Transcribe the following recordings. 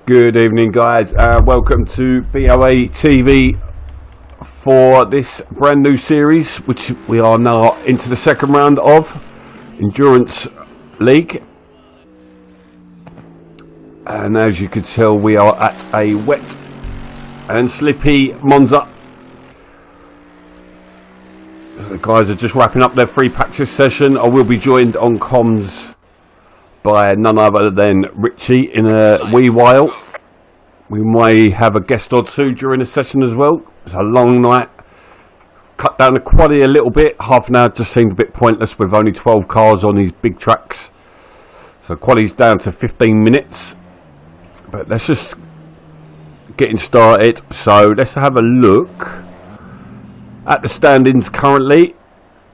Good evening, guys. Welcome to BoATV for this brand new series, which we are now into the second round of Endurance League. And as you can tell, we are at a wet and slippy Monza. So the guys are just wrapping up their free practice session. I will be joined on comms by none other than Richie in a wee while. We may have a guest or two during the session as well. It's a long night. Cut down the quality a little bit. Half an hour just seemed a bit pointless with only 12 cars on these big tracks. So quality's down to 15 minutes. But let's just getting started. So let's have a look at the standings currently.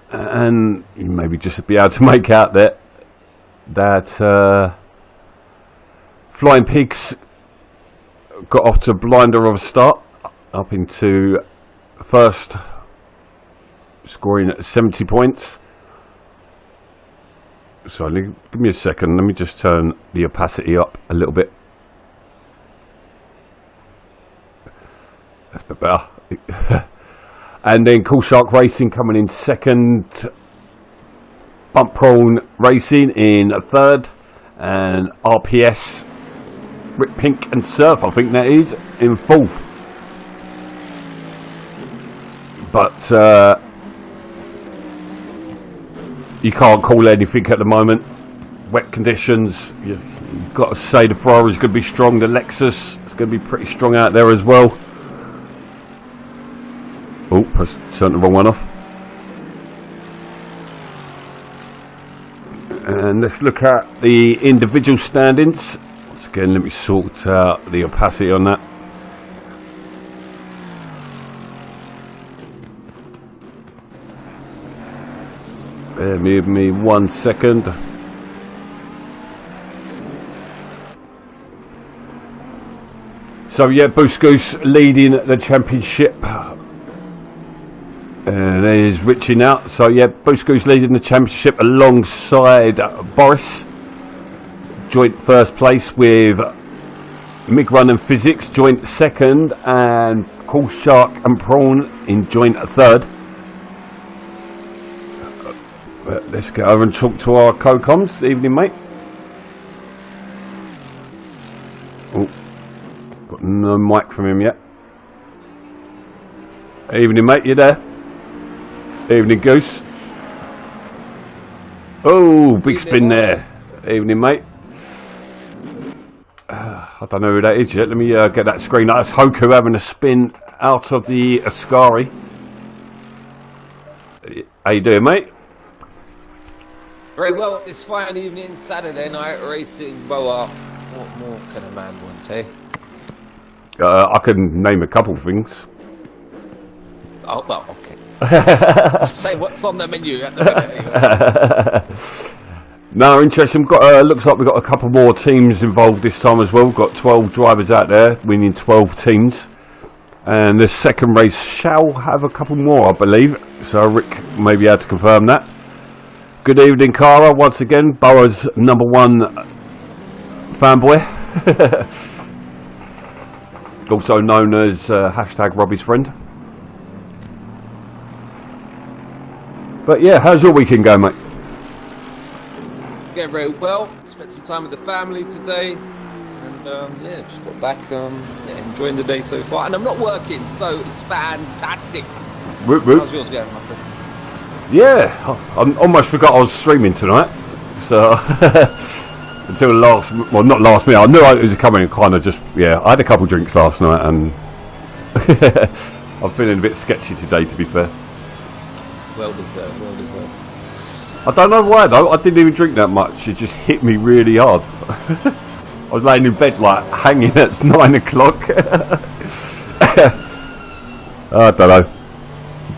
And maybe just be able to make out that Flying Pigs got off to a blinder of a start, up into first, scoring at 70 points. So give me a second, let me just turn the opacity up a little bit. That's a bit better. And then Cool Shark Racing coming in second, Bump Prone Racing in third, and RPS, Rick Pink and Surf, I think that is, in fourth. But you can't call anything at the moment. Wet conditions. You've got to say the Ferrari's going to be strong. The Lexus is going to be pretty strong out there as well. Oh, I turned the wrong one off. And let's look at the individual standings. Once again, let me sort out the opacity on that. Bear with me 1 second. So yeah, Boost Goose leading the championship. And there's Richie now. So yeah, Boost Goose leading the championship alongside Boris. Joint first place with Mig Run and Physics, joint second, and Cool Shark and Prawn in joint third. But let's go over and talk to our co-coms. Evening, mate. Oh, got no mic from him yet. Evening, mate. You there? Evening, Goose. Oh, big spin there. Evening, mate. I don't know who that is yet. Let me get that screen up. That's Hoku having a spin out of the Ascari. How you doing, mate? Very well. This fine evening, Saturday night racing BoA. What more can a man want, eh? I can name a couple things. Oh, well, okay. Just say what's on the menu at the minute. No, interesting. We've got, looks like we've got a couple more teams involved this time as well. We've got 12 drivers out there, winning 12 teams. And the second race shall have a couple more, I believe. So Rick may be able to confirm that. Good evening, Cara. Once again, BoA's #1 fanboy. Also known as hashtag Robbie's friend. But yeah, how's your weekend going, mate? Going very well. Spent some time with the family today, and yeah, just got back. Enjoying the day so far, and I'm not working, so it's fantastic. Root, root. How's yours going, my friend? Yeah, I almost forgot I was streaming tonight. So until not last minute. I knew it was coming, and kind of just I had a couple drinks last night, and I'm feeling a bit sketchy today, to be fair. Well deserved, well deserved. I don't know why though, I didn't even drink that much, it just hit me really hard. I was laying in bed like hanging at 9 o'clock. I don't know.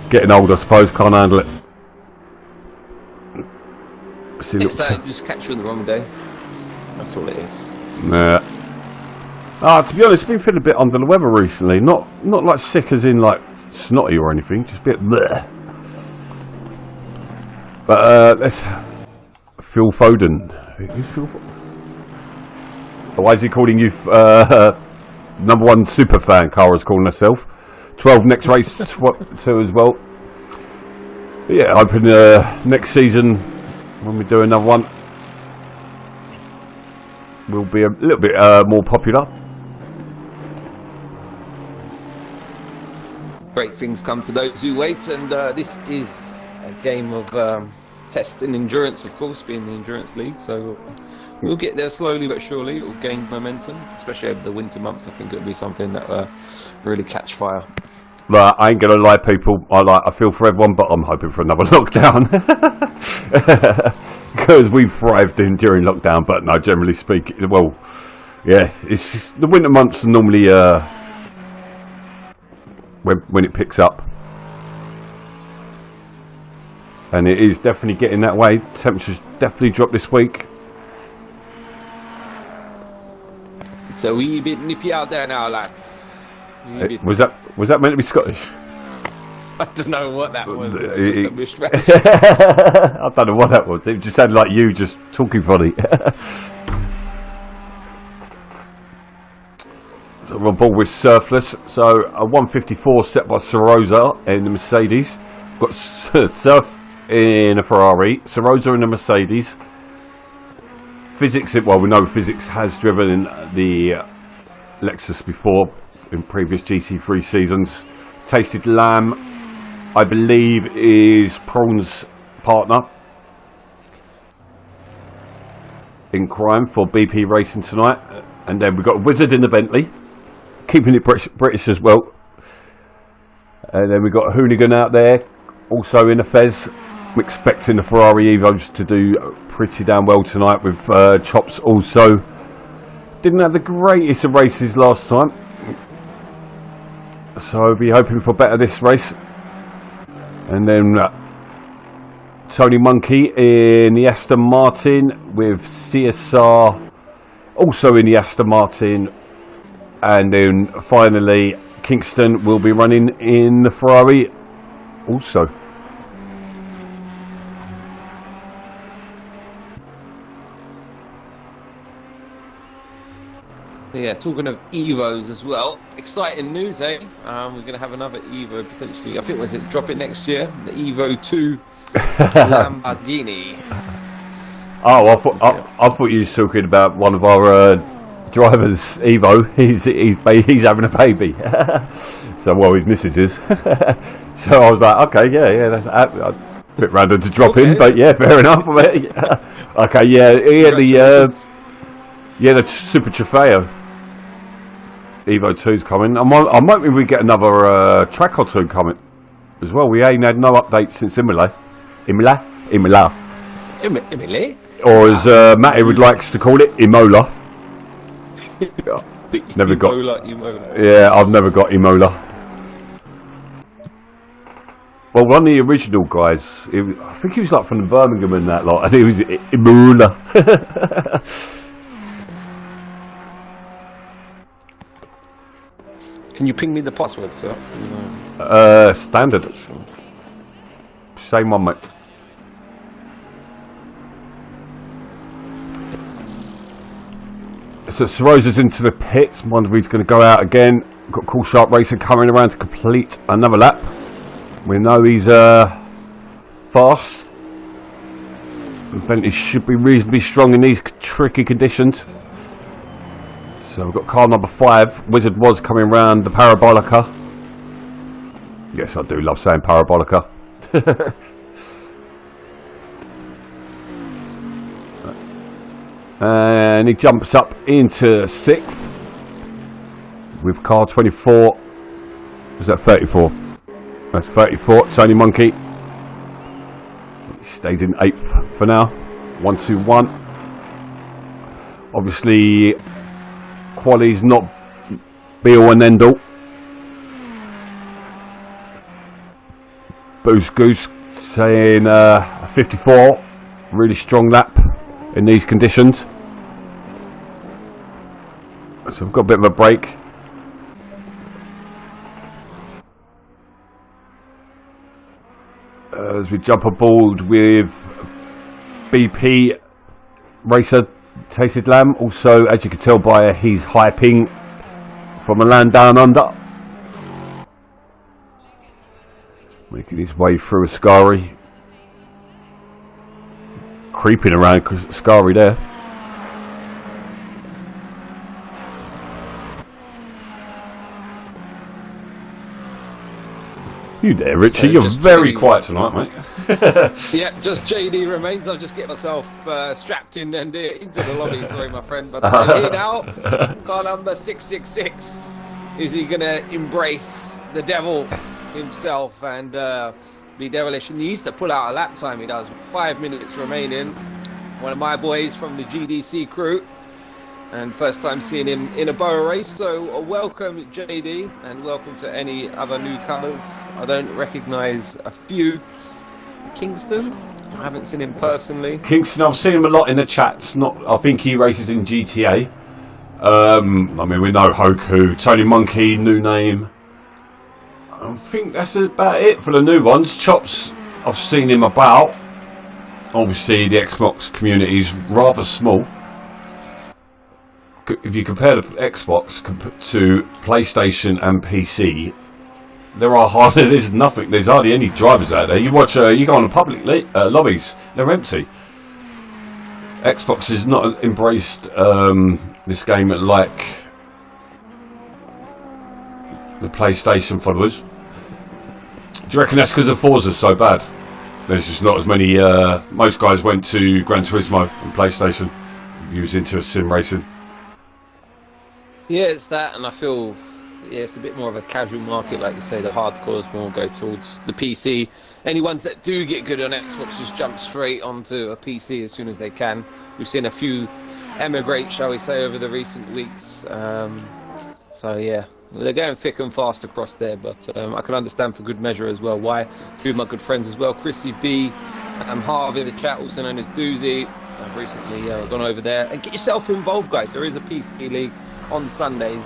Getting old, I suppose, can't handle it. Just catch you on the wrong day. That's all it is. Nah. To be honest, I've been feeling a bit under the weather recently. Not like sick as in like snotty or anything, just a bit bleh. But let's Phil Foden. Who's Phil Foden? Why is he calling you number one super fan? Cara's calling herself. 12 next race 2 as well. But yeah, hoping next season when we do another one, we'll be a little bit more popular. Great things come to those who wait, and this is a game of test and endurance, of course, being the endurance league. So we'll get there slowly but surely. It will gain momentum, especially over the winter months. I think it'll be something that really catch fire. But I ain't gonna lie, people. I feel for everyone, but I'm hoping for another lockdown because we thrived during lockdown. But no, generally speaking, well, yeah, it's just, the winter months are normally when it picks up, and it is definitely getting that way. Temperatures definitely dropped this week. It's a wee bit nippy out there now, lads. Was that meant to be Scottish? I don't know what that was. I don't know what that was. It just sounded like you just talking funny. So we're on board with Surfless. So a 154 set by Sarosa in the Mercedes. We've got Surf in a Ferrari, Sarosa in a Mercedes. Physics, well, we know Physics has driven in the Lexus before in previous GT3 seasons. Tasted Lamb, I believe, is Prawn's partner in crime for BP Racing tonight. And then we've got Wizard in the Bentley, keeping it British as well. And then we've got Hoonigan out there, also in a Fez. I'm expecting the Ferrari Evos to do pretty damn well tonight with Chops also. Didn't have the greatest of races last time, so I'll be hoping for better this race. And then Tony Monkey in the Aston Martin with CSR also in the Aston Martin. And then finally Kingston will be running in the Ferrari also. Yeah, talking of Evos as well, exciting news, eh? We're going to have another Evo potentially. I think was it drop it next year? The Evo 2 Lamborghini. Oh, I thought you were talking about one of our drivers, Evo. He's having a baby. So well, his missus is. So I was like, okay, yeah, that's a bit random to drop in, but yeah, fair enough. Okay, yeah, he had the Super Trofeo. Evo 2's coming. I'm hoping we get another track or two coming as well. We ain't had no updates since Imola. Or as Matty would likes to call it, Imola. Never got. Yeah, I've never got Imola. Well, one of the original guys, I think he was like from Birmingham and that lot, and he was Imola. Can you ping me the password, sir? Standard. Same one, mate. So Sarosa's into the pits. Wonder if he's going to go out again. Got Cool Sharp Racer coming around to complete another lap. We know he's fast. Bentley should be reasonably strong in these tricky conditions. So we've got car number 5. Wizard was coming round the Parabolica. Yes, I do love saying Parabolica. And he jumps up into 6th with car 24. Is that 34? That's 34. Tony Monkey. He stays in 8th for now. 1-2-1. Obviously, quali's not be all and end all. Boost Goose saying 54. Really strong lap in these conditions. So we've got a bit of a break. As we jump aboard with BP Racer Tasted Lamb, also, as you can tell by his hyping from a land down under. Making his way through Ascari. Creeping around Ascari there. You there, Richie? So you're very quiet tonight, mate. Yeah, just JD remains. I'll just get myself strapped in and into the lobby. Sorry, my friend. But here now, car number 666. Is he going to embrace the devil himself and be devilish? He needs to pull out a lap time. He does. 5 minutes remaining. One of my boys from the GDC crew. And first time seeing him in a BoA race, so welcome JD, and welcome to any other newcomers. I don't recognise a few. Kingston, I haven't seen him personally. Kingston, I've seen him a lot in the chats. I think he races in GTA. I mean, we know Hoku, Tony Monkey, new name. I think that's about it for the new ones. Chops, I've seen him about. Obviously, the Xbox community is rather small. If you compare the Xbox to PlayStation and PC, there's nothing. There's hardly any drivers out there. You go on the public lobbies; they're empty. Xbox has not embraced this game like the PlayStation followers. Do you reckon that's because the Forza's so bad? There's just not as many. Most guys went to Gran Turismo and PlayStation. He was into sim racing. Yeah, it's that, and I feel it's a bit more of a casual market, like you say. The hardcores more go towards the PC. Any ones that do get good on Xbox just jump straight onto a PC as soon as they can. We've seen a few emigrate, shall we say, over the recent weeks. So yeah, they're going thick and fast across there, but I can understand for good measure as well why. Two of my good friends as well, Chrissy B, Harvey in the chat, also known as Doozy. I've recently gone over there, and get yourself involved, guys. There is a PC league on Sundays,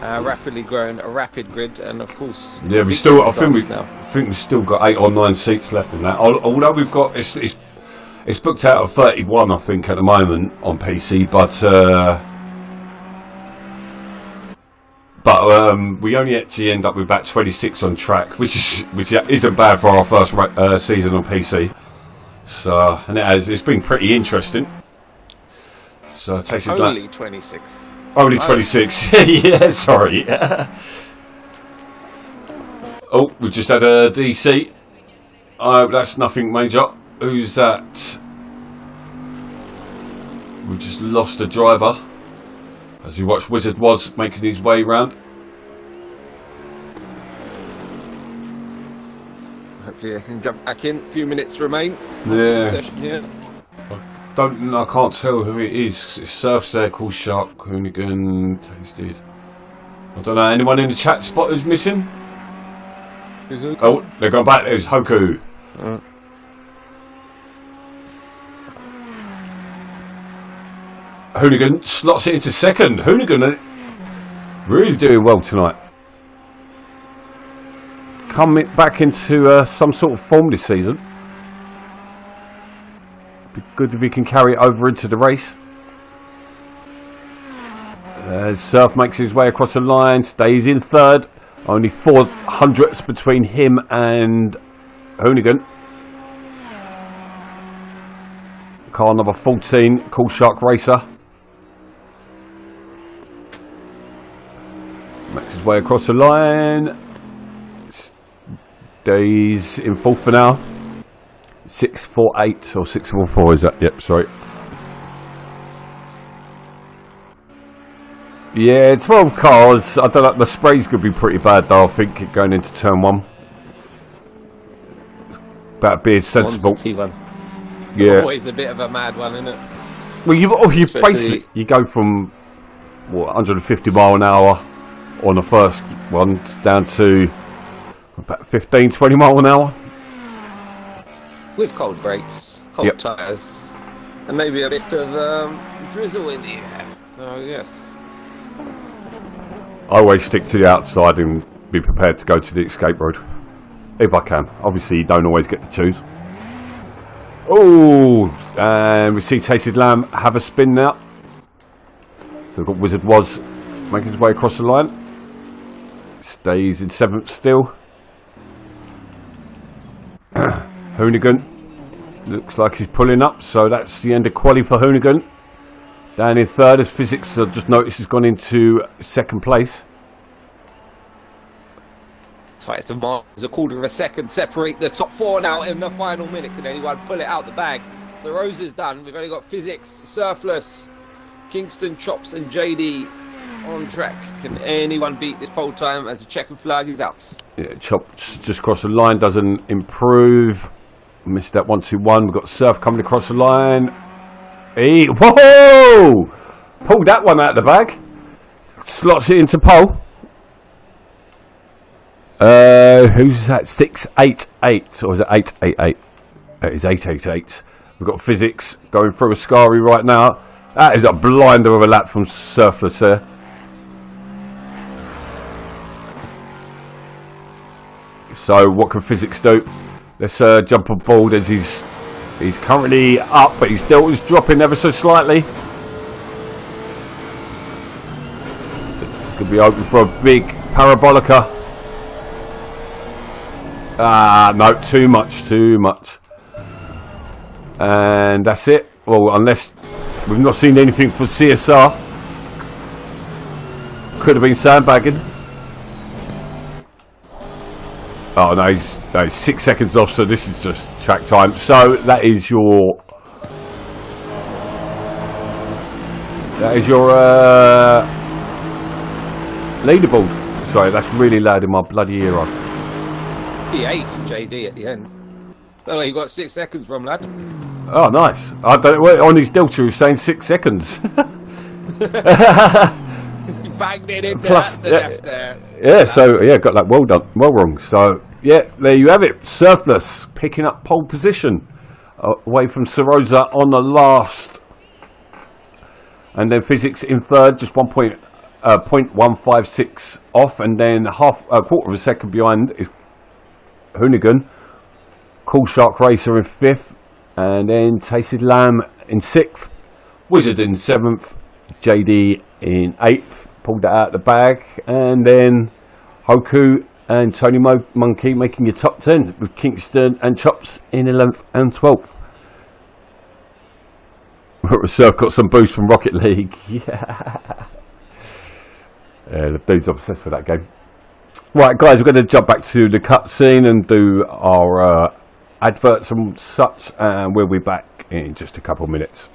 rapidly growing, a rapid grid, and of course, yeah, I think we've still got 8 or 9 seats left in that. Although we've got it's booked out of 31, I think, at the moment on PC, but we only actually end up with about 26 on track, which isn't bad for our first season on PC. So, and it's been pretty interesting. So it takes only 26. Only 26. Yeah, sorry. Oh, we just had a DC. Oh, that's nothing major. Who's that? We just lost a driver as we watch Wizard Was making his way round. Hopefully I can jump back in. A few minutes remain. Yeah. Session here. I can't tell who it is. It surfs there, called Shark, Hoonigan, Tasted. I don't know. Anyone in the chat spot who's missing? Oh, they're going back. There's Hoku. Hoonigan slots it into second. Hoonigan really doing well tonight. Coming back into some sort of form this season. Be good if he can carry it over into the race. Surf makes his way across the line, stays in third. Only 400ths between him and Hoonigan. Car number 14, Cool Shark Racer. Makes his way across the line. Stays in fourth for now. 648 or 644 is that? Yep, sorry. Yeah, 12 cars. I don't know. The spray's going to be pretty bad though, I think, going into turn 1. About being sensible. T1. Yeah. Always a bit of a mad one, isn't it? Well, you basically you go from 150 mile an hour on the first one down to about 15, 20 mile an hour. With cold brakes, cold tyres, and maybe a bit of drizzle in the air. So yes, I always stick to the outside and be prepared to go to the escape road if I can. Obviously, you don't always get to choose. Oh, and we see Tasted Lamb have a spin now. So we've got Wizard Was making his way across the line. Stays in 7th still. Hoonigan looks like he's pulling up, so that's the end of quali for Hoonigan. Down in 3rd as Physics, I've just noticed, has gone into 2nd place. Tight to Mark. There's a quarter of a second separate the top 4 now in the final minute. Can anyone pull it out the bag? So Rose is done. We've only got Physics, Surfless, Kingston, Chops and JD on track. Can anyone beat this pole time as the checkered flag is out? Yeah, Chops just crossed the line, doesn't improve. Missed that 1-2-1. We've got Surf coming across the line. Whoa! Pulled that one out of the bag. Slots it into pole. Who's that? 688 or is it 888? It is 888. We've got Physics going through a Ascari right now. That is a blinder of a lap from Surfless there. So what can Physics do? Let's jump on board as he's currently up, but his delta's dropping ever so slightly. Could be open for a big parabolica. No, too much. And that's it. Well, unless we've not seen anything for CSR. Could have been sandbagging. Oh no, he's 6 seconds off, so this is just track time. So that is your leaderboard. Sorry, that's really loud in my bloody ear on. He ate JD at the end. Oh, you got 6 seconds from lad. Oh, nice. I don't know, on his delta he was saying 6 seconds. You banged it in Plus, the left there. Yeah, so yeah, got that well done, well wrong. So yeah, there you have it. Surfless picking up pole position away from Sarosa on the last, and then Physics in 3rd, just 0.156 off, and then a quarter of a second behind is Hoonigan. Cool Trak Racer in 5th, and then Tasted Lamb in 6th, Wizard in 7th, JD in 8th. Pulled that out of the bag, and then Hoku and Tony Monkey making your top 10 with Kingston and Chops in 11th and 12th. Surf got some boost from Rocket League. Yeah, the dude's obsessed with that game. Right, guys, we're going to jump back to the cutscene and do our adverts and such, and we'll be back in just a couple of minutes.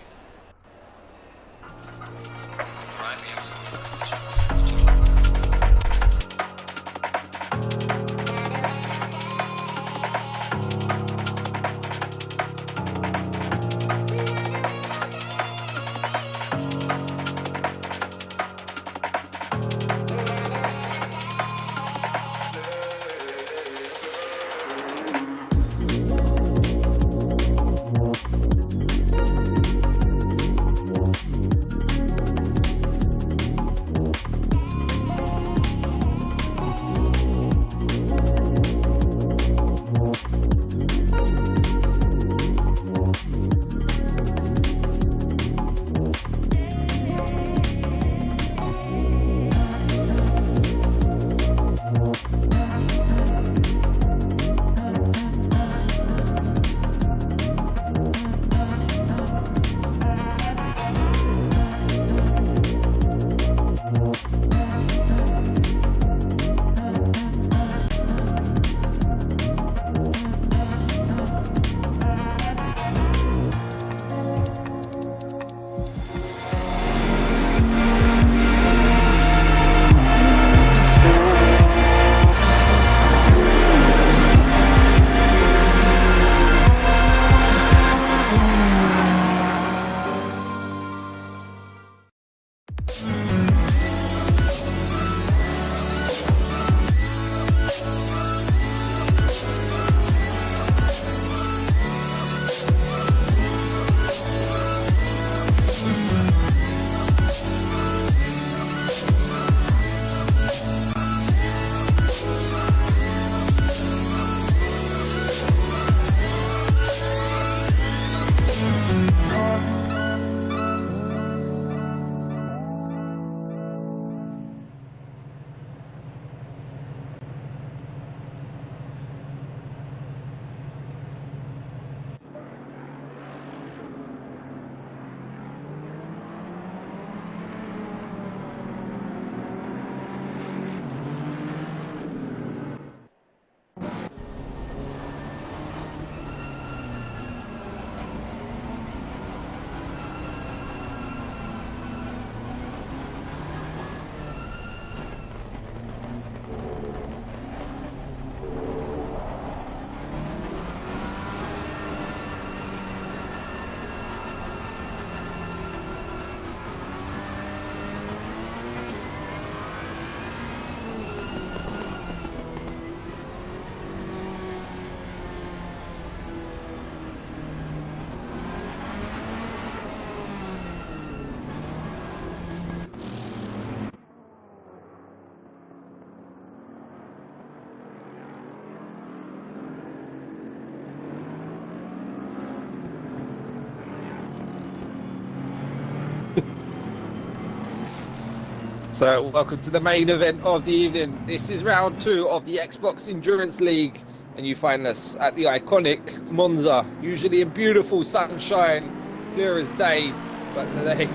So, welcome to the main event of the evening. This is round 2 of the Xbox Endurance League, and you find us at the iconic Monza, usually in beautiful sunshine, clear as day, but today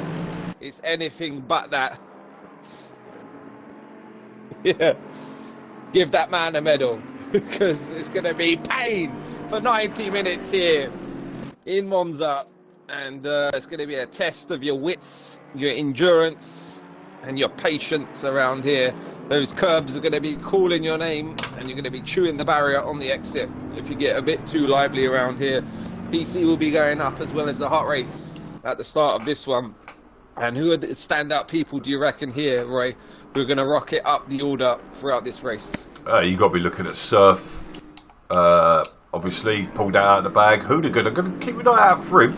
it's anything but that. Yeah, give that man a medal, because it's going to be pain for 90 minutes here in Monza, and it's going to be a test of your wits, your endurance, and your patience around here. Those curbs are going to be calling your name, and you're going to be chewing the barrier on the exit if you get a bit too lively around here. PC will be going up, as well as the heart rates at the start of this one. And who are the standout people, do you reckon, here, Roy, who are going to rocket up the order throughout this race? You got to be looking at Surf. Obviously, pulled that out of the bag. Hoonigan are going to keep an eye out for him.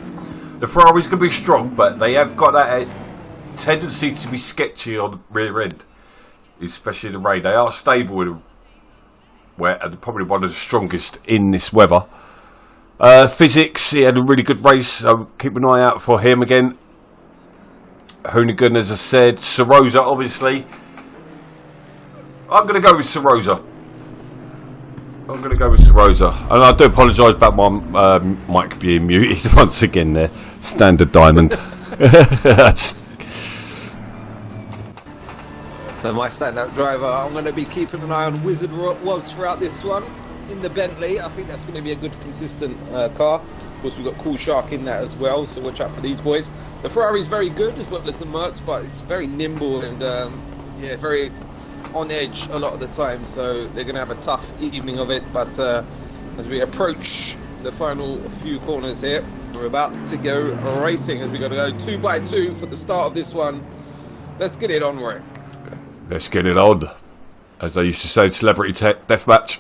The Ferrari's going to be strong, but they have got that tendency to be sketchy on the rear end, especially in the rain. They are stable in wet and probably one of the strongest in this weather. Physics, he had a really good race, so keep an eye out for him again. Hoonigan, as I said. Sarosa, obviously. I'm going to go with Sarosa. And I do apologise about my mic being muted once again there. Standard Diamond. So my standout driver, I'm going to be keeping an eye on Wizard was throughout this one in the Bentley. I think that's going to be a good consistent car. Of course, we've got Cool Shark in that as well, so watch out for these boys. The Ferrari's very good, as well as the Mercs, but it's very nimble and yeah, very on edge a lot of the time, so they're going to have a tough evening of it. But as we approach the final few corners here, we're about to go racing, as we're going to go 2 by 2 for the start of this one. Let's get it on, Roy. Let's get it on. As I used to say, Celebrity Deathmatch.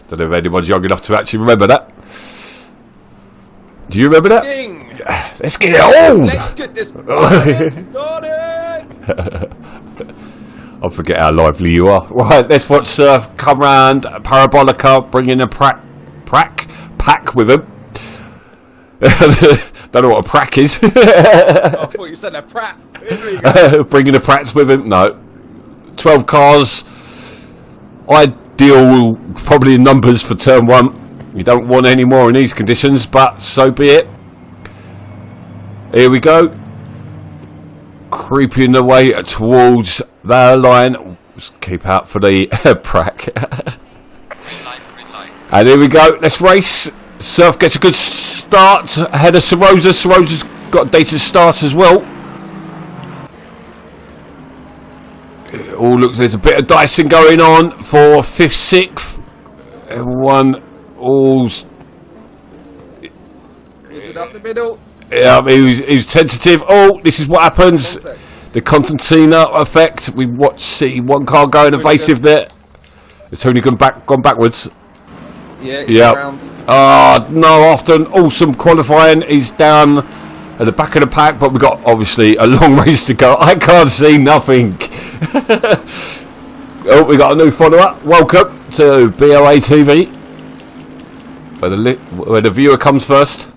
Don't know if anyone's young enough to actually remember that. Do you remember that? Ding. Let's get it on! Let's get this started! I forget how lively you are. Right, let's watch Surf come round Parabolica, bringing a pack with him. Don't know what a prac is. I thought you said a prat. Bringing the Prats with him. No. 12 cars. Ideal, probably in numbers for turn 1. You don't want any more in these conditions, but so be it. Here we go. Creeping the way towards the line. Just keep out for the prac. And here we go. Let's race. Surf gets a good start ahead of Sarosa. Sarosa's got a decent start as well. Oh, look, there's a bit of dicing going on for 5th, 6th. Everyone, all's... Is it up the middle? Yeah, he was tentative. Oh, this is what happens. The Constantina effect. We see one car going evasive there. It's Hoonigan gone backwards. Yeah. No, after an awesome qualifying, he's down at the back of the pack, but we've got obviously a long race to go. I can't see nothing. Oh, we got a new follower. Welcome to BoATV, where the viewer comes first.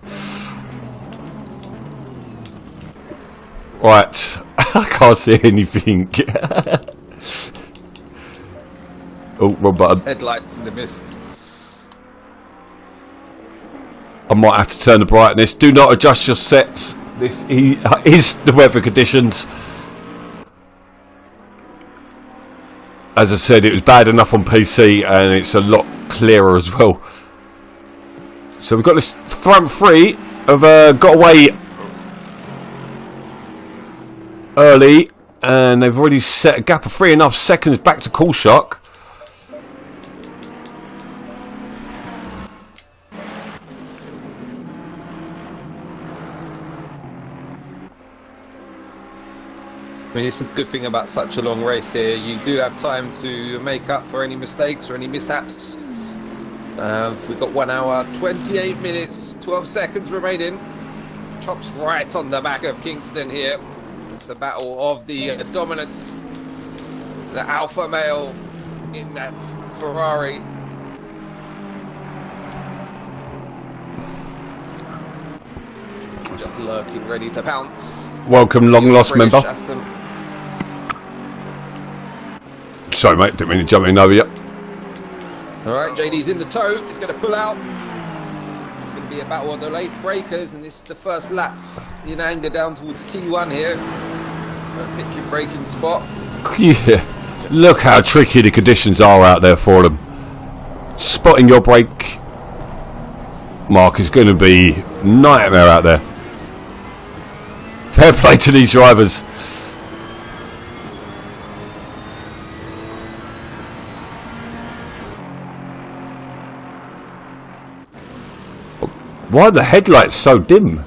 Right, I can't see anything. Oh, wrong button. Headlights in the mist. I might have to turn the brightness. Do not adjust your sets. This is the weather conditions. as I said, it was bad enough on PC, and it's a lot clearer as well. So we've got this front three have got away early, and they've already set a gap of 3.5 seconds back to Cool Shock. I mean, it's a good thing about such a long race here. You do have time to make up for any mistakes or any mishaps. We've got 1 hour, 28 minutes, 12 seconds remaining. Chops right on the back of Kingston here. It's the battle of the dominance. The alpha male in that Ferrari. Just lurking, ready to pounce. Welcome, long lost member. Aston. Sorry, mate, didn't mean to jump in over you. Alright, JD's in the tow, he's going to pull out. It's going to be a battle of the late breakers, and this is the first lap in anger down towards T1 here. So pick your braking spot. Yeah, look how tricky the conditions are out there for them. Spotting your brake mark is going to be nightmare out there. Fair play to these drivers. Why are the headlights so dim?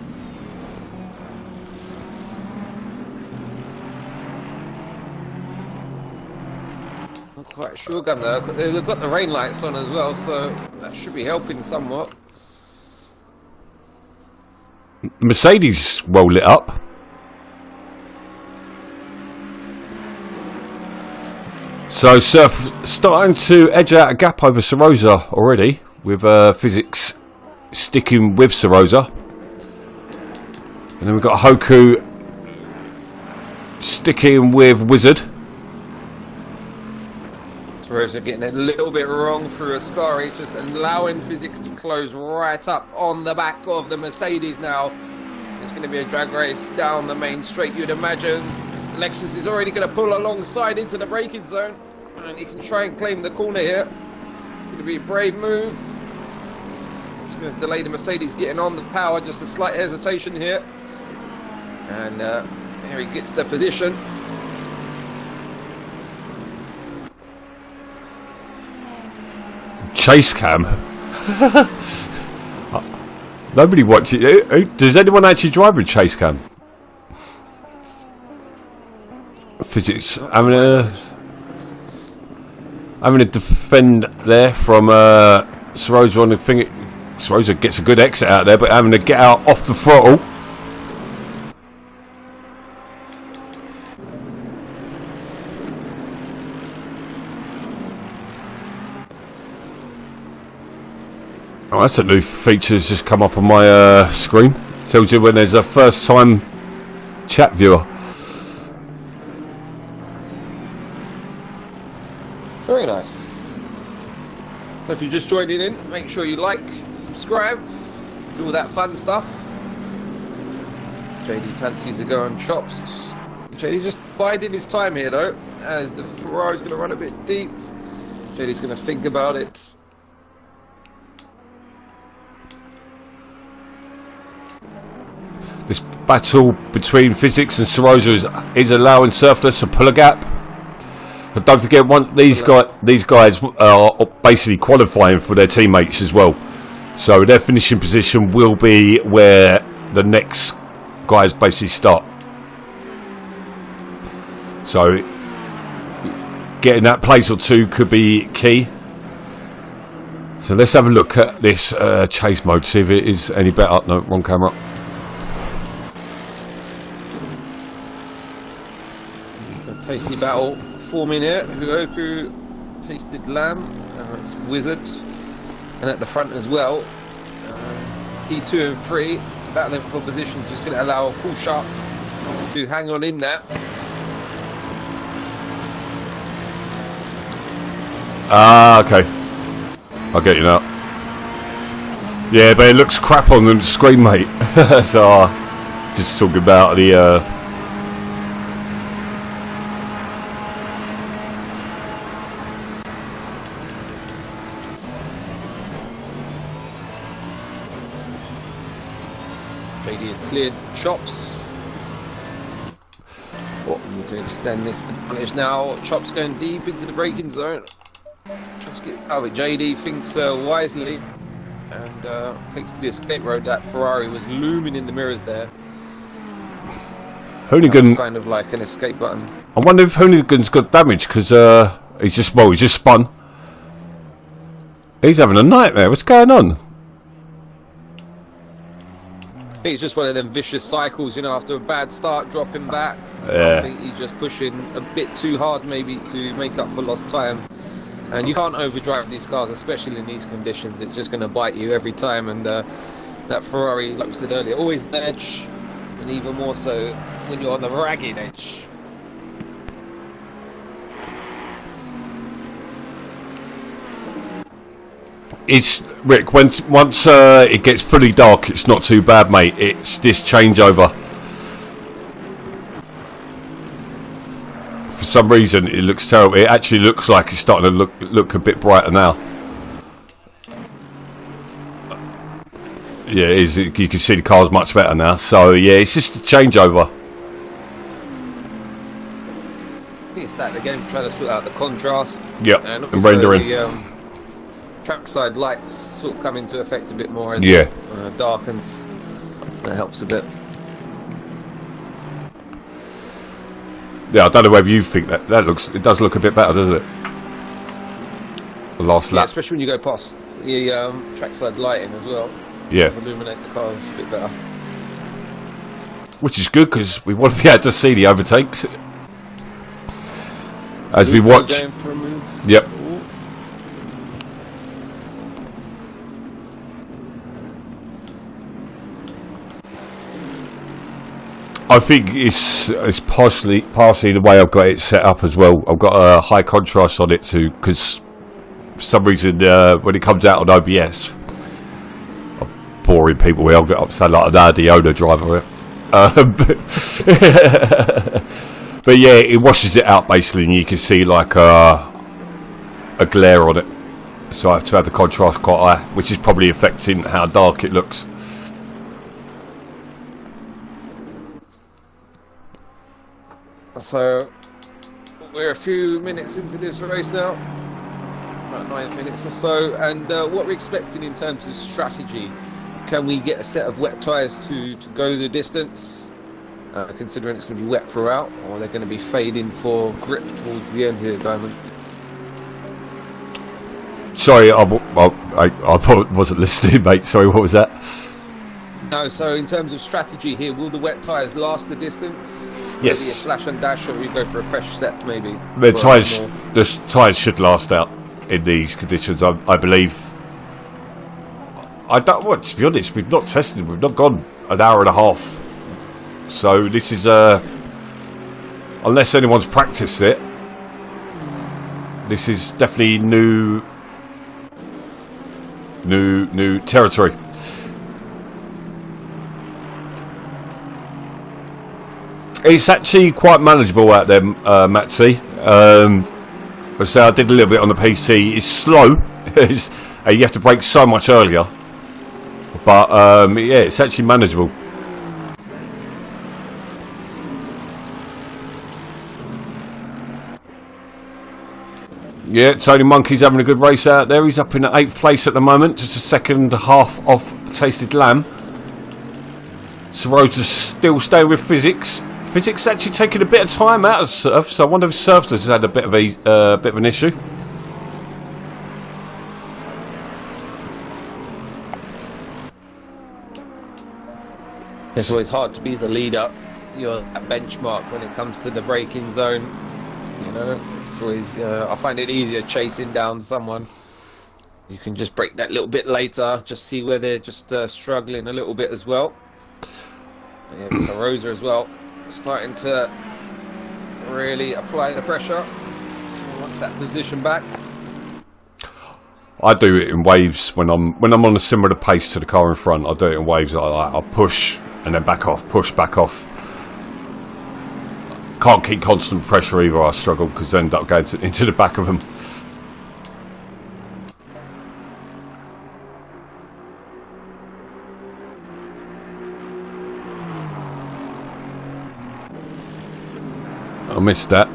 Not quite sure, Gunner. They've got the rain lights on as well, so that should be helping somewhat. Mercedes well lit up. So Surf starting to edge out a gap over Sarosa already, with Physics sticking with Sarosa. And then we've got Hoku sticking with Wizard. Sarosa getting a little bit wrong through Ascari, just allowing Physics to close right up on the back of the Mercedes now. It's going to be a drag race down the main straight, you'd imagine. Lexus is already going to pull alongside into the braking zone, and he can try and claim the corner here. Going to be a brave move. It's going to delay the Mercedes getting on the power, just a slight hesitation here. And here he gets the position. Chase cam. Nobody watches it. Does anyone actually drive with chase cam? Physics having a defend there from Sarosa on the thing. Sarosa gets a good exit out there, but having to get out off the throttle. Oh, that's a new feature that's just come up on my screen. Tells you when there's a first time chat viewer. Very nice. So if you're just joining in, make sure you like, subscribe, do all that fun stuff. JD fancies to go on chops. JD's just biding his time here though, as the Ferrari's going to run a bit deep. JD's going to think about it. This battle between Physics and Sarosa is allowing Surfless to pull a gap. But don't forget, once these guys are basically qualifying for their teammates as well. So their finishing position will be where the next guys basically start. So getting that place or two could be key. So let's have a look at this chase mode, see if it is any better. No, wrong camera. A tasty battle forming here. Huoku tasted lamb, it's Wizard, and at the front as well. P2 and 3 battling for position, just going to allow Cool Sharp to hang on in there. Ah, okay. I'll get you now. Yeah, but it looks crap on the screen, mate. So, just talking about the. JD has cleared Chops. Need to extend this advantage now. Chops going deep into the braking zone. Just get JD thinks wisely and takes to the escape road. That Ferrari was looming in the mirrors there. Hoonigan, kind of like an escape button. I wonder if Hoonigan's got damage because he's just spun. He's having a nightmare. What's going on? I think it's just one of them vicious cycles, you know, after a bad start, dropping back. Yeah. I think he's just pushing a bit too hard maybe to make up for lost time. And you can't overdrive these cars, especially in these conditions. It's just going to bite you every time. And that Ferrari, like we said earlier, always an edge. And even more so when you're on the ragged edge. It's Rick. Once it gets fully dark, it's not too bad, mate. It's this changeover. For some reason, it looks terrible. It actually looks like it's starting to look a bit brighter now. Yeah, it is. You can see the car's much better now. So yeah, it's just a changeover. I think it's that again, trying to sort out the contrast. Yep, and rendering. Trackside lights sort of come into effect a bit more as it darkens. That helps a bit. Yeah, I don't know whether you think that it does look a bit better, doesn't it? The last lap, especially when you go past the trackside lighting as well. Yeah, illuminate the cars a bit better. Which is good because we want to be able to see the overtakes as we watch. Going for a move. Yep. I think it's partially the way I've got it set up as well. I've got a high contrast on it too, because for some reason when it comes out on OBS, I'm boring people here. I'll get upset like the owner driver. But yeah, it washes it out basically, and you can see like a glare on it. So I have to have the contrast quite high, which is probably affecting how dark it looks. So we're a few minutes into this race now, about 9 minutes or so, and what we're expecting in terms of strategy. Can we get a set of wet tyres to go the distance, considering it's going to be wet throughout, or they're going to be fading for grip towards the end here, Diamond? Sorry, I wasn't listening, mate. Sorry, what was that? No, so in terms of strategy here, will the wet tyres last the distance? Yes. Maybe a slash and dash, or we go for a fresh set, maybe? The tyres should last out in these conditions, I believe. To be honest, we've not tested. We've not gone an hour and a half. So this is unless anyone's practiced it, this is definitely new territory. It's actually quite manageable out there, Matsy. So I did a little bit on the PC. It's slow. You have to brake so much earlier. But yeah, it's actually manageable. Yeah, Tony Monkey's having a good race out there. He's up in the 8th place at the moment, just a second half off Tasted Lamb. Sorota's still staying with physics. Physics actually taking a bit of time out of surf, so I wonder if surf has had a bit of an issue. It's always hard to be the leader. You're a benchmark when it comes to the braking zone. You know, it's always. I find it easier chasing down someone. You can just brake that little bit later, just see where they're just struggling a little bit as well. Yeah, so Rosa as well, starting to really apply the pressure. Wants that position back. I do it in waves when I'm on a similar pace to the car in front. I do it in waves like that. I'll push and then back off, push, back off. Can't keep constant pressure either. I struggle because I end up going into the back of them. I missed that.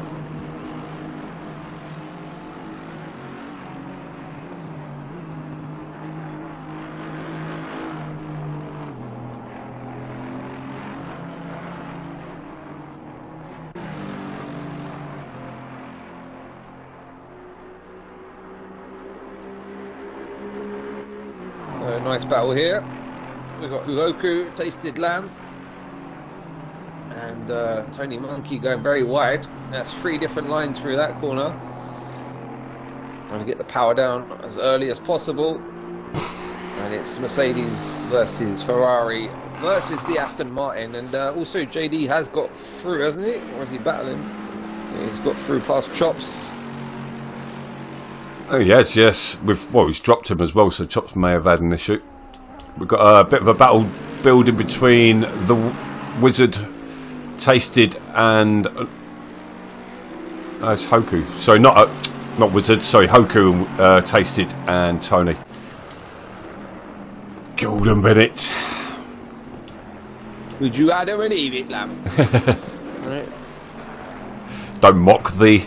So nice battle here. We've got Ugoku, Tasted Lamb, and Tony Monkey going very wide. That's 3 different lines through that corner. Trying to get the power down as early as possible. And it's Mercedes versus Ferrari versus the Aston Martin. And also JD has got through, hasn't he? Or is he battling? Yeah, he's got through past Chops. Oh yes. Well, he's dropped him as well, so Chops may have had an issue. We've got a bit of a battle building between the Wizard, Tasted, and it's Hoku. Sorry, not Wizard. Sorry, Hoku, Tasted, and Tony. Golden Bennett. Would you add him and eat it, Lamb? Right. Don't mock thee.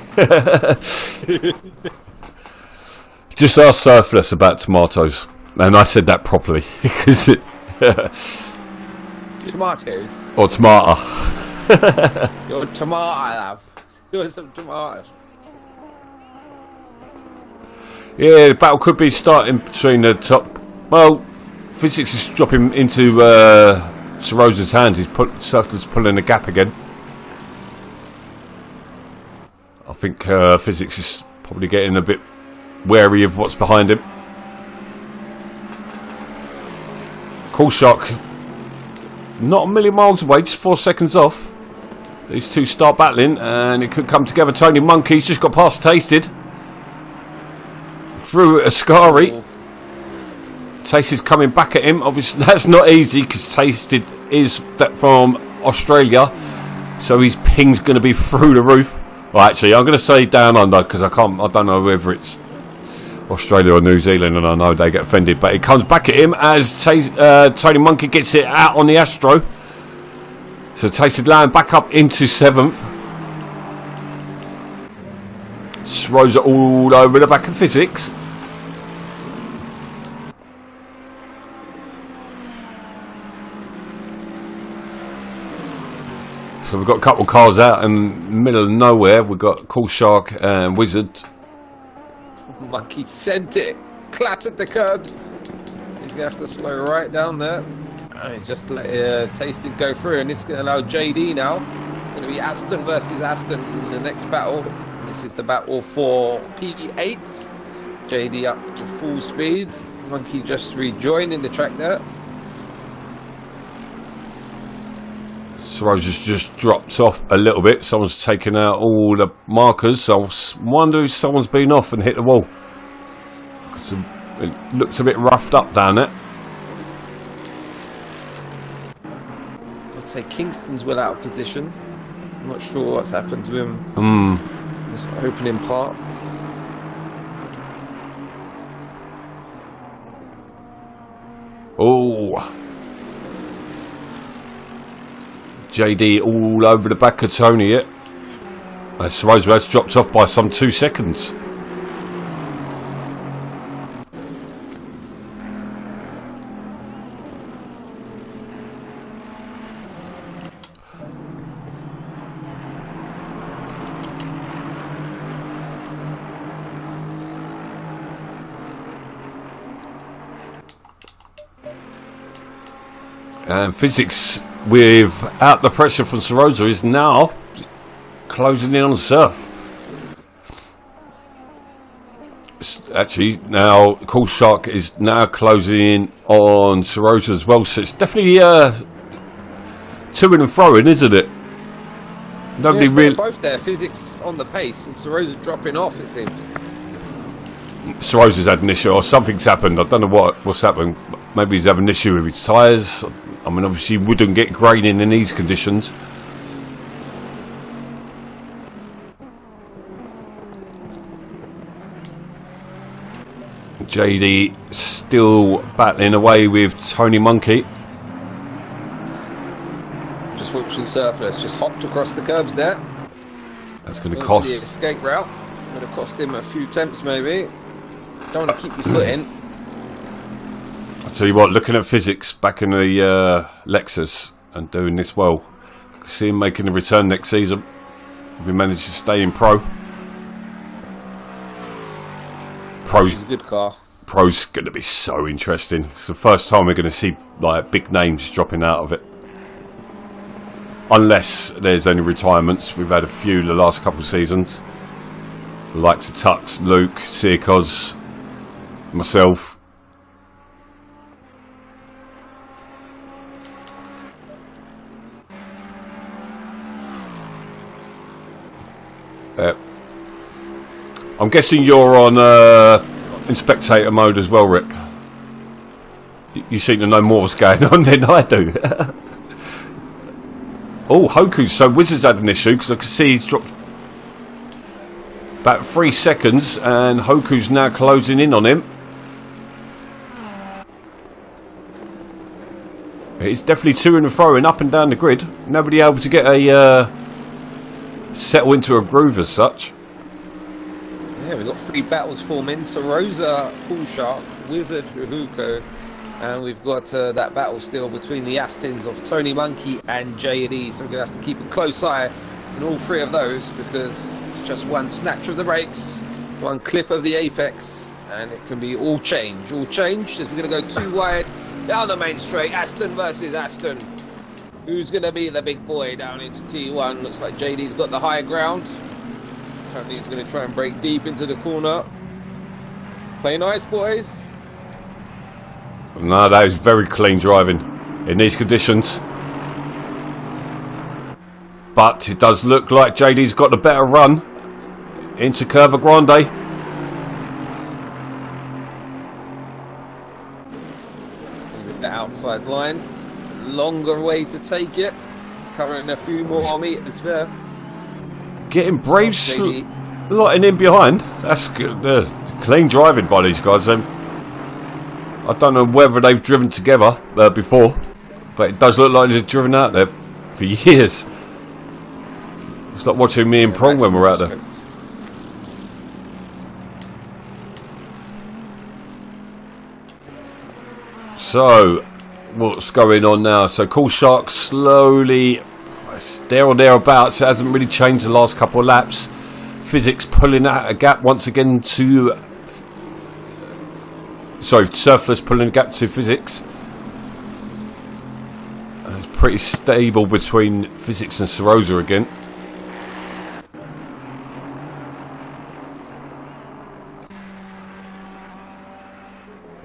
Just ask Surplus about tomatoes. And I said that properly. Tomatoes? Or tomato. You're a tomato, love. You're some tomatoes. Yeah, the battle could be starting between the top. Well, Physics is dropping into Sarosa's hands. Surplus pulling a gap again. I think Physics is probably getting a bit wary of what's behind him. Cool Shock, not a million miles away, just 4 seconds off. These two start battling and it could come together. Tony Monkey's just got past Tasted. Through Ascari. Tasted's coming back at him. Obviously that's not easy because Tasted is that from Australia. So his ping's going to be through the roof. Well, actually, I'm going to say down under because I don't know whether it's Australia or New Zealand, and I know they get offended, but it comes back at him as Tony Monkey gets it out on the Astro. So Tasted Land back up into 7th. Rosa all over the back of Physics. So we've got a couple of cars out in the middle of nowhere. We've got Cool Shark and Wizard. Monkey sent it, clattered the curbs. He's gonna have to slow right down there. And just let Tasted go through, and this is gonna allow JD now. It's gonna be Aston versus Aston in the next battle. This is the battle for P8. JD up to full speed. Monkey just rejoining the track there. Rosa's just dropped off a little bit. Someone's taken out all the markers. So I wonder if someone's been off and hit the wall. It looks a bit roughed up down there. I'd say Kingston's well out of position. I'm not sure what's happened to him. This opening part. Oh. JD all over the back of Tony yet. Rosa has dropped off by some 2 seconds. And Physics, without the pressure from Rosa, is now closing in on Surf. Actually, now Cool Shark is now closing in on Rosa as well. So it's definitely to and fro-in, isn't it? Nobody really. Both there. Physics on the pace, and Rosa dropping off. It seems. Rosa's had an issue, or something's happened. I don't know what's happened. Maybe he's having an issue with his tyres. I mean, obviously, he wouldn't get graining in these conditions. JD still battling away with Tony Monkey. Just watching Surplus, just hopped across the curbs there. That's going to cost. The escape route. Going to cost him a few attempts, maybe. Don't want to keep your foot in. I'll tell you what, looking at physics back in the Lexus and doing this well, I can see him making a return next season. We managed to stay in Pro. Pro's a good car. Pro's going to be so interesting. It's the first time we're going to see like big names dropping out of it. Unless there's any retirements. We've had a few the last couple of seasons. The likes of Tux, Luke, Sirkos, myself. I'm guessing you're on in spectator mode as well, Rick. You seem to know more what's going on than I do. Oh, Hoku's. So Wizards had an issue because I can see he's dropped about 3 seconds and Hoku's now closing in on him. It's definitely to and fro and up and down the grid. Nobody able to get a settle into a groove as such. Yeah, we've got 3 battles forming. Sarosa, Cool Shark, Wizard, Huhuko. And we've got that battle still between the Astons of Tony Monkey and J&E. So we're going to have to keep a close eye on all 3 of those, because it's just one snatch of the brakes, one clip of the apex, and it can be all change. All changed as we're going to go 2 wide down the main straight. Aston versus Aston. Who's going to be the big boy down into T1? Looks like JD's got the high ground. Tony's going to try and break deep into the corner. Play nice, boys. No, that is very clean driving in these conditions. But it does look like JD's got the better run into Curva Grande. With the outside line. Longer way to take it. Covering a few more meters there. Getting brave, slotting in behind. That's good. Clean driving by these guys. I don't know whether they've driven together before, but it does look like they've driven out there for years. It's like watching me and Prong when we're out there. So, what's going on now? So, Cool Shark slowly, there or thereabouts. It hasn't really changed the last couple of laps. Physics pulling out a gap once again to... Sorry, Surfless pulling a gap to Physics. It's pretty stable between Physics and Sarosa again.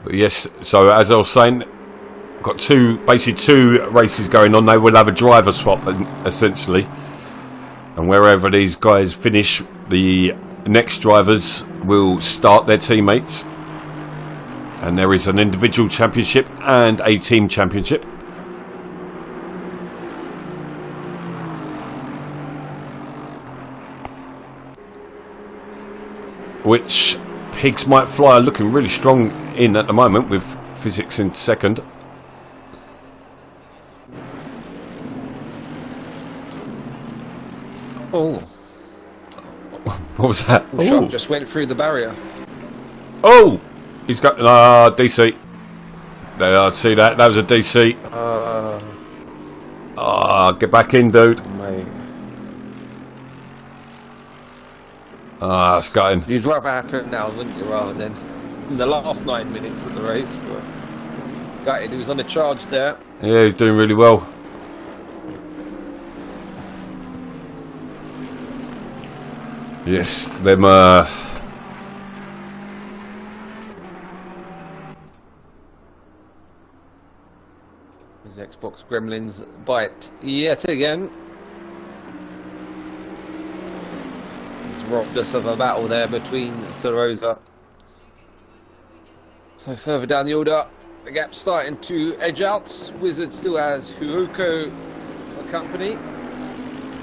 But yes, so as I was saying, got basically two races going on. They will have a driver swap essentially, and wherever these guys finish, the next drivers will start their teammates, and there is an individual championship and a team championship. Which Pigs Might Fly are looking really strong in at the moment, with Physics in second. Oh. What was that? Shot just went through the barrier. Oh! He's got... DC. There, I see that. That was a DC. Get back in, dude. Mate. It's gutting. You'd rather happen now, wouldn't you, rather than in the last 9 minutes of the race. But gutted, he was on a charge there. Yeah, he's doing really well. Yes, them His Xbox Gremlins bite yet again. It's robbed us of a battle there between Sarosa. So further down the order, the gap's starting to edge out. Wizard still has Huoko for company.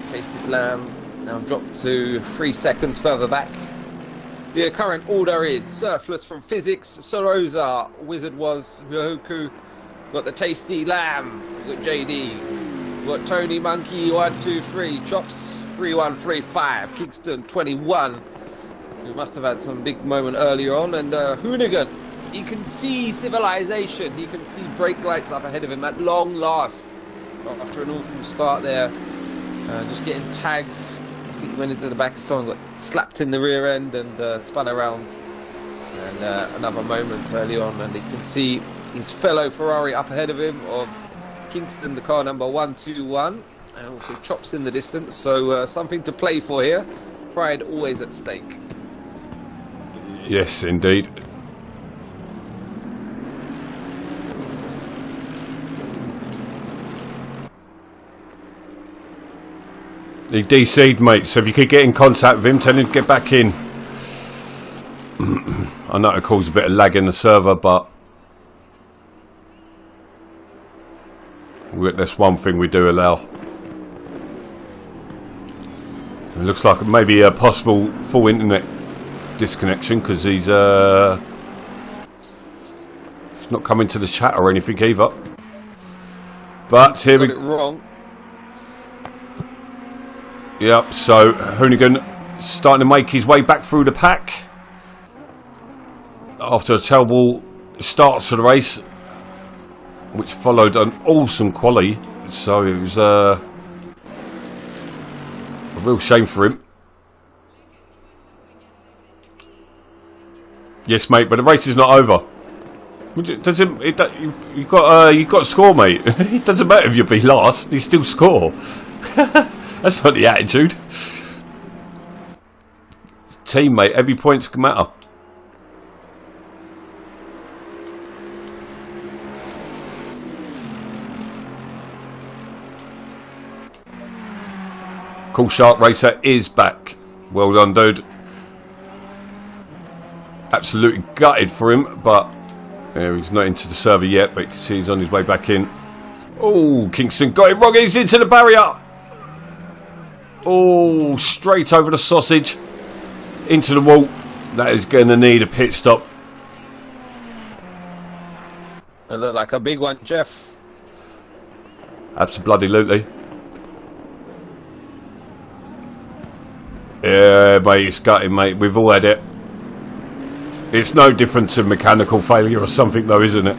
Tasted Lamb now dropped to 3 seconds further back. So the current order is Surfless from Physics, Sarosa, Wizard was Huoko. Got the Tasty Lamb, we've got JD, we've got Tony Monkey, 1, 2, 3, Chops 3135. Kingston 21. We must have had some big moment earlier on. And Hoonigan, he can see civilization. He can see brake lights up ahead of him at long last. After an awful start there, just getting tagged. I think he went into the back of someone, got slapped in the rear end and spun around. And another moment early on, and he can see his fellow Ferrari up ahead of him of Kingston, the car number 121, and also chops in the distance. So something to play for here. Pride always at stake. Yes, indeed. He DC'd, mate, so if you could get in contact with him, tell him to get back in. I know it caused a bit of lag in the server, but that's one thing we do allow. It looks like maybe a possible full internet disconnection because he's not coming to the chat or anything either. But here we got it wrong. Yep, so Hoonigan starting to make his way back through the pack after a terrible start to the race, which followed an awesome quali. So it was a real shame for him. Yes, mate, but the race is not over. You've got to score, mate. It doesn't matter if you be last; you still score. That's not the attitude. Teammate, every point's can matter. Cool Shark Racer is back. Well done, dude. Absolutely gutted for him, but he's not into the server yet, but you can see he's on his way back in. Oh, Kingston got it wrong. He's into the barrier. Oh, straight over the sausage. Into the wall. That is going to need a pit stop. It looked like a big one, Jeff. Absolutely. Yeah, mate, it's gutting, mate. We've all had it. It's no different to mechanical failure or something, though, isn't it?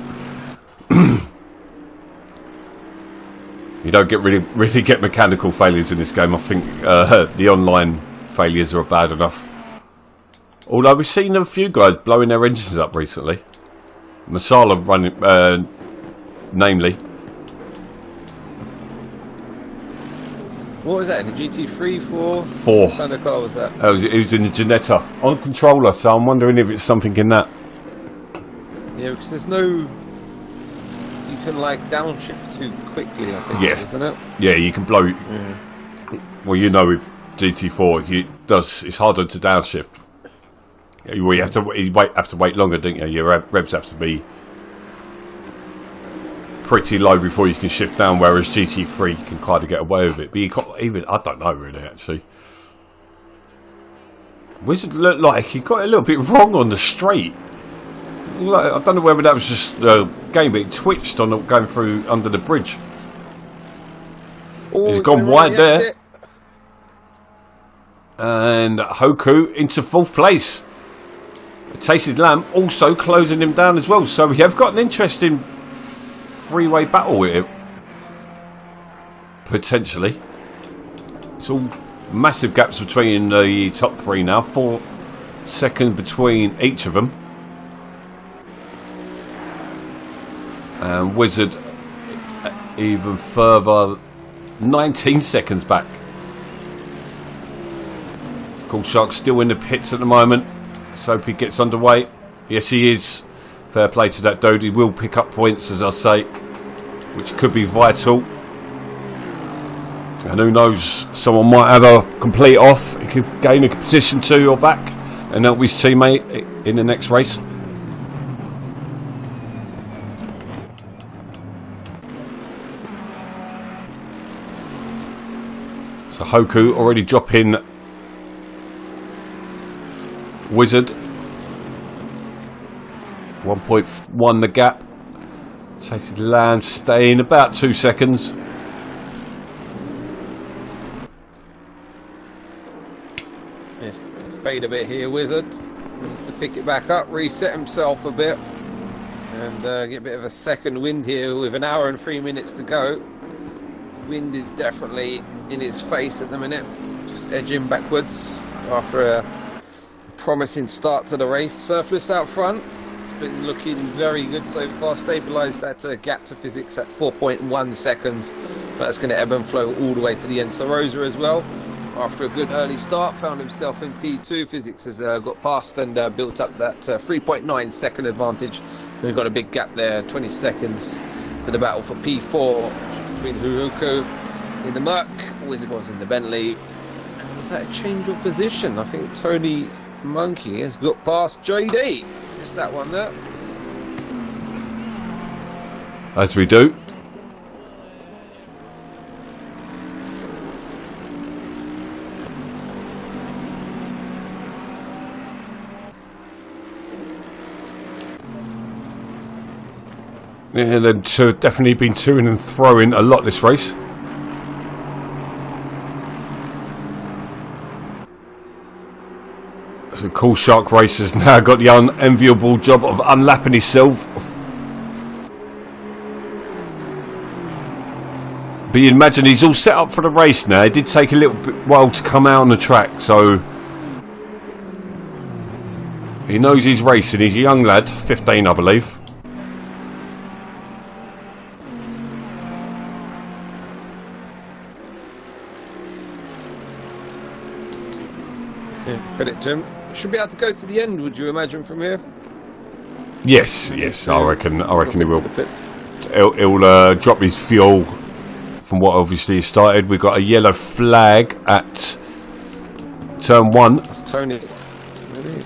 You don't really get mechanical failures in this game. I think the online failures are bad enough. Although we've seen a few guys blowing their engines up recently. Masala running, namely. What was that, in the GT3 4? 4. What kind of car was that? It was in the Ginetta on controller, so I'm wondering if it's something in that. Yeah, because there's no... You can like downshift too quickly, I think, yeah. Isn't it? Yeah, you can blow... Well, you know with GT4, it's harder to downshift. You have to wait longer, don't you? Your revs have to be pretty low before you can shift down, whereas GT3 you can kind of get away with it. But you can't even, I don't know really, actually. Wizard looked like he got a little bit wrong on the straight. I don't know whether that was just the game, but it twitched on going through under the bridge. Oh, he's gone wide there. And Hoku into 4th place. Tasted Lamb also closing him down as well. So we have got an interesting three-way battle with it. Potentially. It's all massive gaps between the top 3 now. 4 seconds between each of them. And Wizard even further, 19 seconds back. Cool Shark still in the pits at the moment. So hope he gets underway. Yes, he is. Fair play to that dude. He will pick up points, as I say, which could be vital. And who knows, someone might have a complete off. He could gain a position 2 or back and help his teammate in the next race. So Hoku already dropping Wizard. 1.1 the gap. Tasted Lamb staying about 2 seconds. fade a bit here, Wizard. Needs to pick it back up, reset himself a bit, and get a bit of a second wind here with an hour and 3 minutes to go. Wind is definitely in his face at the minute, just edging backwards after a promising start to the race. Surfless out front, it's been looking very good so far, stabilised that gap to physics at 4.1 seconds, but it's going to ebb and flow all the way to the end. So Rosa as well, after a good early start, found himself in P2. Physics has got past and built up that 3.9 second advantage. And we've got a big gap there, 20 seconds to the battle for P4 between Huruko in the Merc, Wizard was in the Bentley. And was that a change of position? I think Tony Monkey has got past JD. Just that one there. As we do. Yeah, they've definitely been toing and throwing a lot this race. So Cool Shark Racer's now got the unenviable job of unlapping himself. But you imagine he's all set up for the race now. It did take a little bit while to come out on the track, so he knows he's racing. He's a young lad, 15 I believe. Credit to him. Should be able to go to the end, would you imagine, from here? Yes, I reckon he will. Pits. He'll drop his fuel from what obviously he started. We've got a yellow flag at turn 1. It's Tony. Really?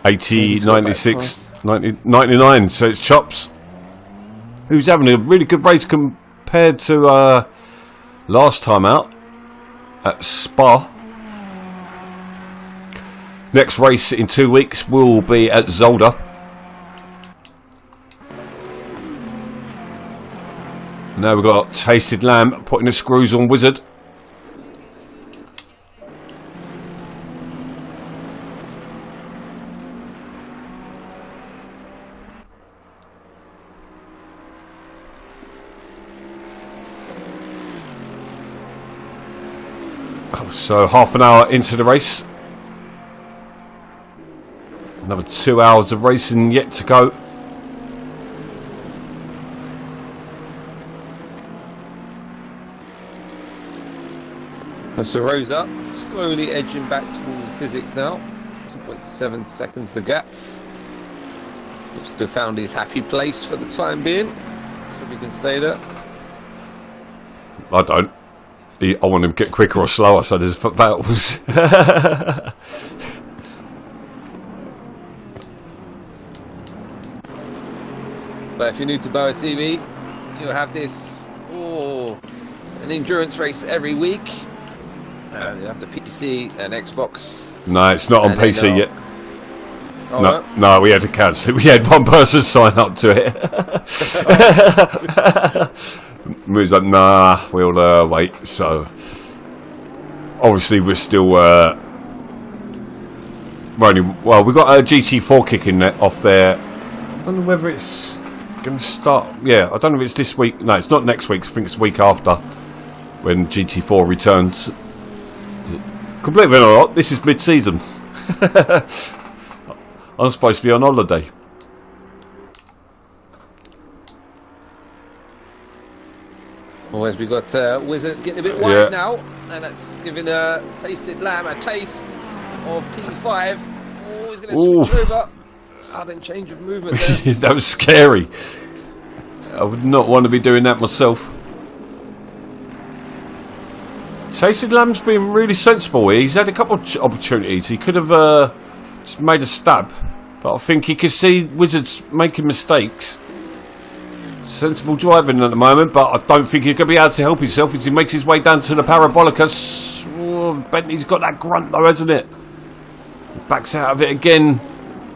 80, 96, 90, 99, so it's Chops. Who's having a really good race compared to last time out at Spa. Next race in 2 weeks will be at Zolder. Now we've got Tasted Lamb putting the screws on Wizard. So half an hour into the race. Another 2 hours of racing yet to go. So Rosa slowly edging back towards physics now. 2.7 seconds the gap. Looks to have found his happy place for the time being. So we can stay there. I don't. I want him to get quicker or slower, so there's battles. But if you're new to BoATV, you'll have this an endurance race every week. You have the PC and Xbox. No, it's not on PC yet. Oh, no, we had to cancel it. We had one person sign up to it. We was like, nah, we'll wait. So obviously we're still we got a GT4 kicking off there. I don't know whether it's going to start. Yeah, I don't know if it's this week. No, it's not next week. I think it's the week after when GT4 returns. Completely or not, this is mid-season. I'm supposed to be on holiday. Well, as we got Wizard getting a bit wide now, and that's giving Tasted Lamb a taste of P5. Oh, he's going to switch over. Sudden change of movement there. That was scary. I would not want to be doing that myself. Tasted Lamb's been really sensible here. He's had a couple of opportunities. He could have just made a stab, but I think he could see Wizards making mistakes. Sensible driving at the moment, but I don't think he's going to be able to help himself as he makes his way down to the Parabolica. Oh, Bentley's got that grunt though, hasn't it? He backs out of it again.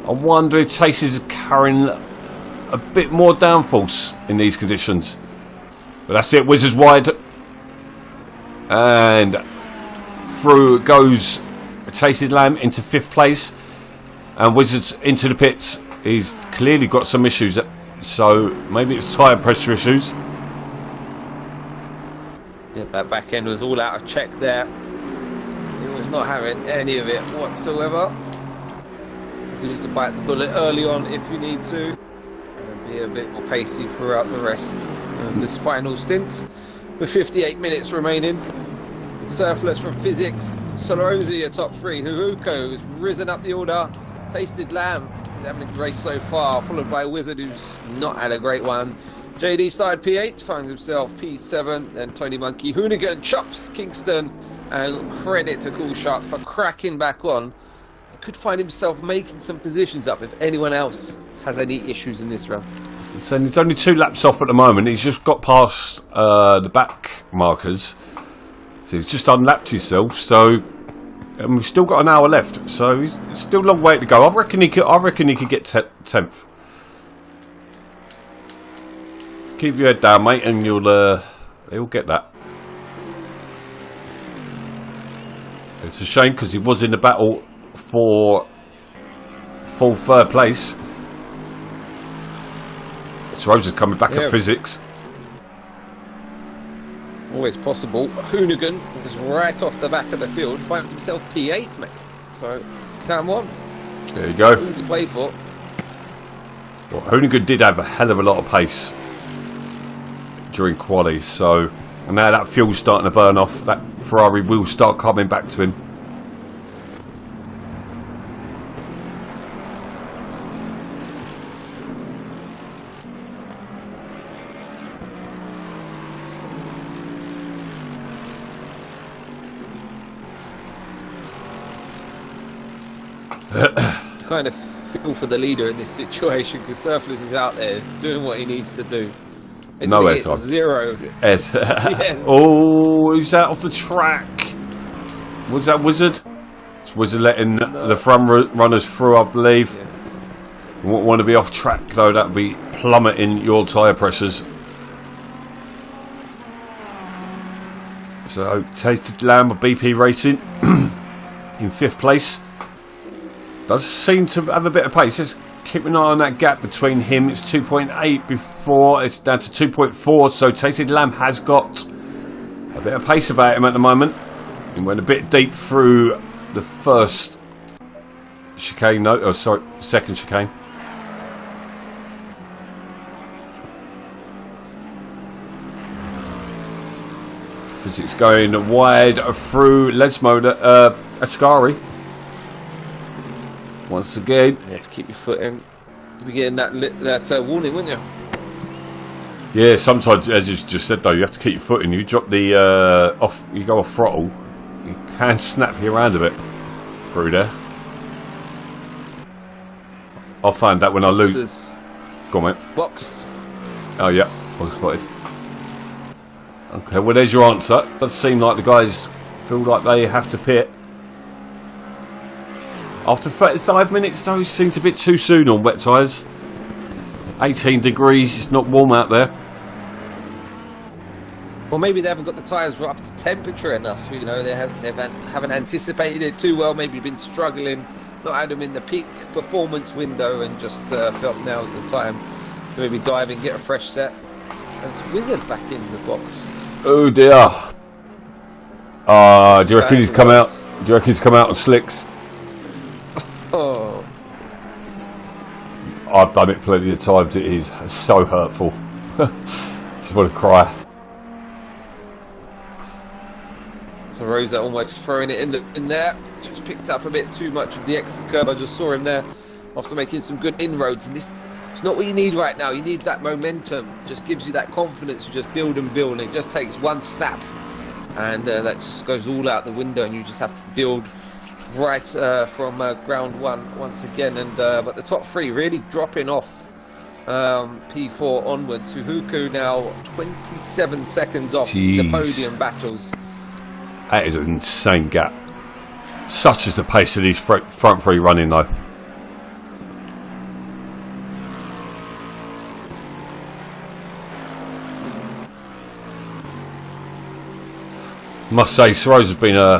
I wonder if Taste is carrying a bit more downforce in these conditions. But that's it, Wizards wide. And through goes Tasted Lamb into 5th place, and Wizards into the pits. He's clearly got some issues, so maybe it's tyre pressure issues. Yeah, that back end was all out of check there. He was not having any of it whatsoever. So you need to bite the bullet early on if you need to, and be a bit more pacey throughout the rest of this final stint. With 58 minutes remaining, Surfless from Physics, Solosi a top 3, Huhuko has risen up the order, Tasted Lamb is having a great race so far, followed by Wizard, who's not had a great one. JD started P8, finds himself P7, then Tony Monkey, Hoonigan chops Kingston, and credit to Cool Shark for cracking back on. He could find himself making some positions up if anyone else has any issues in this round. So he's only 2 laps off at the moment. He's just got past the back markers. So he's just unlapped himself. So and we've still got an hour left. So he's still a long way to go. I reckon he could get 10th. Keep your head down, mate, and he'll get that. It's a shame because he was in the battle for full 3rd place. Rose is coming back at Physics. Always possible. Hoonigan was right off the back of the field, finds himself P8, mate. So, come on. There you go. Who to play for? Well, Hoonigan did have a hell of a lot of pace during quali, so and now that fuel's starting to burn off, that Ferrari will start coming back to him. Kind of feel for the leader in this situation because Surfless is out there doing what he needs to do. No airtime. 0. Ed. Yes. Oh, who's that off the track? Was that Wizard? It's Wizard letting the front runners through, I believe. Yeah. You wouldn't want to be off track though, that would be plummeting your tyre pressures. So, Tasted Lamb of BP Racing in 5th place. Does seem to have a bit of pace. Just keep an eye on that gap between him. It's 2.8 before. It's down to 2.4. So Tasted Lamb has got a bit of pace about him at the moment. He went a bit deep through the first chicane. No, oh, sorry, second chicane. Physics going wide through Lesmo, Ascari. Once again, you have to keep your foot in. You'll be getting that warning, wouldn't you? Yeah, sometimes, as you just said though, you have to keep your foot in. You drop the off, you go off throttle, you can snap you around a bit through there. I'll find that when I lose. Go on, mate. Boxed. Oh yeah, well spotted. Okay, well there's your answer. It does seem like the guys feel like they have to pit. After 35 minutes though, it seems a bit too soon on wet tyres. 18 degrees, it's not warm out there. Or maybe they haven't got the tyres up to temperature enough, you know, they haven't anticipated it too well, maybe been struggling, not had them in the peak performance window and just felt now's the time to maybe dive and get a fresh set. And it's Wizard back in the box. Oh dear. Do you reckon he's come out? Do you reckon he's come out on slicks? Oh. I've done it plenty of times. It is so hurtful. Just want to cry. So Rosa almost throwing it in there. Just picked up a bit too much of the exit curve. I just saw him there after making some good inroads. And this, it's not what you need right now. You need that momentum. It just gives you that confidence to just build and build. And it just takes one snap, and that just goes all out the window. And you just have to build right from ground one once again. And but the top 3 really dropping off. P4 onwards. Huhuku now 27 seconds off the podium battles. That is an insane gap. Such is the pace of these front 3 running though. Must say, Soro's has been a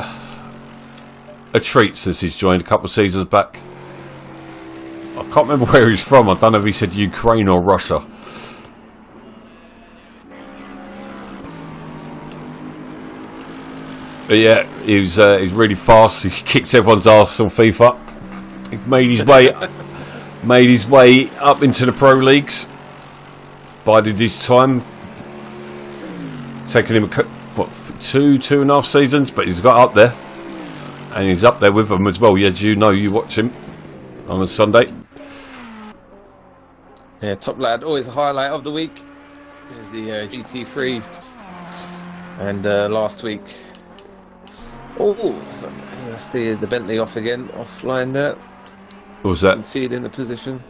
a treat since he's joined a couple of seasons back. I can't remember where he's from. I don't know if he said Ukraine or Russia. But yeah, he's really fast. He kicks everyone's arse on FIFA. He made his way up into the pro leagues. Bided his time. Taking him what, 2.5 seasons, but he's got up there, and he's up there with them as well. As you know, you watch him on a Sunday. Yeah, top lad, always a highlight of the week is the GT3s, and last week, that's the Bentley offline there. What was that? Conceding the position.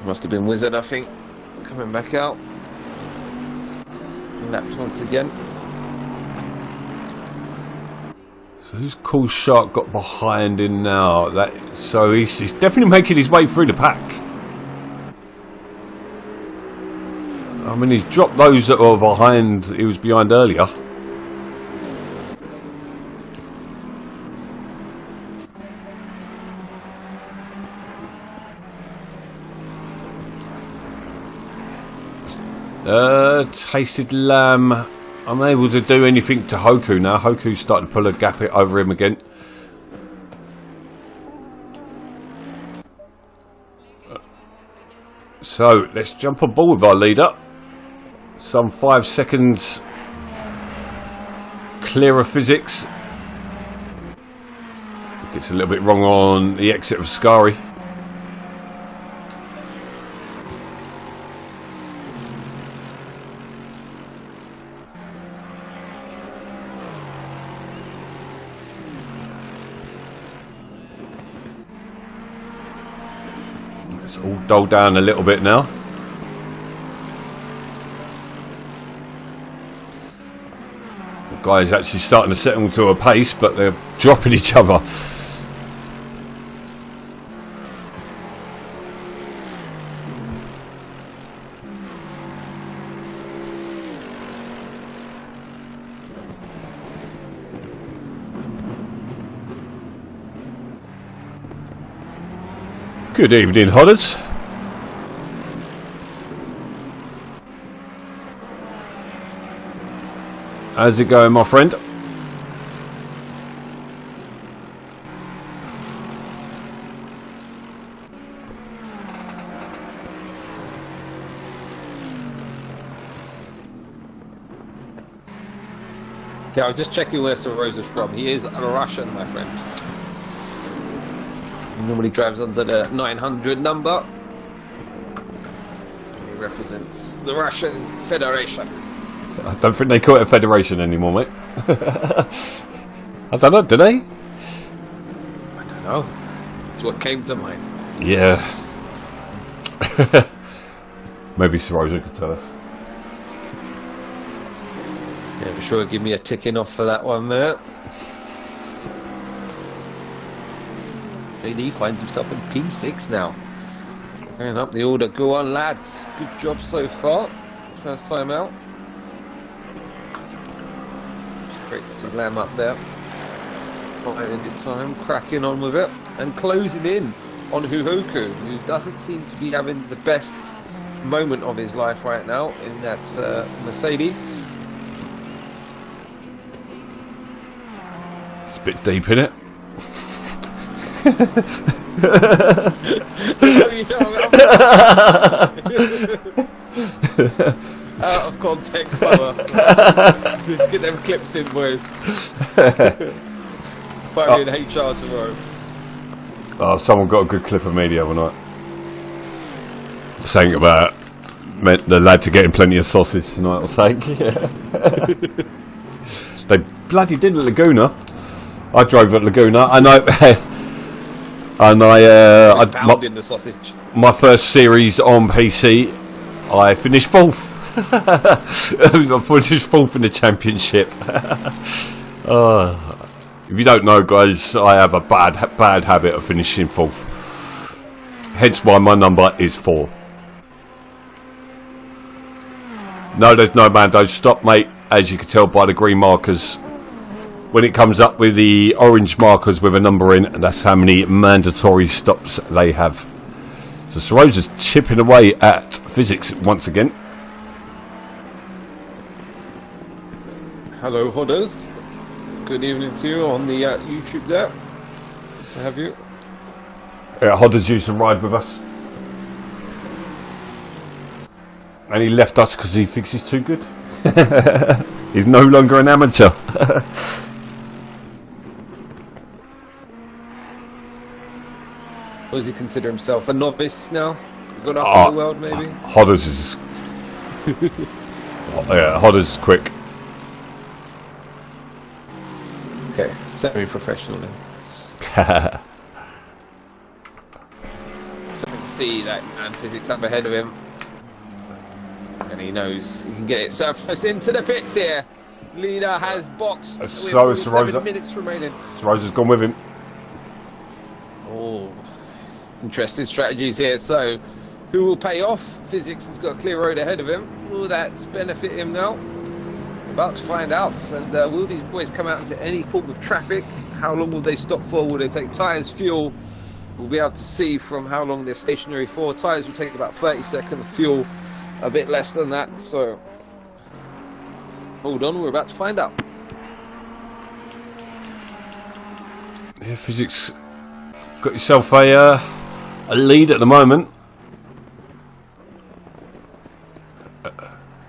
Must have been Wizard, I think, coming back out. Lapped once again. So who's Cool Shark got behind him now? So he's definitely making his way through the pack. I mean, he's dropped those that were behind. He was behind earlier. Tasted Lamb. Unable to do anything to Hoku now. Hoku's starting to pull a gap over him again. So let's jump on board with our leader. Some 5 seconds clearer physics. Gets a little bit wrong on the exit of Scari. It's all dulled down a little bit now. The guys actually starting to settle to a pace, but they're dropping each other. Good evening, Hodders. How's it going, my friend? Yeah, I was just checking where Sir Rose is from. He is a Russian, my friend. He normally drives under the 900 number. He represents the Russian Federation. I don't think they call it a federation anymore, mate. I don't know, do they? I don't know. It's what came to mind. Yeah. Maybe Sir Rosa could tell us. Yeah, for sure, give me a ticking off for that one there. JD finds himself in P6 now. Going up the order. Go on, lads. Good job so far. First time out. It's great to see Lamb up there. Finding his time, cracking on with it, and closing in on Huhoku, who doesn't seem to be having the best moment of his life right now in that Mercedes. It's a bit deep, isn't it? No, you don't. Out of context, brother. Let's get them clips in, boys. Phone in HR tomorrow. Oh, someone got a good clip of me the other night. Saying about the lads are getting plenty of sausage tonight, or something. They bloody did at Laguna. I drove at Laguna. I know. And I found in the sausage. My first series on PC, I finished fourth. I finished fourth in the championship. If you don't know, guys, I have a bad habit of finishing fourth. Hence why my number is 4. No, there's no Mando. Stop, mate. As you can tell by the green markers, when it comes up with the orange markers with a number in, and that's how many mandatory stops they have. So Sorosa's chipping away at physics once again. Hello, Hodders. Good evening to you on the YouTube there. Good to have you. Yeah, Hodders used to ride with us. And he left us because he thinks he's too good. He's no longer an amateur. Or does he consider himself a novice now? Gone up in the world, maybe? Hodders is... yeah, Hodders is quick. Okay, semi-professional then. So you can see that man physics up ahead of him. And he knows he can get it surface into the pits here. Leader has boxed with 7 minutes remaining. Sorosa's gone with him. Oh, interesting strategies here. So, who will pay off? Physics has got a clear road ahead of him. Will that benefit him now? About to find out. And will these boys come out into any form of traffic? How long will they stop for? Will they take tyres, fuel? We'll be able to see from how long they're stationary for. Tyres will take about 30 seconds. Fuel a bit less than that. So, hold on. We're about to find out. Yeah, physics got yourself a lead at the moment.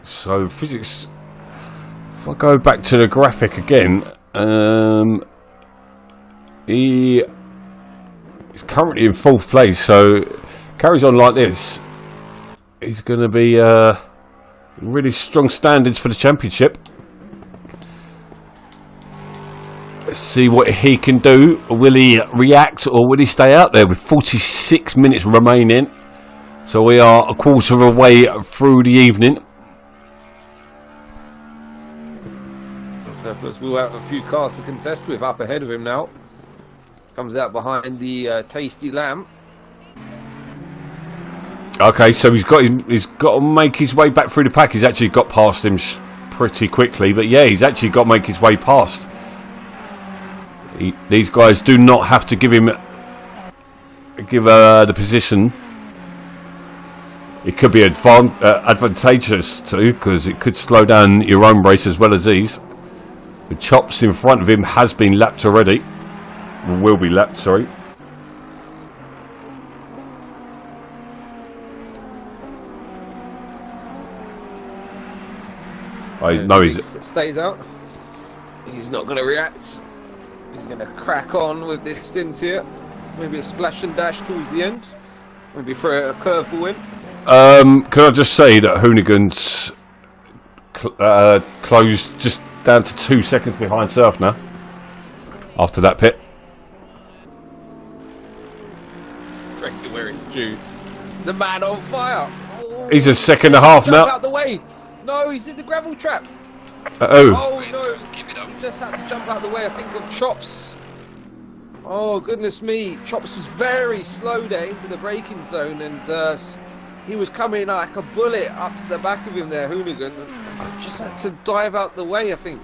So physics, if I go back to the graphic again, he's currently in 4th place, so carries on like this, he's going to be really strong standards for the championship. Let's see what he can do. Will he react or will he stay out there with 46 minutes remaining? So we are a quarter of a way through the evening. Surplus will have a few cars to contest with up ahead of him now. Comes out behind the Tasty Lamb. Okay, so he's got to make his way back through the pack. He's actually got past him pretty quickly, but yeah, he's actually got to make his way past. These guys do not have to give him the position. It could be advantageous too, because it could slow down your own race as well as these. The Chops in front of him has been lapped already. Will be lapped, sorry. I know he stays out. He's not going to react. He's going to crack on with this stint here. Maybe a splash and dash towards the end. Maybe for a curveball in. Can I just say that Hoonigan's closed just down to 2 seconds behind Surf now. After that pit. Directly where it's due. The man on fire. Oh, he's a second and a half now. Out the way. No, he's in the gravel trap. Oh no, he just had to jump out the way, I think, of Chops. Oh goodness me, Chops was very slow there into the braking zone, and he was coming like a bullet up to the back of him there, Hoonigan. Just had to dive out the way, I think.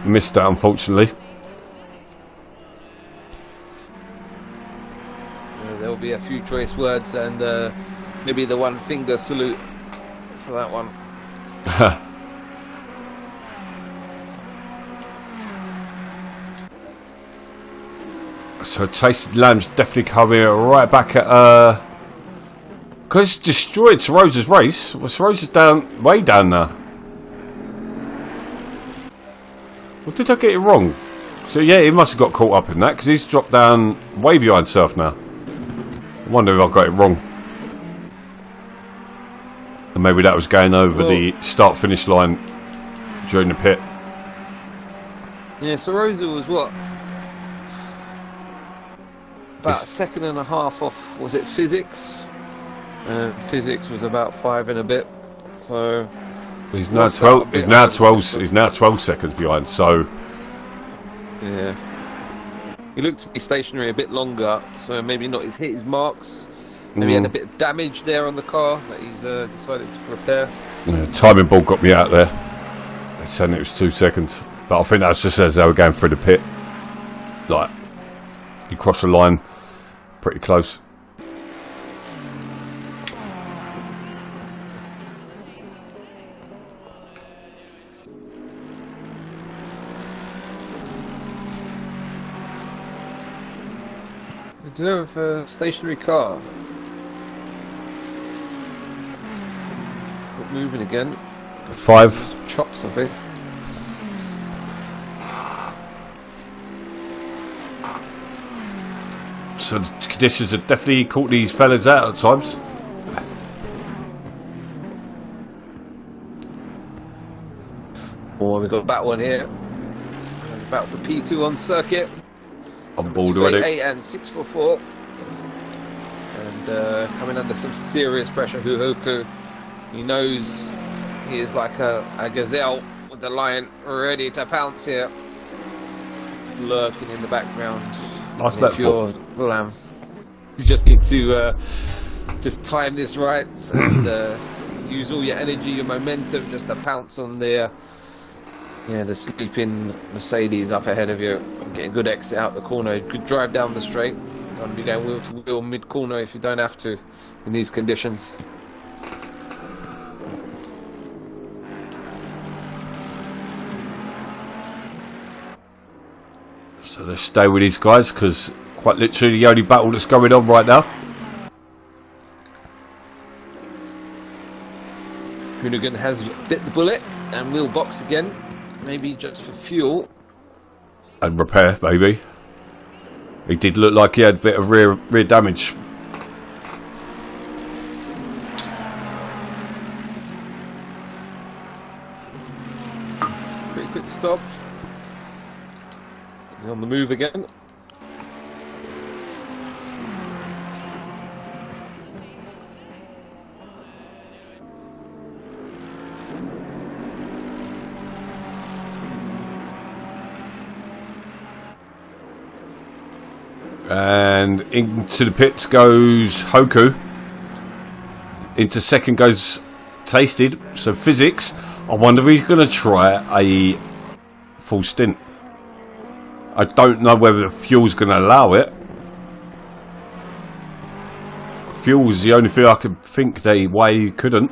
Missed that, unfortunately. There'll be a few choice words and maybe the one finger salute for that one. So Tasted Lamb's definitely coming right back at because it's destroyed Sorosa's race. Well, Sorosa's way down now. Well, did I get it wrong? So yeah, he must have got caught up in that because he's dropped down way behind Surf now. I wonder if I got it wrong. And maybe that was going over the start-finish line during the pit. Yeah, Sorosa was what? About a second and a half off, was it Physics? And Physics was about 5 and a bit. So he's now 12. He's now 12. He's now 12 seconds behind. So yeah, he looked to be stationary a bit longer. So maybe not hit his marks. Maybe he had a bit of damage there on the car that he's decided to repair. Yeah, timing ball got me out there. They're saying it was 2 seconds, but I think that's just as they were going through the pit. Like, you cross the line pretty close. We do have a stationary car. Not moving again. 5. Chops, I think. So the conditions have definitely caught these fellas out at times. Oh, we've got that one here. About the P2 on circuit. On board already. 8 and 644. And coming under some serious pressure, Huhoku. He knows he is like a gazelle with the lion ready to pounce here. Just lurking in the background. Nice if you're William, you just need to just time this right and use all your energy, your momentum, just to pounce on the sleeping Mercedes up ahead of you. Getting good exit out the corner, good drive down the straight. Don't be going wheel to wheel mid corner if you don't have to in these conditions. So let's stay with these guys because quite literally the only battle that's going on right now. Hoonigan has bit the bullet and will box again, maybe just for fuel. And repair, maybe. He did look like he had a bit of rear damage. Pretty quick stop. He's on the move again. And into the pits goes Hoku. Into second goes Tasted. So Physics. I wonder if he's going to try a full stint. I don't know whether the fuel's going to allow it. Fuel is the only thing I could think that way he couldn't.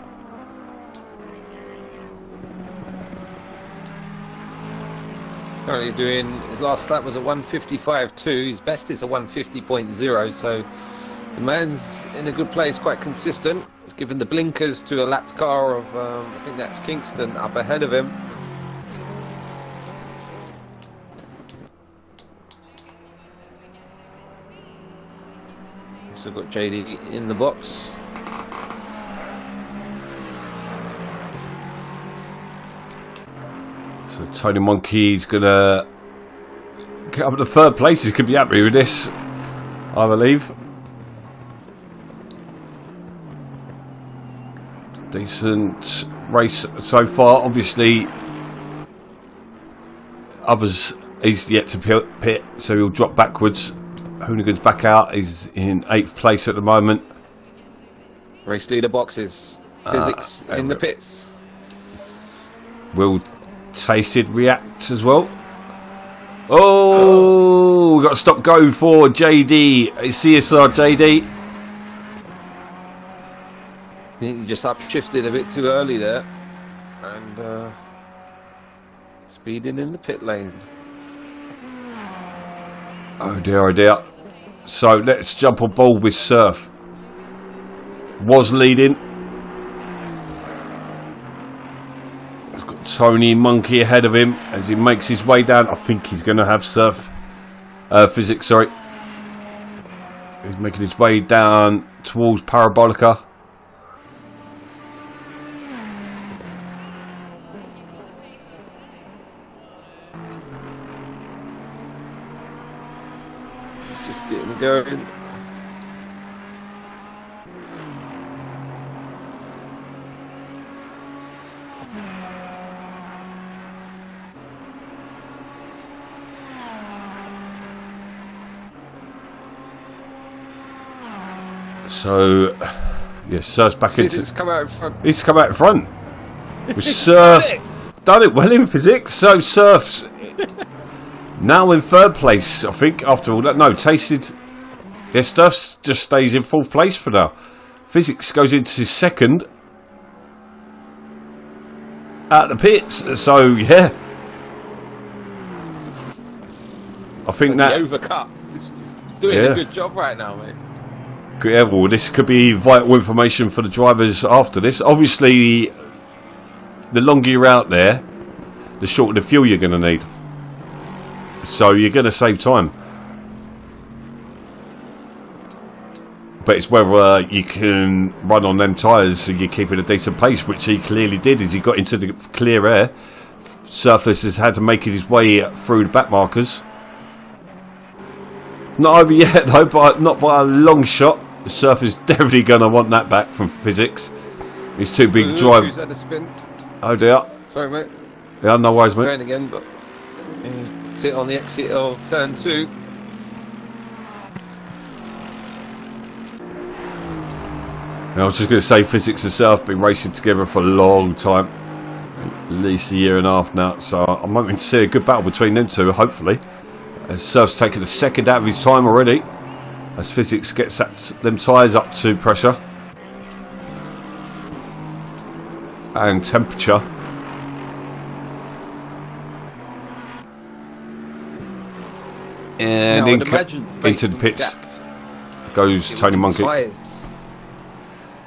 Currently doing his last lap was a 155.2. His best is a 150.0. So the man's in a good place, quite consistent. He's given the blinkers to a lapped car of I think that's Kingston up ahead of him. Also got JD in the box. So Tony Monkey's gonna get up to third place. He's gonna be happy with this, I believe. Decent race so far. Obviously, others he's yet to pit, so he'll drop backwards. Hoonigan's back out. He's in 8th place at the moment. Race leader boxes. Physics in the pits. Will Tasted react as well. Oh, we've got to stop go for JD. CSR JD. I think you just upshifted a bit too early there. And speeding in the pit lane. Oh dear, oh dear. So let's jump on board with Surf. Was leading. He's got Tony Monkey ahead of him as he makes his way down. I think he's going to have Surf. Physics, sorry. He's making his way down towards Parabolica. Just getting going. So, yes, Surf's back into. Come out in front. He's come out in front. With Surf done it well in physics. So Surf's now in third place, I think, after all that. No, tasted. Yeah, Surf just stays in fourth place for now. Physics goes into second at the pits. So, yeah. I think that... The overcut. He's doing a good job right now, mate. Yeah, well, this could be vital information for the drivers after this. Obviously, the longer you're out there, the shorter the fuel you're going to need. So you're going to save time. But it's whether you can run on them tyres so you're keeping a decent pace, which he clearly did as he got into the clear air. Surface has had to make his way through the back markers. Not over yet, though, but not by a long shot. The Surf is definitely going to want that back from physics. He's too big drive. Who's had a spin? Oh dear. Sorry, mate. Yeah, no worries, mate. Going again, but sit on the exit of turn 2. I was just going to say, Physics and Surf have been racing together for a long time. At least a year and a half now. So I'm hoping to see a good battle between them two, hopefully. Surf's taken a second out of his time already. As Physics gets them tyres up to pressure and temperature. And into the pits goes Tony Monkey. Tyres.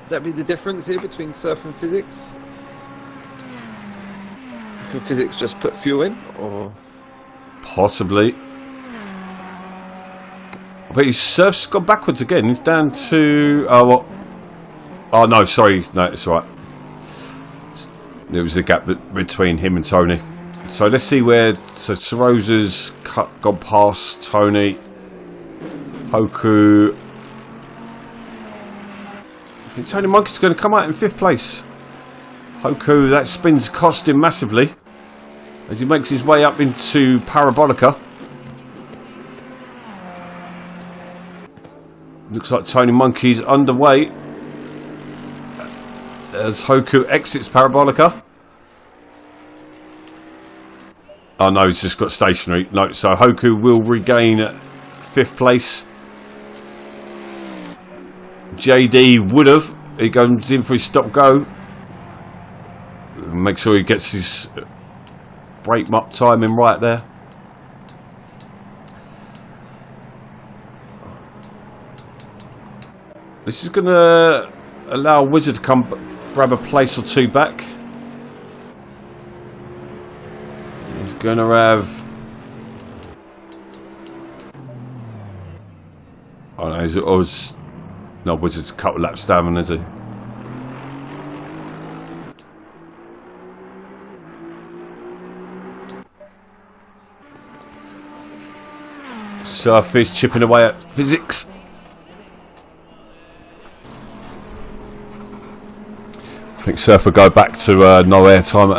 Would that be the difference here between Surf and Physics? Can Physics just put fuel in, or possibly? But his Surf's gone backwards again. He's down to... Oh, no, sorry. No, it's all right. There was a gap between him and Tony. So let's see where... So Sorosa's gone past Tony. Hoku. I think Tony Monkey's going to come out in 5th place. Hoku, that spin's cost him massively. As he makes his way up into Parabolica. Looks like Tony Monkey's underway as Hoku exits Parabolica. Oh no, he's just got stationary. No, so Hoku will regain 5th place. JD would have. He goes in for his stop go. Make sure he gets his brake up timing right there. This is going to allow Wizard to come grab a place or two back. He's going to have... Oh no, no, Wizard's a couple laps down, isn't he? Surf is chipping away at Physics. I think Surf would go back to no air time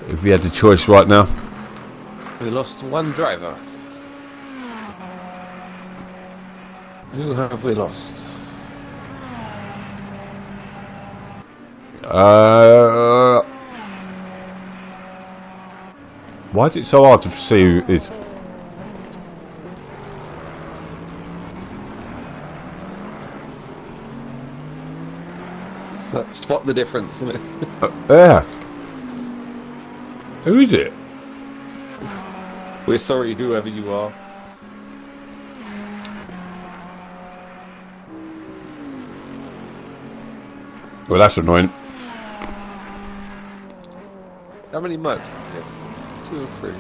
if he had the choice right now. We lost one driver. Who have we lost? Why is it so hard to see who is? So spot the difference, isn't it? Yeah. Who is it? We're sorry, whoever you are. Well, that's annoying. How many mugs did you get? 2 or 3?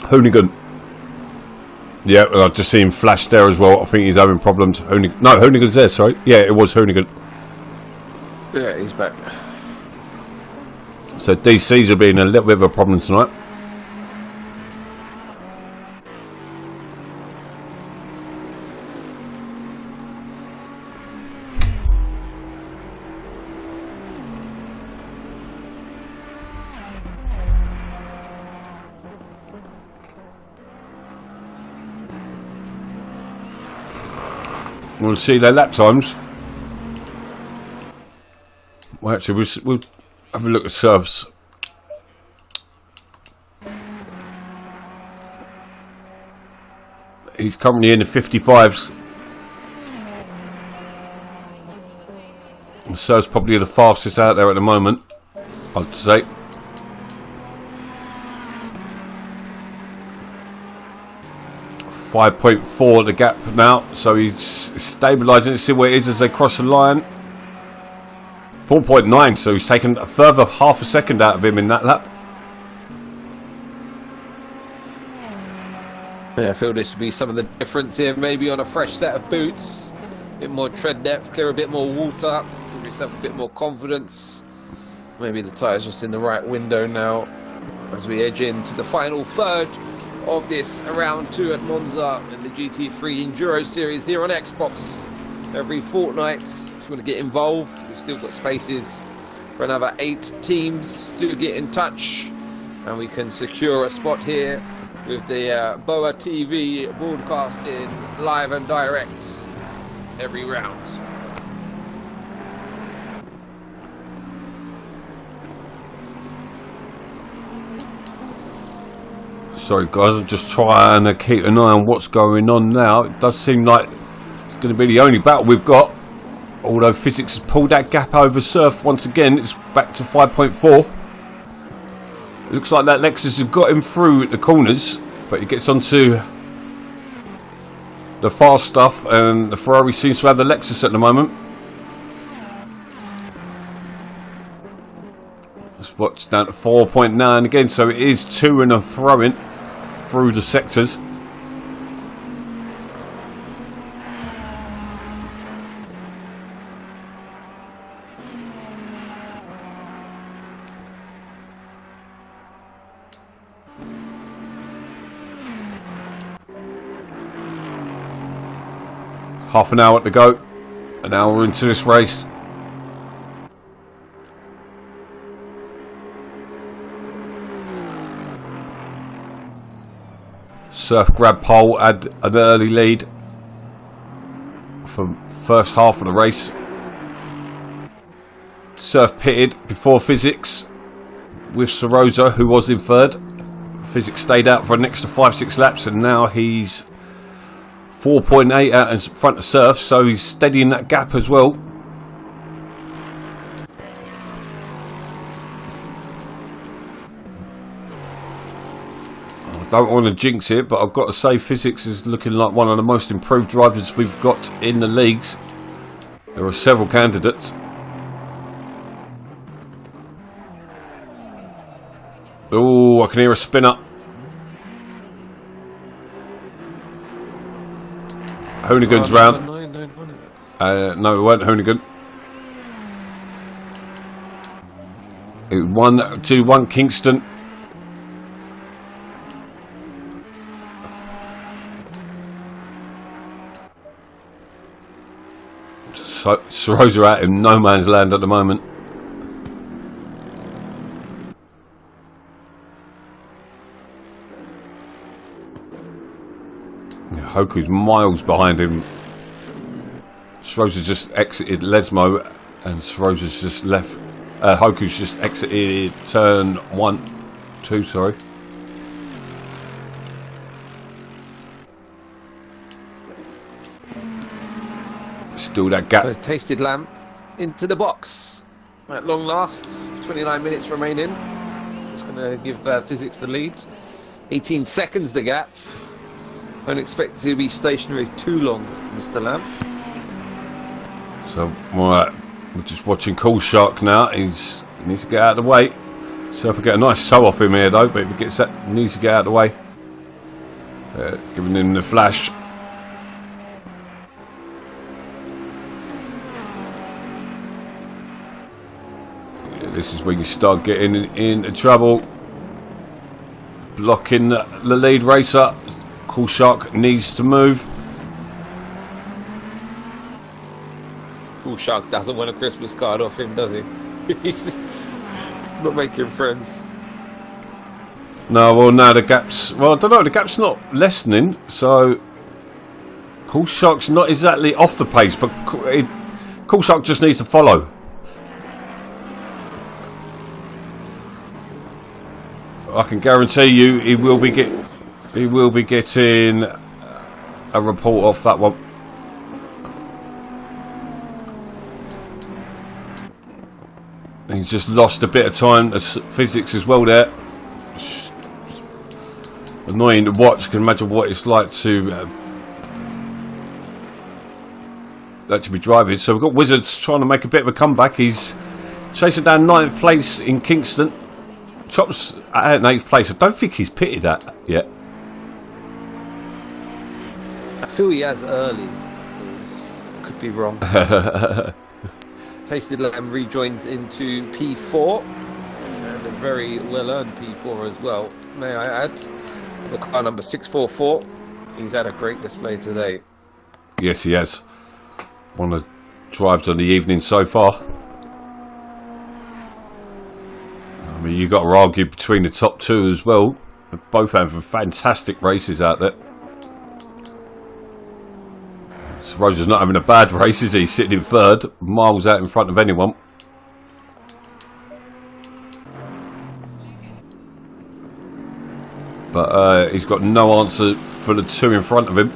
Hoonigan. Yeah, I've just seen flash there as well. I think he's having problems. No, Hoonigan's there, sorry. Yeah, it was Hoonigan. Yeah, he's back. So DC's are being a little bit of a problem tonight. We'll see their lap times. Well, actually, we'll have a look at Surf's. He's currently in the 55s. And Surf's probably the fastest out there at the moment, I'd say. .4 the gap now, so he's stabilising. Let's see where it is as they cross the line. 4.9, so he's taken a further half a second out of him in that lap. Yeah, I feel this would be some of the difference here, maybe on a fresh set of boots. A bit more tread depth, clear a bit more water, give yourself a bit more confidence. Maybe the tyre's just in the right window now as we edge into the final third of this round 2 at Monza in the GT3 Enduro Series here on Xbox. Every fortnight, if you want to get involved, we've still got spaces for another 8 teams. Do get in touch and we can secure a spot here with the BoATV broadcasting live and direct every round. Sorry guys, I'm just trying to keep an eye on what's going on now. It does seem like it's going to be the only battle we've got. Although Physics has pulled that gap over Surf once again. It's back to 5.4. It looks like that Lexus has got him through the corners, but he gets onto the fast stuff, and the Ferrari seems to have the Lexus at the moment. The spot's down to 4.9 again, so it is 2 and a throw-in through the sectors. Half an hour to go, an hour into this race. Surf grabbed pole, had an early lead from first half of the race. Surf pitted before Physics with Sorosa, who was in third. Physics stayed out for an extra 5-6 laps, and now he's 4.8 out in front of Surf, so he's steadying that gap as well. I don't want to jinx it, but I've got to say Physics is looking like one of the most improved drivers we've got in the leagues. There are several candidates. Oh, I can hear a spinner. Hoonigan's round. No, it weren't Hoonigan. It 1-2-1 Kingston. So Sorosa out in no man's land at the moment. Hoku's miles behind him. Sorosa's just exited Lesmo, and Sorosa's just left. Hoku's just exited turn 2, sorry. Still that gap. So tasted lamp into the box at long last. 29 minutes remaining. It's going to give Physics the lead. 18 seconds the gap. Don't expect to be stationary too long, Mr. Lamb. So, right, we're just watching Cool Shark now. He needs to get out of the way. So if we get a nice toe off him here though, but if he gets that, he needs to get out of the way. Giving him the flash. Yeah, this is when you start getting into trouble. Blocking the lead racer. Cool Shark needs to move. Cool Shark doesn't want a Christmas card off him, does he? He's not making friends. No, well now the gap's... Well, I don't know, the gap's not lessening, so... Cool Shark's not exactly off the pace, but Cool Shark just needs to follow. I can guarantee you he will be getting a report off that one. He's just lost a bit of time to physics as well there. Annoying to watch. Can imagine what it's like to actually be driving. So we've got Wizards trying to make a bit of a comeback. He's chasing down 9th place in Kingston. Chop's at 8th place. I don't think he's pitted that yet. I feel he has early. Could be wrong. Tasted Lamb rejoins into P4, and a very well-earned P4 as well, may I add. The car number 644. He's had a great display today. Yes, he has. One of the drives of the evening so far. I mean, you've got to argue between the top two as well. They're both having fantastic races out there. Rosa's not having a bad race, is he? He's sitting in 3rd, miles out in front of anyone. But he's got no answer for the 2 in front of him.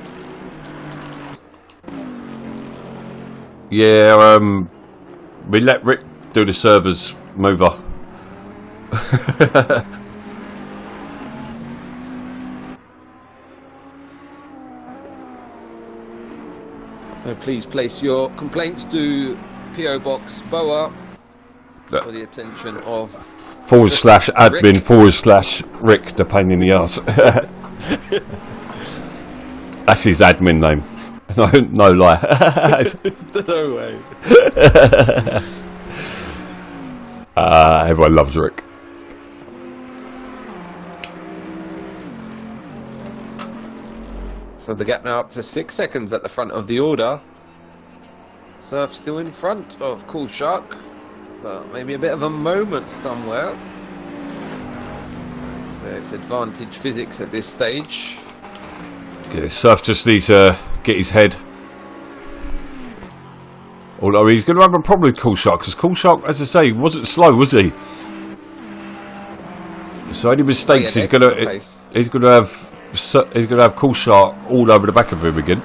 Yeah, we let Rick do the servers mover. So please place your complaints to PO Box BoA for the attention of /admin/Rick, the pain in the arse. That's his admin name. No lie. No way. Everyone loves Rick. So the gap now up to 6 seconds at the front of the order. Surf still in front of Cool Shark, but maybe a bit of a moment somewhere. So it's advantage physics at this stage. Yeah, Surf just needs to get his head. Although he's going to have a problem with Cool Shark, because Cool Shark, as I say, wasn't slow, was he? So any mistakes he's going to have Cool Shark all over the back of him again.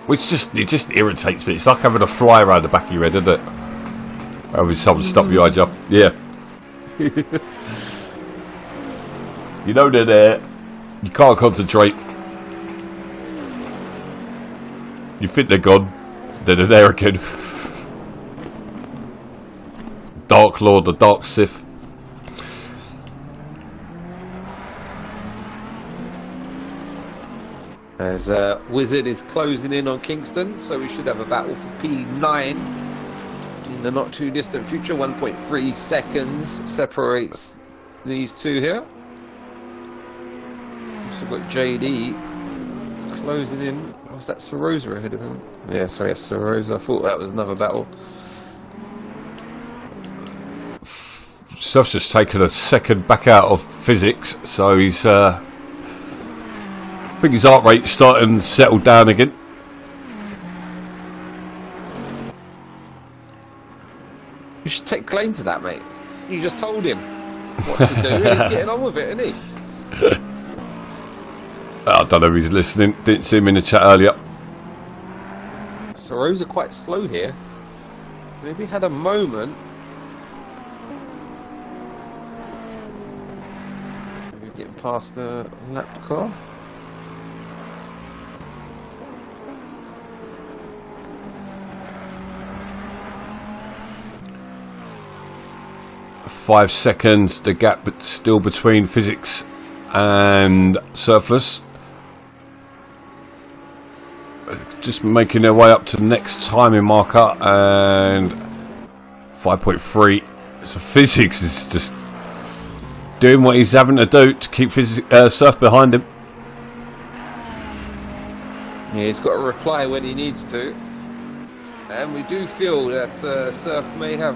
Which it just irritates me. It's like having a fly around the back of your head, isn't it? Having someone stop behind you. Yeah. You know they're there. You can't concentrate. You think they're gone, then they're there again. Dark Lord, the Dark Sith. As Wizard is closing in on Kingston, so we should have a battle for P9 in the not too distant future. 1.3 seconds separates these two here. Also got JD closing in. Was that Sorosa ahead of him? Yeah, sorry, Sorosa. I thought that was another battle. Surf's just taken a second back out of physics, so he's I think his heart rate's starting to settle down again. You should take claim to that, mate. You just told him what to do, and he's getting on with it, isn't he? I don't know if he's listening. Didn't see him in the chat earlier. Sorosa quite slow here. Maybe had a moment. Maybe getting past the lap car. Five seconds, the gap still between physics and Surfless. Just making their way up to the next timing marker, and 5.3. So physics is just doing what he's having to do to keep Surf behind him. Yeah, he's got to reply when he needs to, and we do feel that Surf may have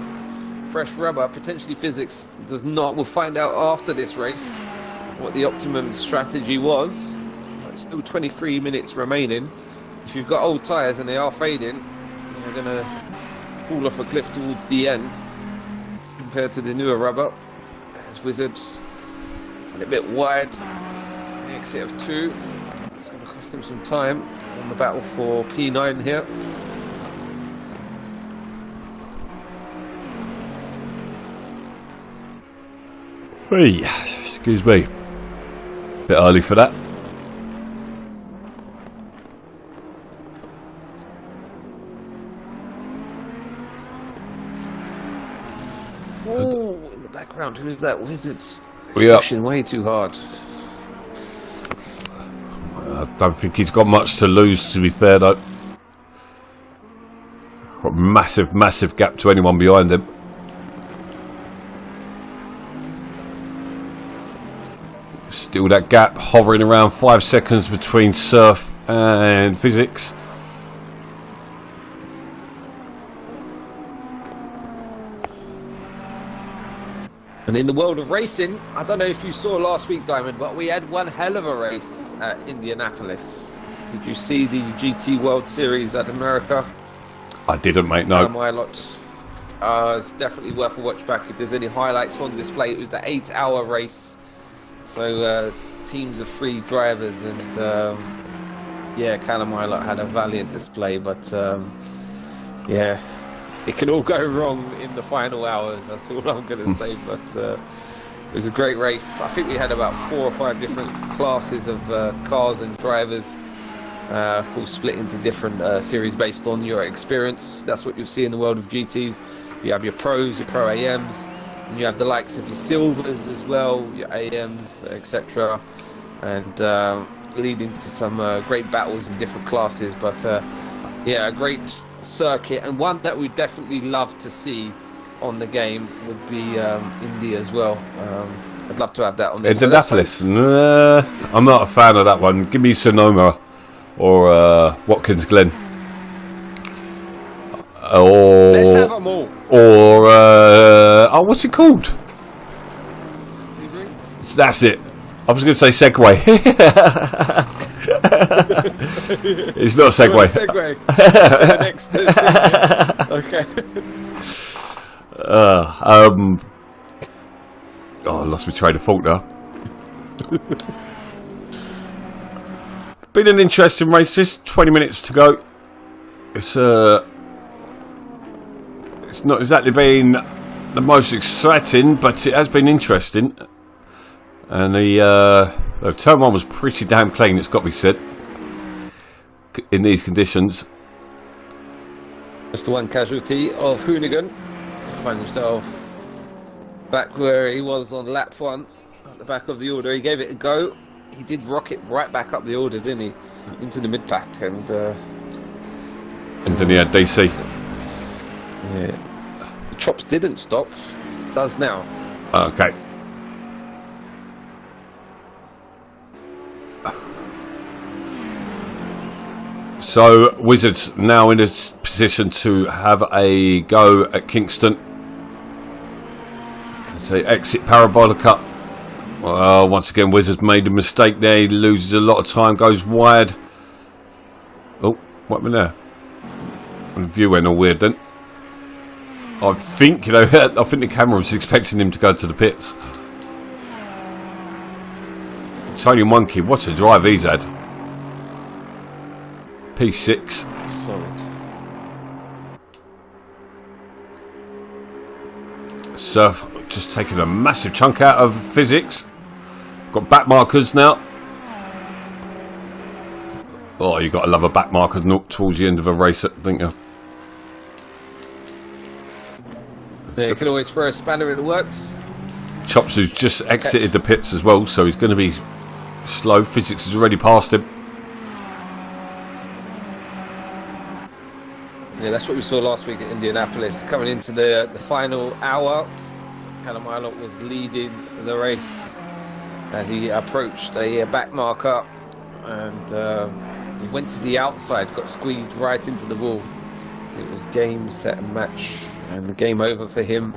fresh rubber. Potentially physics does not. We'll find out after this race what the optimum strategy was. But still 23 minutes remaining. If you've got old tyres and they are fading, you're going to fall off a cliff towards the end compared to the newer rubber. As Wizard a little bit wide, the exit of 2. It's going to cost him some time on the battle for P9 here. Hey, excuse me. Bit early for that. Oh, in the background, who's that? Wizard. Yeah. Pushing way too hard. I don't think he's got much to lose, to be fair, though. Got massive, massive gap to anyone behind him. Still that gap hovering around 5 seconds between Surf and Physics. And in the world of racing, I don't know if you saw last week, Diamond, but we had one hell of a race at Indianapolis. Did you see the GT World Series at America? I didn't, mate, no. It's definitely worth a watch back. If there's any highlights on display, it was the 8-hour race. So teams of 3 drivers, and yeah, Callum Ilott had a valiant display, but yeah, it can all go wrong in the final hours. That's all I'm going to say. But it was a great race. I think we had about 4 or 5 different classes of cars and drivers. Of course, split into different series based on your experience. That's what you'll see in the world of GTs. You have your pros, your pro AMs, and you have the likes of your silvers as well, your AMs, etc. And leading to some great battles in different classes. But yeah, a great circuit, and one that we'd definitely love to see on the game would be Indy as well. I'd love to have that on there. Indianapolis? Nah, I'm not a fan of that one. Give me Sonoma or Watkins Glen. Or let's have them all. Or oh, what's it called? That's it. I was going to say Segway. It's not Segway. Segway. To the next okay. Oh, I lost my train of thought now. Been an interesting race. This 20 minutes to go. It's not exactly been the most exciting, but it has been interesting. And the turn 1 was pretty damn clean, it's got to be said, in these conditions. Just the one casualty of Hoonigan. He finds himself back where he was on lap 1, at the back of the order. He gave it a go. He did rocket right back up the order, didn't he? Into the mid-pack. And then he had DC. Yeah. The chops didn't stop. Does now. Okay. So Wizards now in a position to have a go at Kingston. So exit Parabolica. Well, once again Wizards made a mistake there. He loses a lot of time, goes wide. Oh, what happened there? The view went all weird then. I think, I think the camera was expecting him to go to the pits. Tony Monkey, what a drive he's had. P6. Solid. Surf just taking a massive chunk out of Physics. Got back markers now. Oh, you got to love a back marker towards the end of a race, don't you? Yeah, you can always throw a spanner in the works. Chops, who's just exited the pits as well, so he's going to be slow. Physics has already passed him. Yeah, that's what we saw last week at Indianapolis. Coming into the final hour, Callum Ilott was leading the race as he approached a back marker, and he went to the outside, got squeezed right into the wall. It was game, set and match, and the game over for him.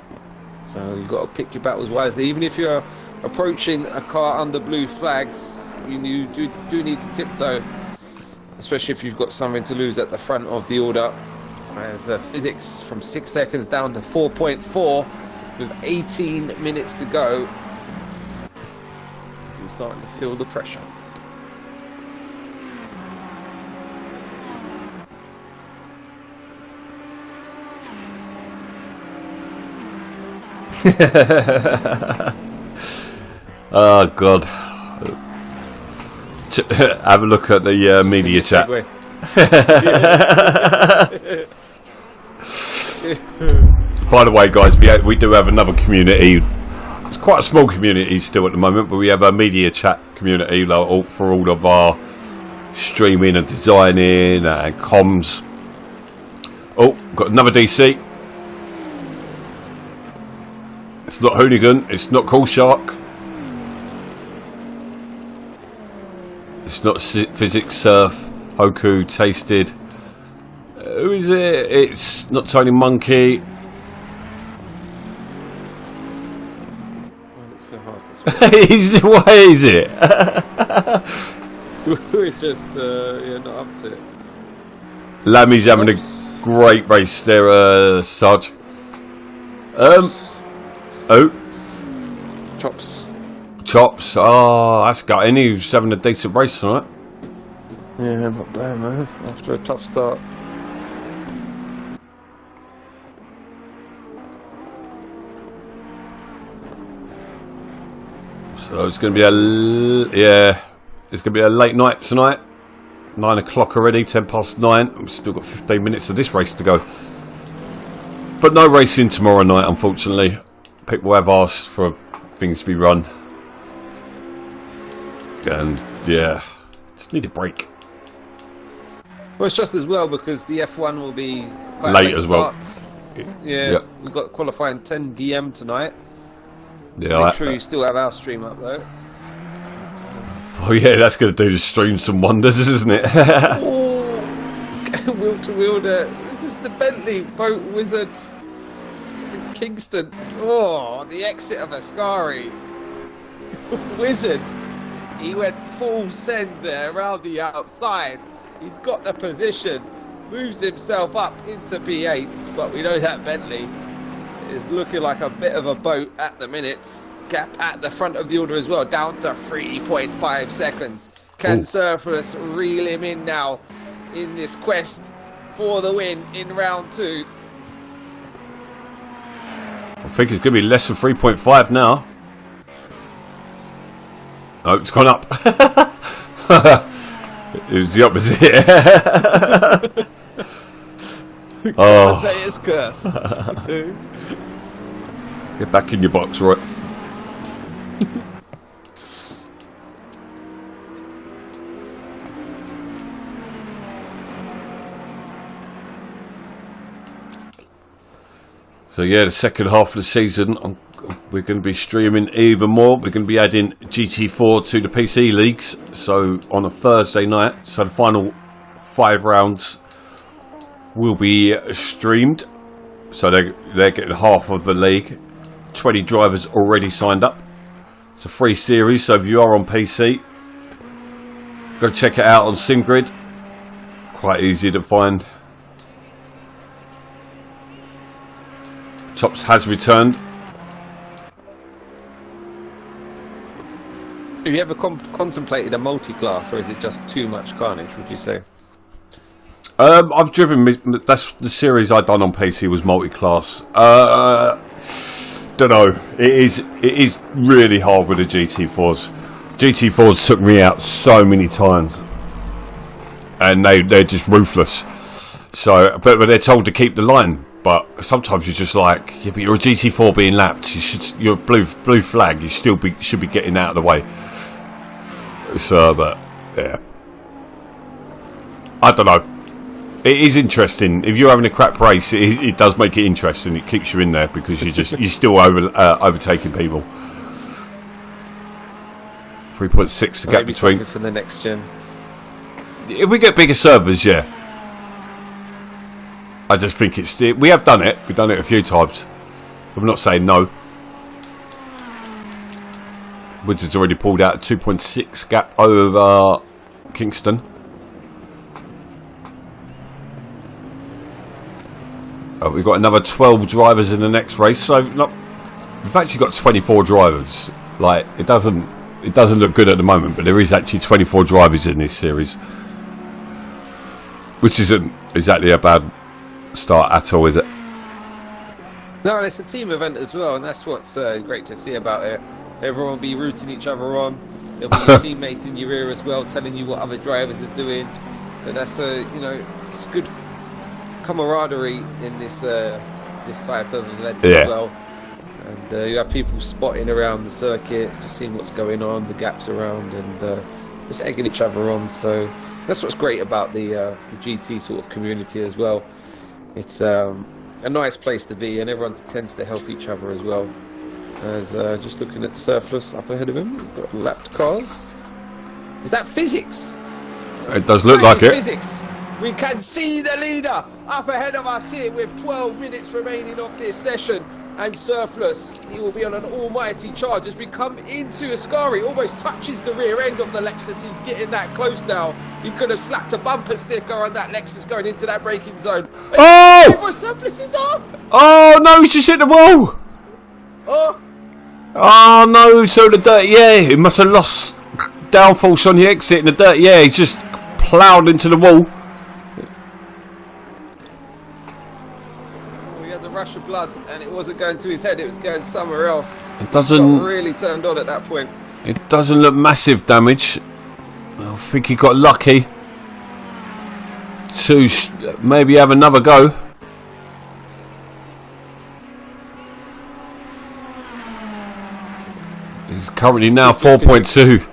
So you've got to pick your battles wisely. Even if you're approaching a car under blue flags, you do need to tiptoe, especially if you've got something to lose at the front of the order. As physics from 6 seconds down to 4.4 with 18 minutes to go. You're starting to feel the pressure. Oh God. Have a look at the media chat. By the way, guys, we do have another community. It's quite a small community still at the moment, but we have a media chat community for all of our streaming and designing and comms. Oh, got another DC. It's not Hoonigan. It's not Cool Shark. It's not Physics Surf. Hoku Tasted. Who is it? It's not Tony Monkey. Why is it so hard to spell? Why is it? We're just not up to it. Lammy's having a great race there, Sarge. Oh. Chops. Oh, that's got any. He's having a decent race tonight. Yeah, not bad, man. After a tough start. So it's going to be it's going to be a late night tonight. 9 o'clock already, 10 past 9. We've still got 15 minutes of this race to go. But no racing tomorrow night, unfortunately. People have asked for things to be run. And yeah, just need a break. Well, it's just as well because the F1 will be quite late as well. Yeah, yep. We've got qualifying 10 DM tonight. Yeah, make sure you still have our stream up though. Oh yeah, that's going to do the stream some wonders, isn't it? Oh, wheel to wheel there. Is this the Bentley Boat Wizard in Kingston? Oh, the exit of Ascari. Wizard. He went full send there around the outside. He's got the position, moves himself up into P8, but we know that Bentley is looking like a bit of a boat at the minutes. Gap at the front of the order as well, down to 3.5 seconds. Can Surface reel him in now in this quest for the win in round 2? I think it's going to be less than 3.5 now. Oh, it's gone up. It was the opposite. Oh. It's curse. Get back in your box, right? So yeah, the second half of the season, we're going to be streaming even more. We're going to be adding GT4 to the PC leagues. So on a Thursday night, so the final 5 rounds will be streamed. So they're getting half of the league. 20 drivers already signed up. It's a free series, so if you are on PC, go check it out on SimGrid. Quite easy to find. Tops has returned. Have you ever contemplated a multi-class, or is it just too much carnage, would you say? I've driven. That's the series I done on PC was multi-class. Don't know. It is really hard with the GT4s. GT4s took me out so many times, and they're just ruthless. So, but they're told to keep the line. But sometimes you're just like, yeah, but you're a GT4 being lapped. You're a blue flag. You should be getting out of the way. So, but yeah, I don't know. It is interesting. If you're having a crap race, it does make it interesting. It keeps you in there because you're still overtaking people. 3.6 the gap between. For the next gen. If we get bigger servers, yeah. I just think we have done it. We've done it a few times. I'm not saying no. Wizards already pulled out a 2.6 gap over Kingston. We've got another 12 drivers in the next race, so we've actually got 24 drivers. Like, it doesn't look good at the moment, but there is actually 24 drivers in this series, which isn't exactly a bad start at all, is it? No, and it's a team event as well, and that's what's great to see about it. Everyone will be rooting each other on. There'll be a teammate in your ear as well, telling you what other drivers are doing. So that's it's good camaraderie in this type of event as well. And you have people spotting around the circuit, just seeing what's going on, the gaps around, and just egging each other on. So that's what's great about the GT sort of community as well. It's a nice place to be, and everyone tends to help each other as well. As just looking at Surplus up ahead of him, we've got lapped cars. Is that physics? It does look like it. Physics. We can see the leader up ahead of us here with 12 minutes remaining of this session. And Surplus, he will be on an almighty charge as we come into Ascari. Almost touches the rear end of the Lexus. He's getting that close now. He could have slapped a bumper sticker on that Lexus going into that braking zone. Oh! Surplus is off! Oh no, he's just hit the wall! Oh no, so the dirt, he must have lost downforce on the exit in the dirt. He just ploughed into the wall. We had the rush of blood, and it wasn't going to his head, it was going somewhere else. It doesn't. He got really turned on at that point. It doesn't look massive damage. I think he got lucky to maybe have another go. He's currently now 4.2.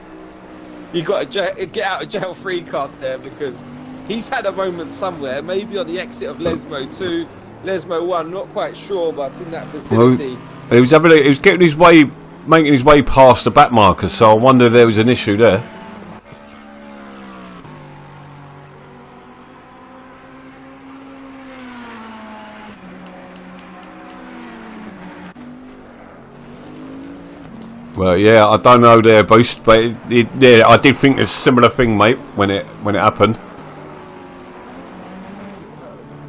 You got a get out of jail free card there, because he's had a moment somewhere, maybe on the exit of Lesmo 2, Lesmo 1, not quite sure, but in that facility. Well, he was getting his way, making his way past the back markers, so I wonder if there was an issue there. Well, I don't know their boost, but I did think it's a similar thing, mate, when it happened.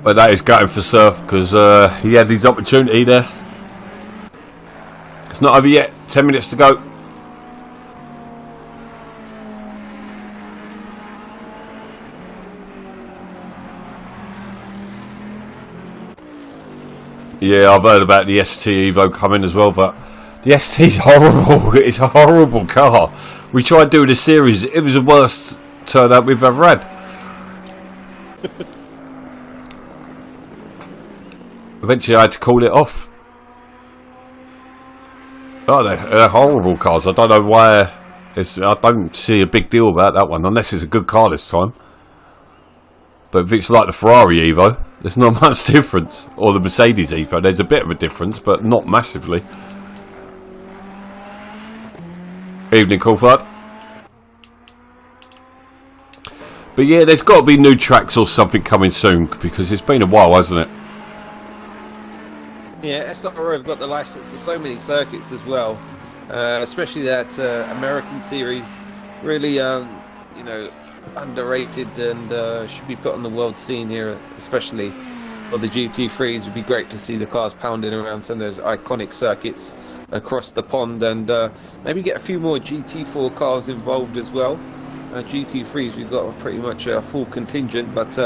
But that is gutting for Surf, because he had his opportunity there. It's not over yet. 10 minutes to go. Yeah, I've heard about the ST Evo coming as well, but the ST's horrible. It's a horrible car. We tried doing a series. It was the worst turnout we've ever had. Eventually I had to call it off. Oh, they're horrible cars. I don't know why. I don't see a big deal about that one, unless it's a good car this time. But if it's like the Ferrari Evo, there's not much difference. Or the Mercedes Evo, there's a bit of a difference, but not massively. Evening, Coulthard. But yeah, there's got to be new tracks or something coming soon, because it's been a while, hasn't it? Yeah, SRO have got the license to so many circuits as well, especially that American series. Really, underrated and should be put on the world scene here, especially for the GT3s. It would be great to see the cars pounding around some of those iconic circuits across the pond, and maybe get a few more GT4 cars involved as well. GT3s, we've got pretty much a full contingent, but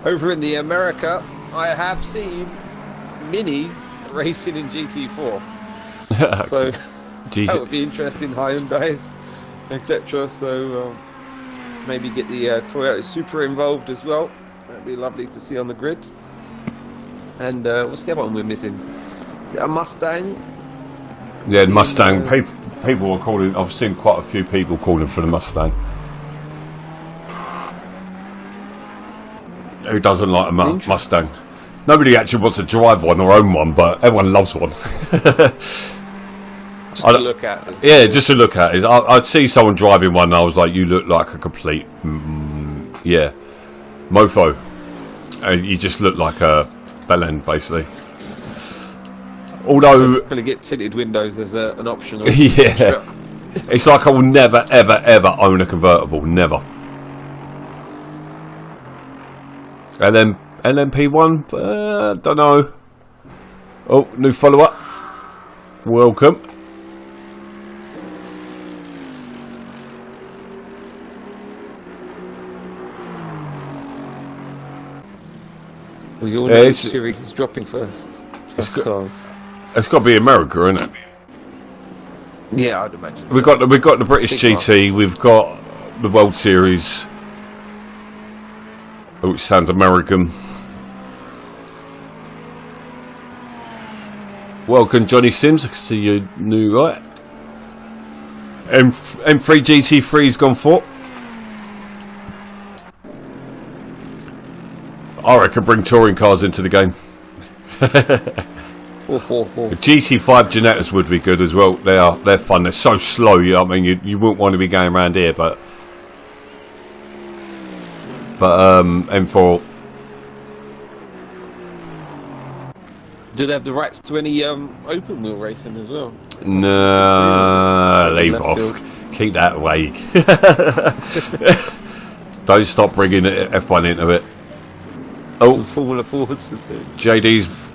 over in the America, I have seen minis racing in GT4. So that would be interesting, Hyundais, etc. So maybe get the Toyota Supra involved as well. That'd be lovely to see on the grid. And what's the other one we're missing? Is it a Mustang? Yeah, the Mustang. People were calling. I've seen quite a few people calling for the Mustang. Who doesn't like a Mustang? Nobody actually wants to drive one or own one, but everyone loves one. Just to look at. Yeah, just to look at it. I'd see someone driving one, and I was like, "You look like a complete, mofo." You just look like a bellend, basically. Although, going to get tinted windows as an option. Yeah, it's like I will never, ever, ever own a convertible. Never. LMP1, don't know. Oh, new follower. Welcome. Well, you all know the series is dropping first. Cars. It's got to be America, isn't it? Yeah, I'd imagine. We've got the British GT. We've got the World Series, which sounds American. Welcome, Johnny Sims. I can see you new, right? M3 GT3's gone for. I reckon bring touring cars into the game. The GT5 Genettas would be good as well. They're fun. They're so slow. I mean, you wouldn't want to be going around here, but M4. Do they have the rights to any open wheel racing as well? No, leave off. Field. Keep that away. Don't stop bringing F1 into it. Oh, Formula Fords. JD's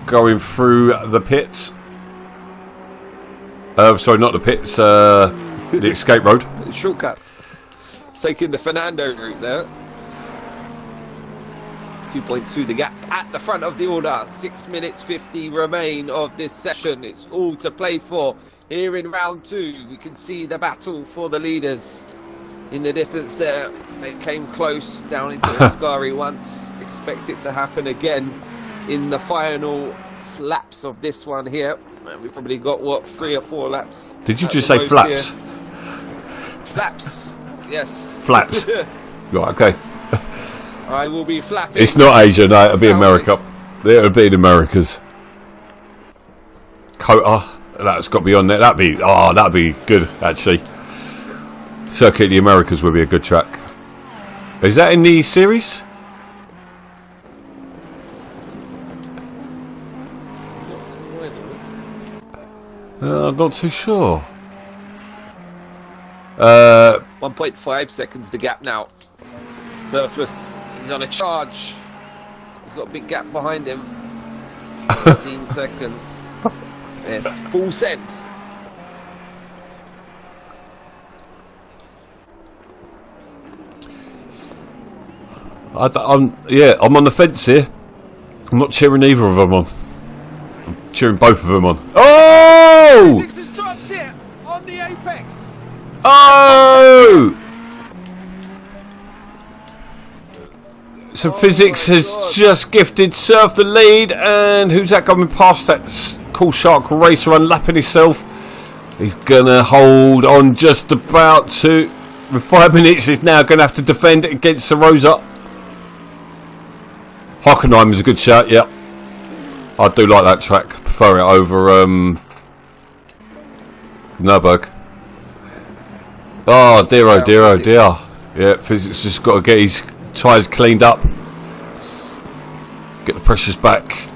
going through the pits. Sorry, not the pits. The escape road. Shortcut. Taking the Fernando route there. 2.2 the gap at the front of the order. 6 minutes 50 remain of this session. It's all to play for here in round 2. We can see the battle for the leaders in the distance there. They came close down into Ascari once. Expect it to happen again in the final laps of this one here. And we've probably got, what, 3 or 4 laps. Did you just say flaps? Here. Flaps, yes. Flaps. Right, okay. I will be flapping. It's not Asia, no, it'll be America. It'll be in Americas. Kota, that's got to be on there. That'd be good, actually. Circuit of the Americas would be a good track. Is that in the series? I'm not too sure. 1.5 seconds the gap now. Surface is on a charge. He's got a big gap behind him. 15 seconds. Yes, full send. I'm on the fence here. I'm not cheering either of them on. I'm cheering both of them on. Oh! Physics has dropped it on the apex. Oh! So Physics has just gifted Surf the lead, and who's that coming past that cool Trak Racer unlapping himself? He's gonna hold on just about to. With 5 minutes, he's now gonna have to defend it against Rosa. Hockenheim is a good shout, yeah. I do like that track. Prefer it over Nürburgring. Oh dear, oh dear, oh dear. Yeah, Physics just got to get his tyres cleaned up. Get the pressures back.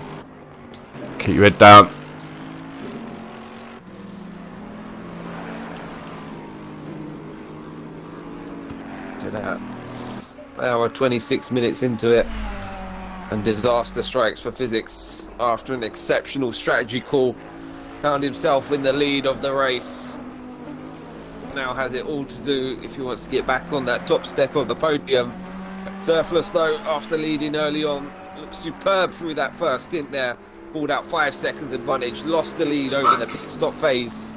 Keep your head down. Look at that. Hour 26 minutes into it. And disaster strikes for Physics after an exceptional strategy call. Found himself in the lead of the race. Now has it all to do if he wants to get back on that top step of the podium. Surfless though, after leading early on, looked superb through that first stint there. Pulled out 5 seconds advantage, lost the lead over the pit stop phase.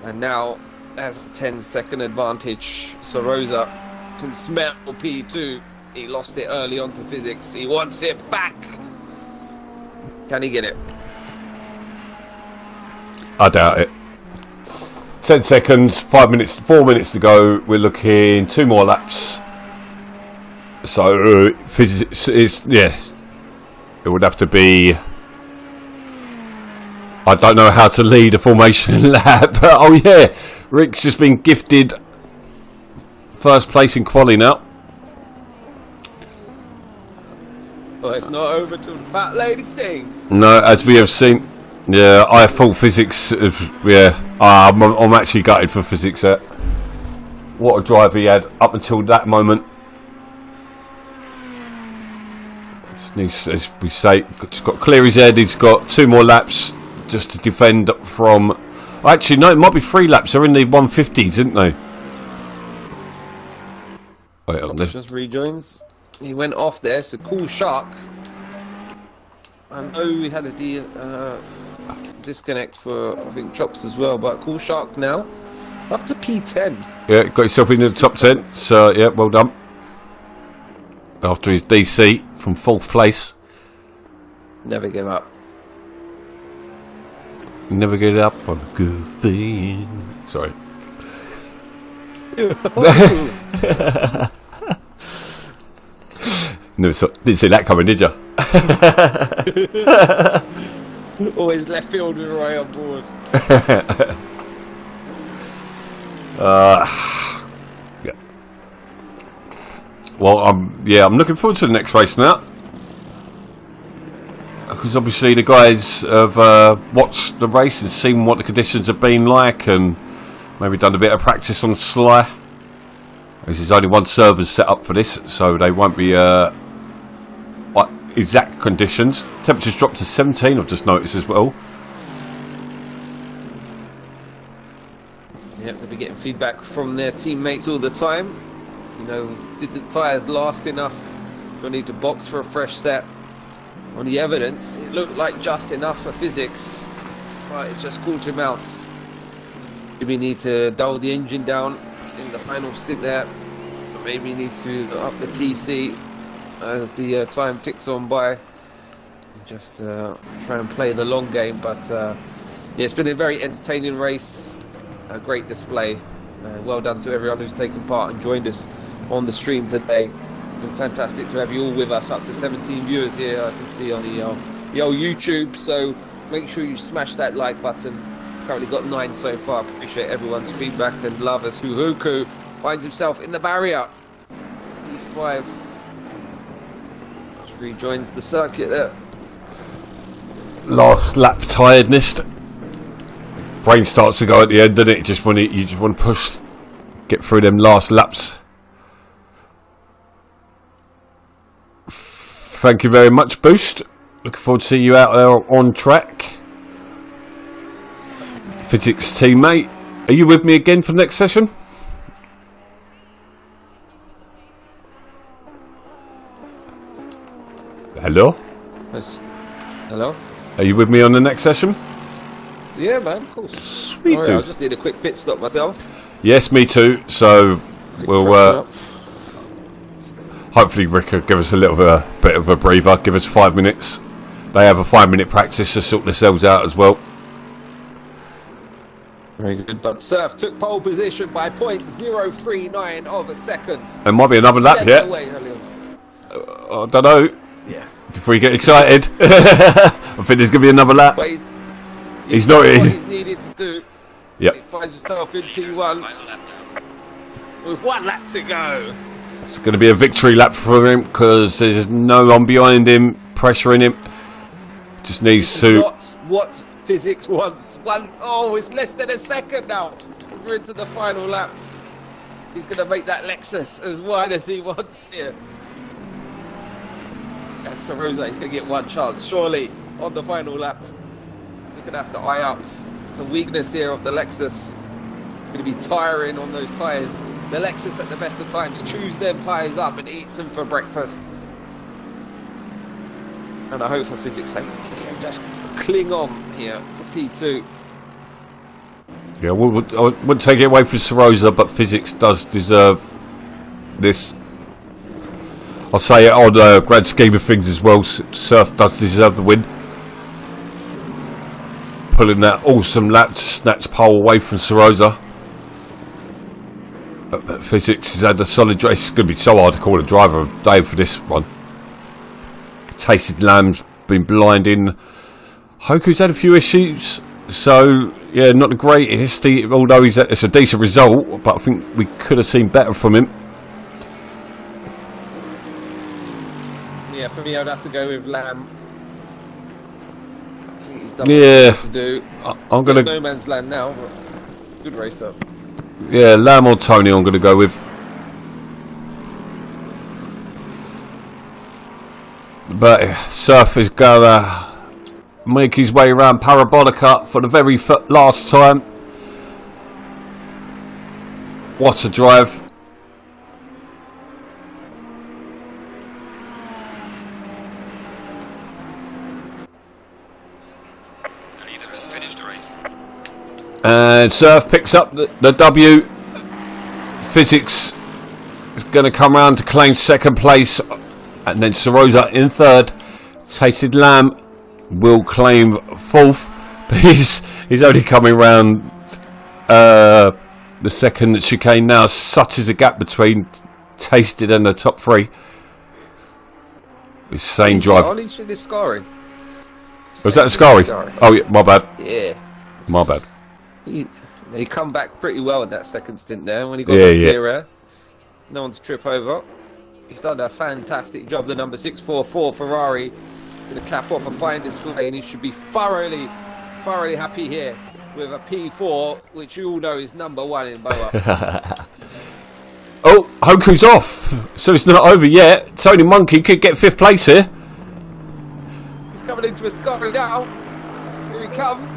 And now has a 10-second advantage. So Rosa can smell P2. He lost it early on to Physics. He wants it back. Can he get it? I doubt it. 10 seconds, 5 minutes, 4 minutes to go. We're looking 2 more laps. So Physics is, yeah, it would have to be. I don't know how to lead a formation lap, but oh yeah, Rick's just been gifted first place in quali now. Well, it's not over till the fat lady sings. No, as we have seen, Yeah, I thought physics. Yeah, I'm actually gutted for physics. What a drive he had up until that moment. Just needs, as we say, he's got to clear his head. He's got 2 more laps just to defend from. Actually, no, it might be 3 laps. They're in the 150s, isn't they? Wait, just rejoins. He went off there. So cool shark. I know we had a disconnect for, I think, Chops as well, but cool shark now up to P10. Yeah, got yourself into the top 10. So yeah, well done. After his DC from 4th place. Never give up. Never get up on a good thing. Sorry. No, didn't see that coming, did you? Always left field with Roy on board. Yeah. Well, I'm looking forward to the next race now, because obviously the guys have watched the race and seen what the conditions have been like, and maybe done a bit of practice on Sly. This is only one server set up for this, so they won't be exact conditions. Temperatures dropped to 17, I've just noticed as well. Yep, they'll be getting feedback from their teammates all the time. You know, did the tyres last enough? Do I need to box for a fresh set? On the evidence, it looked like just enough for physics, but it just caught him out. We need to dull the engine down in the final stint there. Maybe need to up the TC as the time ticks on by. Just try and play the long game, but yeah, it's been a very entertaining race, a great display. Well done to everyone who's taken part and joined us on the stream today. It's been fantastic to have you all with us. Up to 17 viewers here, I can see on the old YouTube. So make sure you smash that like button. Currently got 9 so far. Appreciate everyone's feedback and love as Huhuku finds himself in the barrier. P5 just rejoins the circuit there. Last lap tiredness. Brain starts to go at the end, doesn't it? You just want to push, get through them last laps. Thank you very much, Boost. Looking forward to seeing you out there on track. Physics teammate, are you with me again for the next session? Hello? Yes. Hello? Are you with me on the next session? Yeah, man, of course. Sweet. I just need a quick pit stop myself. Yes, me too. So we'll hopefully Rick will give us a little bit of a breather. Give us 5 minutes. They have a 5-minute practice to sort themselves out as well. Very good. But Surf took pole position by 0.039 of a second. There might be another lap here. I don't know. Yeah. Before you get excited, I think there's going to be another lap. But he's not in. What he's needed to do. Yep. He finds himself in P1 with 1 lap to go. It's going to be a victory lap for him because there's no one behind him pressuring him. Just needs to. Not what physics wants. It's less than a second now. We're into the final lap. He's going to make that Lexus as wide as he wants here. And Sarosa, he's going to get 1 chance, surely, on the final lap. He's going to have to eye up the weakness here of the Lexus. Going to be tiring on those tyres. The Lexus at the best of times chews them tyres up and eats them for breakfast. And I hope for physics' sake he can just cling on here to P2. Yeah, I wouldn't take it away from Sarosa, but physics does deserve this. I'll say it on the grand scheme of things as well. Surf does deserve the win. Pulling that awesome lap to snatch pole away from Sarosa. Physics has had a solid race. It's going to be so hard to call a driver of the day for this one. Tasted Lamb's been blinding. Hoku's had a few issues. So, yeah, not the greatest. Although it's a decent result, but I think we could have seen better from him. Yeah, for me, I'd have to go with Lamb. think he's done what he needs to do. I'm going to... No man's land now, but good race up. Yeah, Lamb or Tony I'm going to go with. But Surf is going to make his way around Parabolica for the very last time. What a drive. And Surf picks up the W. Physics is going to come round to claim second place. And then Sorosa in third. Tasted Lamb will claim fourth. But he's only coming round the second chicane now. Such is a gap between Tasted and the top three. Same drive. Was that Ascari? Oh yeah, my bad. Yeah. My bad. He come back pretty well in that second stint there when he got the clear air. No one to trip over. He's done a fantastic job. The number 644 Ferrari going to cap off a fine display, and he should be thoroughly happy here with a P4, which you all know is number one in BoA. Oh, Hoku's off, so it's not over yet. Tony Monkey could get fifth place here. He's coming into a Scotland now. Here he comes.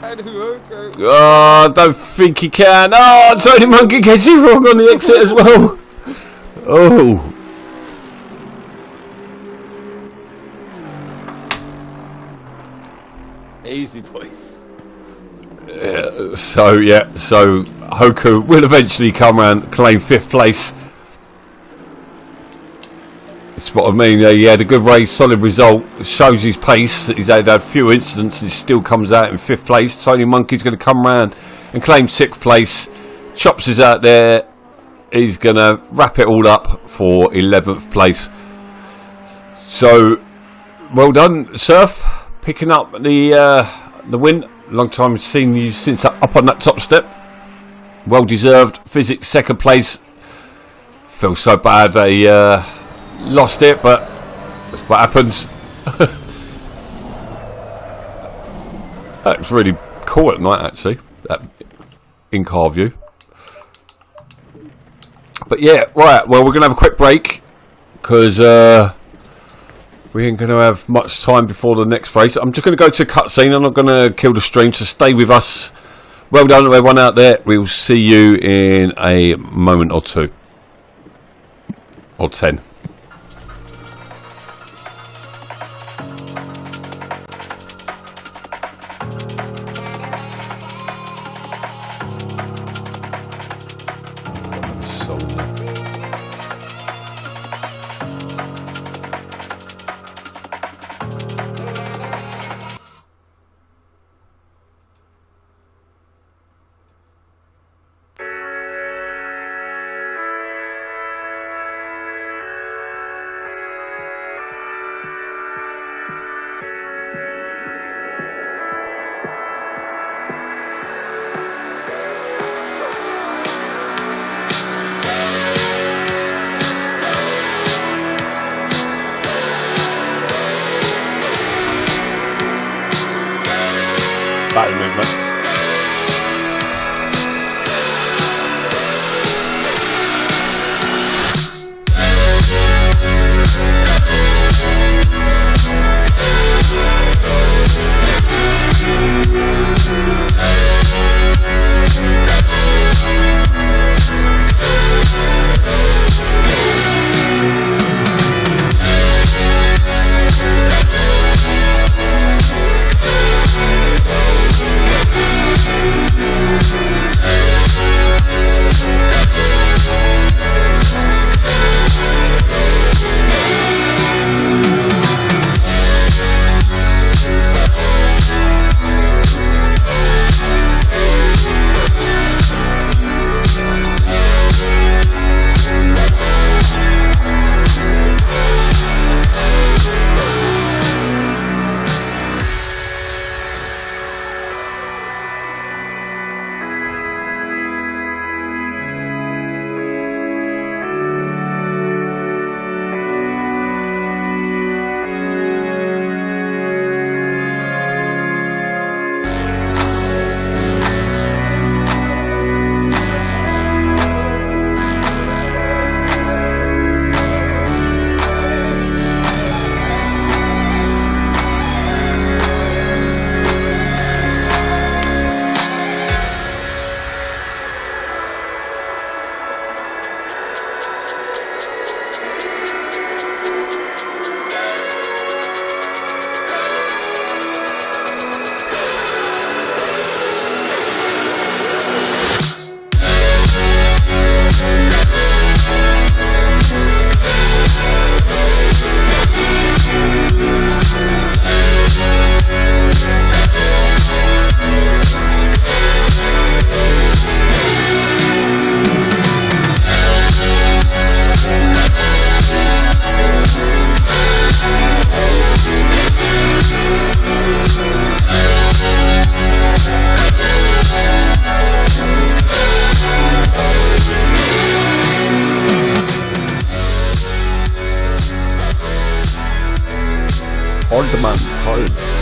Oh, I don't think he can. Oh, Tony Monkey gets it wrong on the exit as well. Oh. Easy, boys. So Hoku will eventually come around and claim fifth place. That's what I mean. He had a good race, solid result. Shows his pace. He's had a few incidents and still comes out in fifth place. Tony Monkey's going to come around and claim sixth place. Chops is out there. He's going to wrap it all up for 11th place. So, well done, Surf. Picking up the win. Long time seen you since up on that top step. Well deserved. Physics second place. Feel so bad they lost it, but that's what happens. That's really cool at night, actually. That in-car view. But yeah, right. Well, we're going to have a quick break because we ain't going to have much time before the next race. I'm just going to go to a cutscene. I'm not going to kill the stream, so stay with us. Well done, everyone out there. We'll see you in a moment or two. Or 10. Batting movement. home.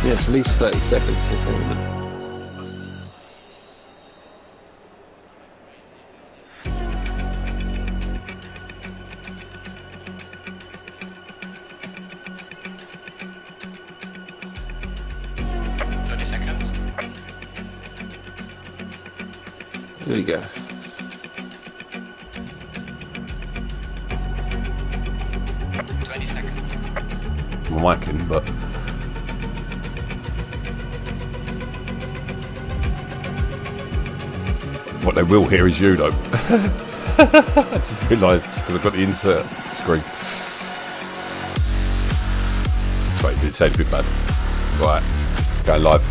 Yes, at least 30 seconds or something. There we go. 20 seconds. I'm whacking, but what they will hear is you, though. I just realised because I've got the insert screen. Sorry, it sounds a bit bad. Right, going live.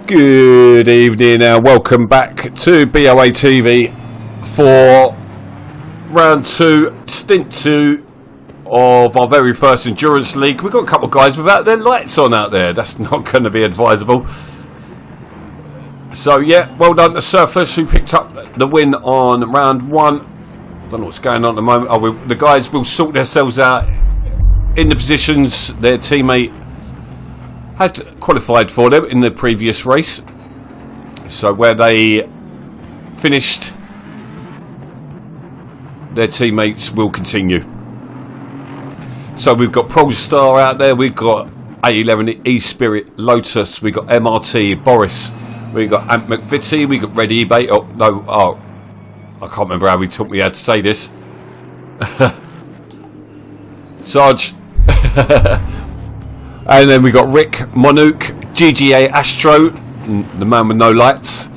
Good evening and welcome back to BoATV for round 2, stint 2 of our very first endurance league. We've got a couple of guys without their lights on out there. That's not going to be advisable. So yeah, well done to Surfless who picked up the win on round 1. I don't know what's going on at the moment. The guys will sort themselves out in the positions their teammate had qualified for them in the previous race. So where they finished, their teammates will continue. So we've got Polestar out there, we've got A11 E-Spirit, Lotus, we've got MRT, Boris, we've got Ant McVitie, we've got Red eBay. I can't remember how we taught me how to say this. Sarge. And then we got Rick, Monuk, GGA Astro, the man with no lights.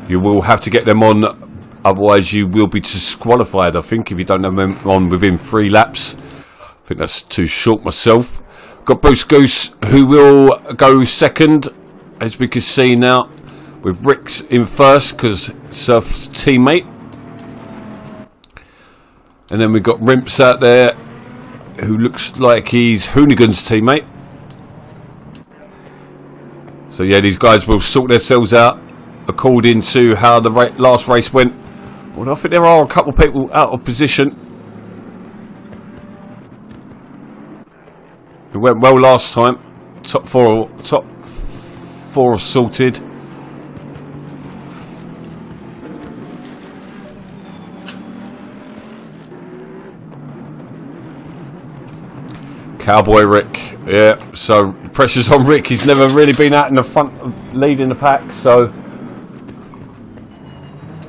You will have to get them on, otherwise you will be disqualified, I think, if you don't have them on within 3 laps. I think that's too short myself. Got Bruce Goose, who will go second, as we can see now, with Rick's in first, because Surf's teammate. And then we've got Rimps out there, who looks like he's Hoonigan's teammate. So yeah, these guys will sort themselves out according to how the last race went. Well, I think there are a couple of people out of position. It went well last time. Top four are sorted. Cowboy Rick, yeah, so the pressure's on Rick. He's never really been out in the front of leading the pack, so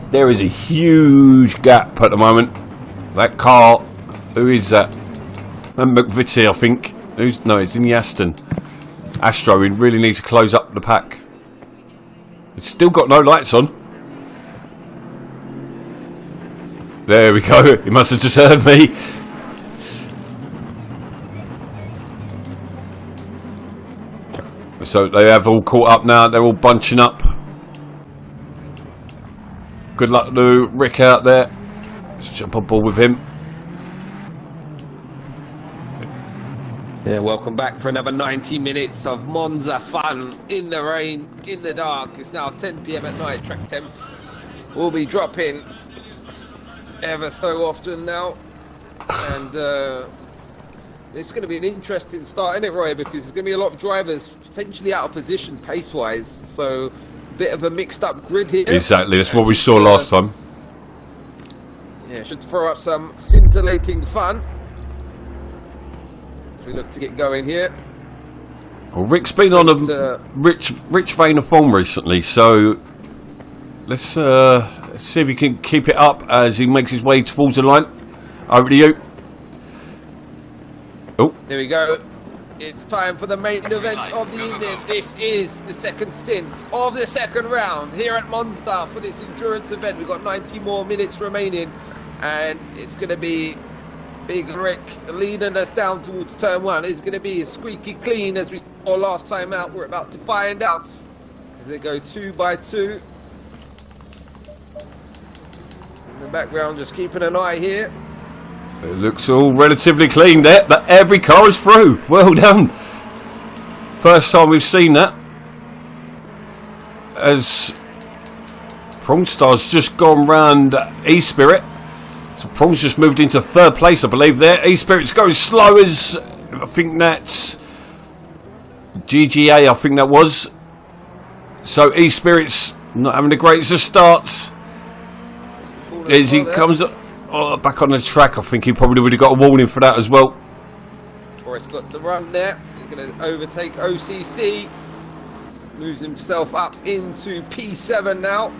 there is a huge gap at the moment. That car, who is that? McVitie, I think. No, it's in the Astro. We really need to close up the pack. It's still got no lights on. There we go. He must have just heard me. So they have all caught up now. They're all bunching up. Good luck to Rick out there. Let's jump on board with him. Yeah, welcome back for another 90 minutes of Monza fun in the rain, in the dark. It's now 10 PM at night. Track temp will be dropping ever so often now, and it's going to be an interesting start, isn't it, Roy? Because there's going to be a lot of drivers potentially out of position pace-wise, so a bit of a mixed-up grid here. Exactly, that's what we saw last time. Yeah, should throw up some scintillating fun as we look to get going here. Well, Rick's been on a rich vein of form recently, so let's see if he can keep it up as he makes his way towards the line. Over to you. Oh. There we go. It's time for the main event of the evening. This is the second stint of the second round here at Monza for this endurance event. We've got 90 more minutes remaining, and it's going to be Big Rick leading us down towards turn 1. It's going to be as squeaky clean as we saw last time out. We're about to find out as they go 2 by 2. In the background, just keeping an eye here. It looks all relatively clean there. Every car is through. Well done. First time we've seen that. as Prawn-Star's just gone round E-Spirit. So Prawn's just moved into 3rd place, I believe, there. E-Spirit's going slow as, I think that's GGA, I think that was. So E-Spirit's not having the greatest of starts. As he comes back on the track, I think he probably would have got a warning for that as well. Boris got the run there. He's going to overtake OCC. Moves himself up into P7 now.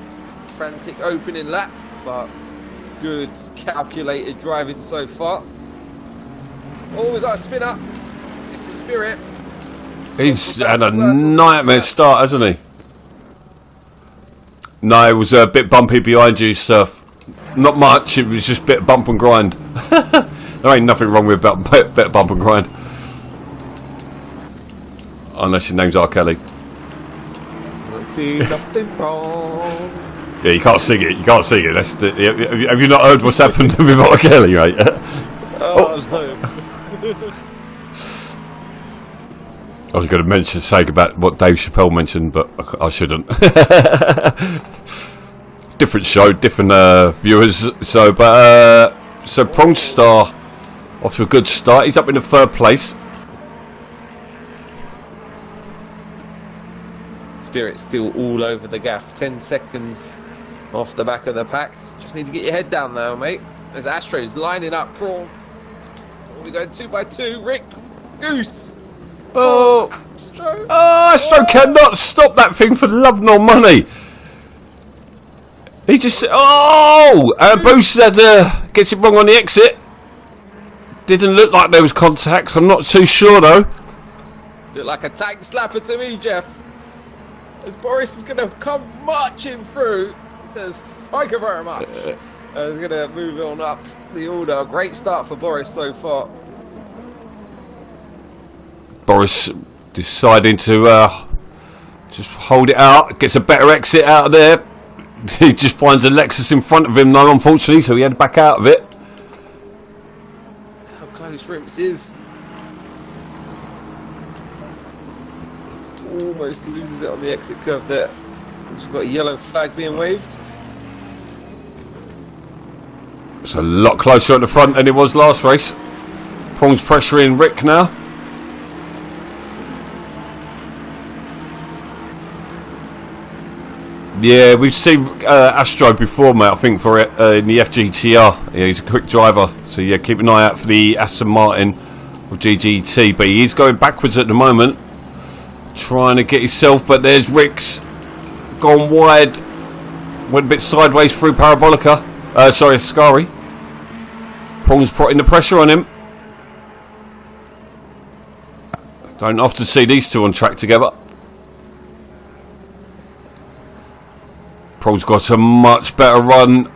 Frantic opening lap, but good calculated driving so far. Oh, we got a spin up. This is Spirit. He's had a nightmare start, hasn't he? No, it was a bit bumpy behind you, Surf. Not much, it was just a bit of bump and grind. There ain't nothing wrong with a bit of bump and grind. Unless your name's R. Kelly. I see nothing wrong. Yeah, you can't sing it. You can't sing it. That's the, have you not heard what's happened to me with R. Kelly, mate? Oh, no. I was going to say about what Dave Chappelle mentioned, but I shouldn't. Different show, different viewers. So, so Prawn-Star off to a good start. He's up in the 3rd place. Spirit still all over the gaff. 10 seconds off the back of the pack. Just need to get your head down though, mate. There's Astros lining up. Prawn. We're going 2 by 2. Rick. Goose. Oh, Astro. Oh, Astro cannot stop that thing for love nor money. He just... Oh! Boost gets it wrong on the exit. Didn't look like there was contact. I'm not too sure though. Look like a tank slapper to me, Jeff. As Boris is going to come marching through. He says, thank you very much. He's going to move on up the order. Great start for Boris so far. Boris deciding to just hold it out. Gets a better exit out of there. He just finds a Lexus in front of him now, unfortunately, so he had to back out of it. How close Rimps is. Almost loses it on the exit curve there. We've got a yellow flag being waved. It's a lot closer at the front than it was last race. Prawn's pressuring Rick now. Yeah, we've seen Astro before, mate, I think, for it in the FGTR. Yeah, he's a quick driver. So, yeah, keep an eye out for the Aston Martin or GGT. But he is going backwards at the moment. Trying to get himself, but there's Rick's gone wide. Went a bit sideways through Parabolica. Sorry, Ascari. Prawn's putting the pressure on him. Don't often see these two on track together. Prawn's got a much better run,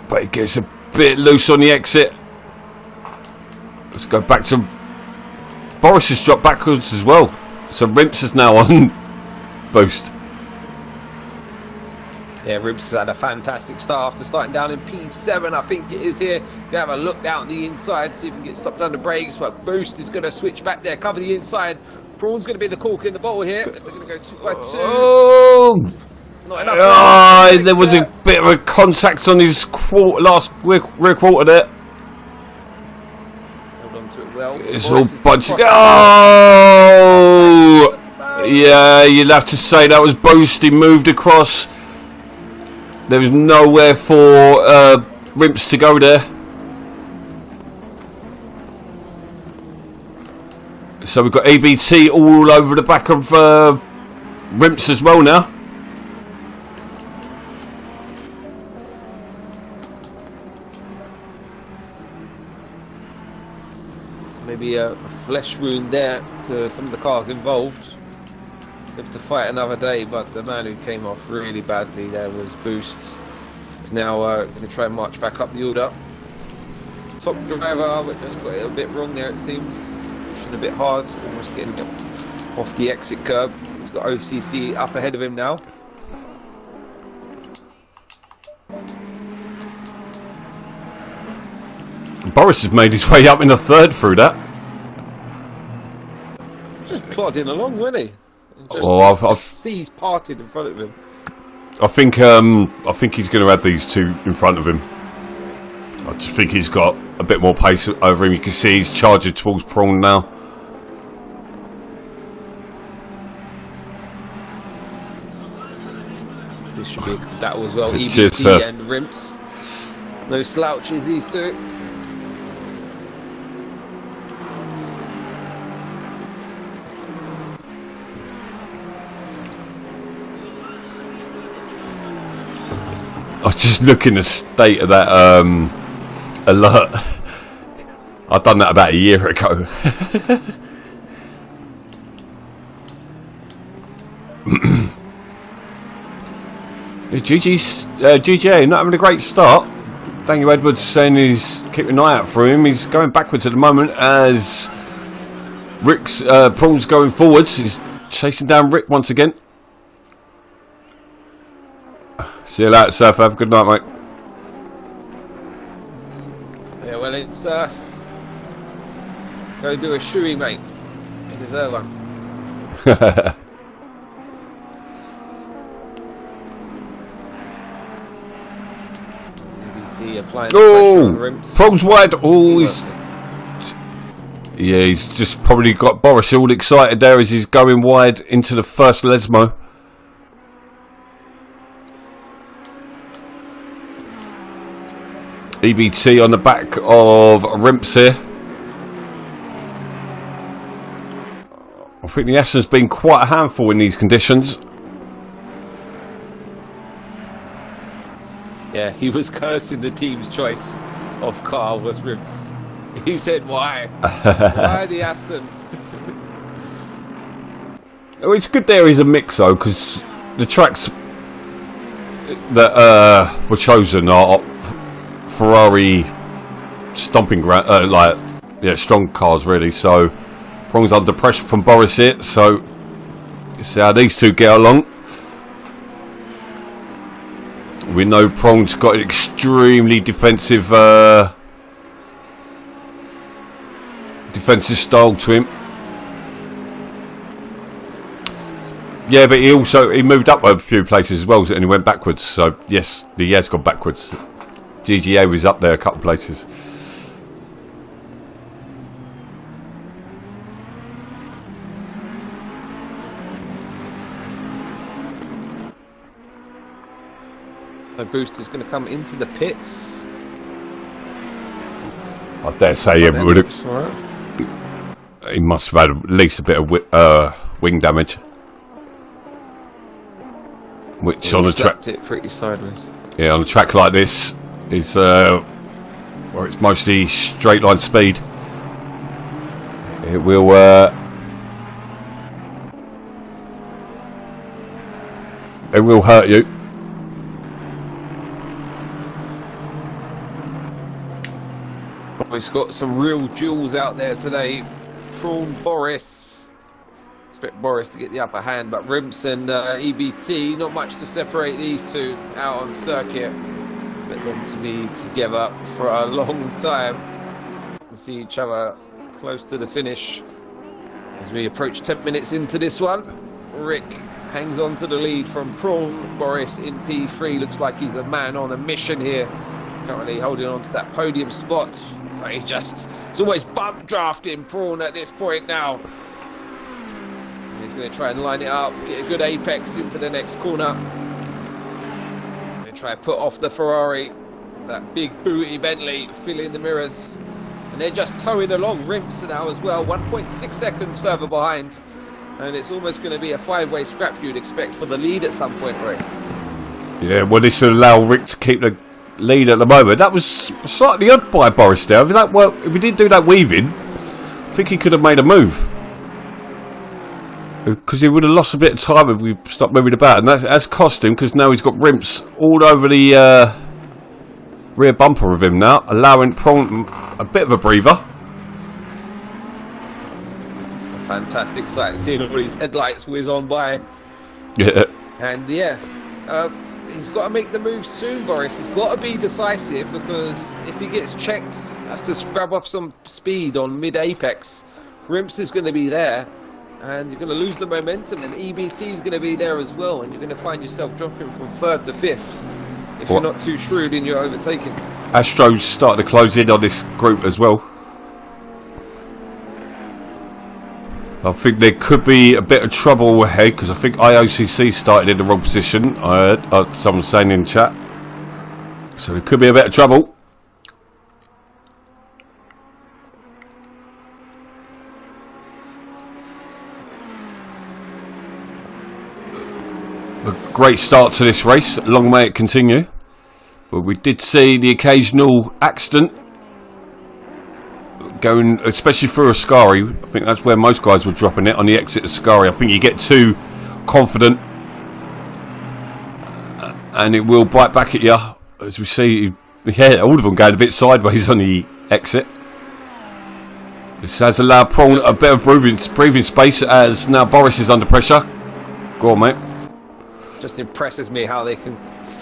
but he gets a bit loose on the exit. Let's go back to... Boris has dropped backwards as well. So Rimps is now on boost. Yeah, Rimps has had a fantastic start after starting down in P7, I think it is here. You have a look down the inside, see if we can get stopped under brakes, but Boost is going to switch back there, cover the inside. Prawn's going to be the cork in the bottle here. They're going to go 2 by 2. Oh! Not enough. Oh, there was a bit of a contact on his last rear quarter there. Hold on to it well. It's all bunched. Oh! Yeah, you'd have to say that was Boost. He moved across. There was nowhere for Rimps to go there. So we've got ABT all over the back of Rimps as well now. Maybe a flesh wound there to some of the cars involved. Have to fight another day, but the man who came off really badly there was Boost. He's now going to try and march back up the order. Top driver, but just got it a bit wrong there, it seems. Pushing a bit hard, almost getting off the exit curb. He's got OCC up ahead of him now. Boris has made his way up in the third through that. Just plodding along, wasn't he? Just seas parted in front of him. I think he's going to have these two in front of him. I just think he's got a bit more pace over him. You can see he's charging towards Prawn now. This should be that as well. Cheers, EBT and Rimps. No slouches, these two. I was just looking at the state of that alert. I've done that about a year ago. GGA not having a great start. Daniel Edwards saying he's keeping an eye out for him. He's going backwards at the moment as Rick's Prawn's going forwards. He's chasing down Rick once again. See you later, Surf. Have a good night, mate. Yeah, well, it's go do a shoey, mate. You deserve one. CBT applying the pressure on Rimps. Prawn's wide. Oh, he's just probably got Boris all excited there as he's going wide into the first Lesmo. EBT on the back of Rimps here. I think the Assetto's been quite a handful in these conditions. Yeah, he was cursing the team's choice of car was Rimps. He said, "Why? Why the Aston?" Oh, it's good there is a mix though, because the tracks that were chosen are Ferrari stomping ground, strong cars really. So Prawn's under pressure from Boris here. So you see how these two get along. We know Prawn's got an extremely defensive style to him. Yeah, but he moved up a few places as well, and he went backwards. So yes, he has gone backwards. GGA was up there a couple of places. So Booster's going to come into the pits. I dare say he must have had at least a bit of wing damage. Which on a track, it pretty sideways. Yeah, on a track like this, it's where it's mostly straight line speed. It will hurt you. We've got some real duels out there today. Prawn, Boris. Expect Boris to get the upper hand, but Rimps and EBT, not much to separate these two out on circuit. Expect them to be together for a long time. To see each other close to the finish. As we approach 10 minutes into this one, Rick hangs on to the lead from Prawn. Boris in P3 looks like he's a man on a mission here. Currently holding on to that podium spot. It's always bump drafting Prawn at this point now. And he's going to try and line it up, get a good apex into the next corner. Going to try and put off the Ferrari. That big booty Bentley filling the mirrors. And they're just towing along Rimps now as well, 1.6 seconds further behind. And it's almost going to be a five-way scrap you'd expect for the lead at some point, Rick. Yeah, well, this will allow Rick to keep the lead at the moment. That was slightly odd by Boris there. If he didn't do that weaving, I think he could have made a move. Because he would have lost a bit of time if we stopped moving about. And that's cost him, because now he's got Rimps all over the rear bumper of him now, allowing Prawn a bit of a breather. Fantastic sight, seeing all these headlights whiz on by. Yeah. And yeah, he's got to make the move soon, Boris. He's got to be decisive, because if he gets checked, has to scrub off some speed on mid-apex. Rimps is going to be there, and you're going to lose the momentum, and EBT is going to be there as well, and you're going to find yourself dropping from 3rd to 5th if you're not too shrewd in your overtaking. Astro's starting to close in on this group as well. I think there could be a bit of trouble ahead because I think IOCC started in the wrong position. I heard someone saying in chat. So there could be a bit of trouble. A great start to this race. Long may it continue. But we did see the occasional accident going, especially through Ascari. I think that's where most guys were dropping it, on the exit of Ascari. I think you get too confident and it will bite back at you, as we see. Yeah, all of them going a bit sideways on the exit. This has allowed Prawn a bit of breathing space, as now Boris is under pressure. Go on, mate. Just impresses me how they can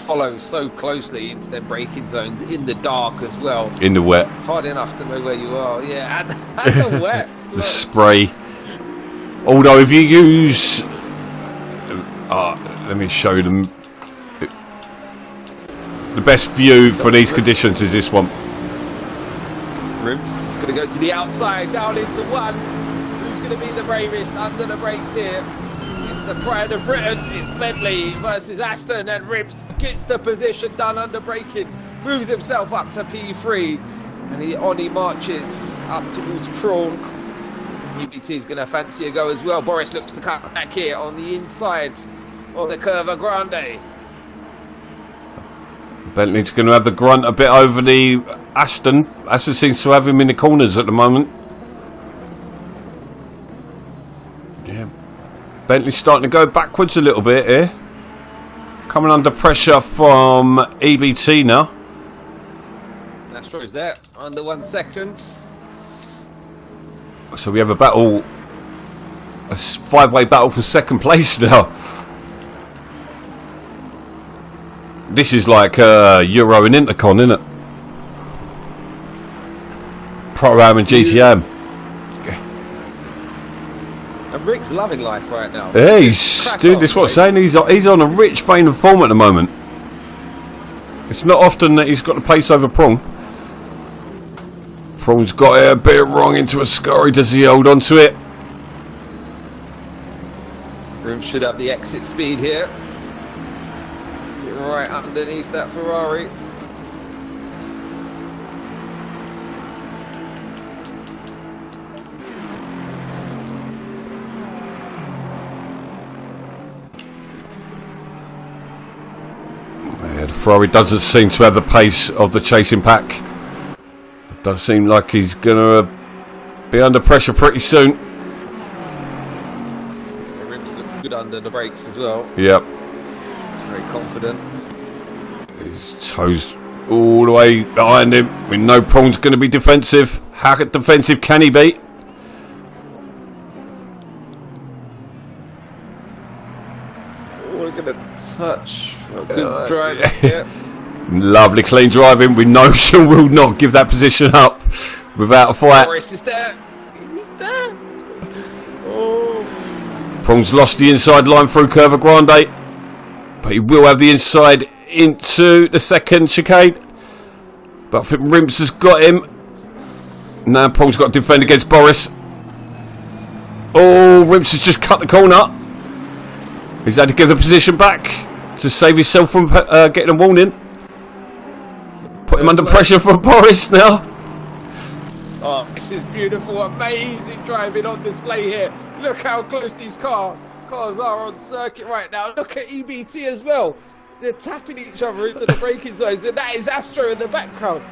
follow so closely into their braking zones in the dark as well. In the wet. It's hard enough to know where you are. Yeah, and the wet. The spray. Although if you use... let me show them. The best view for these conditions is this one. Ribs is going to go to the outside, down into 1. Who's going to be the bravest under the brakes here? It's the pride of Britain. It's Bentley versus Aston, and Ribs gets the position done under braking, moves himself up to P3, and he marches up towards Prawn. EBT is going to fancy a go as well. Boris looks to cut back here on the inside of the Curva Grande. Bentley's going to have the grunt a bit over the Aston. Aston seems to have him in the corners at the moment. Yeah, Bentley's starting to go backwards a little bit here. Coming under pressure from EBT now. Astro's there, under 1 second. So we have a battle, a 5-way battle for second place now. This is like Euro and Intercon, isn't it? Pro-Am and GTM. And Rick's loving life right now. Yeah, he's doing this. What I'm saying, he's on a rich vein of form at the moment. It's not often that he's got the pace over Prawn. Prawn's got it a bit wrong into a scurry. Does he hold on to it? Room should have the exit speed here. Right underneath that Ferrari. Yeah, the Ferrari doesn't seem to have the pace of the chasing pack. It does seem like he's going to be under pressure pretty soon. The rims looks good under the brakes as well. Yep. Very confident. His toes all the way behind him. We know Prawn's going to be defensive. How defensive can he be? We're going to touch a good drive. Yeah. Lovely clean driving. We know Sean will not give that position up without a fight. Boris is there. He's there. Oh. Prawn's lost the inside line through Curva Grande, but he will have the inside into the second chicane. But I think Rimps has got him. Now Prawn's got to defend against Boris. Oh, Rimps has just cut the corner. He's had to give the position back to save himself from getting a warning. Put him under pressure from Boris now. Oh, this is beautiful, amazing driving on display here. Look how close these cars are on circuit right now. Look at EBT as well. They're tapping each other into the braking zones, and that is Astro in the background.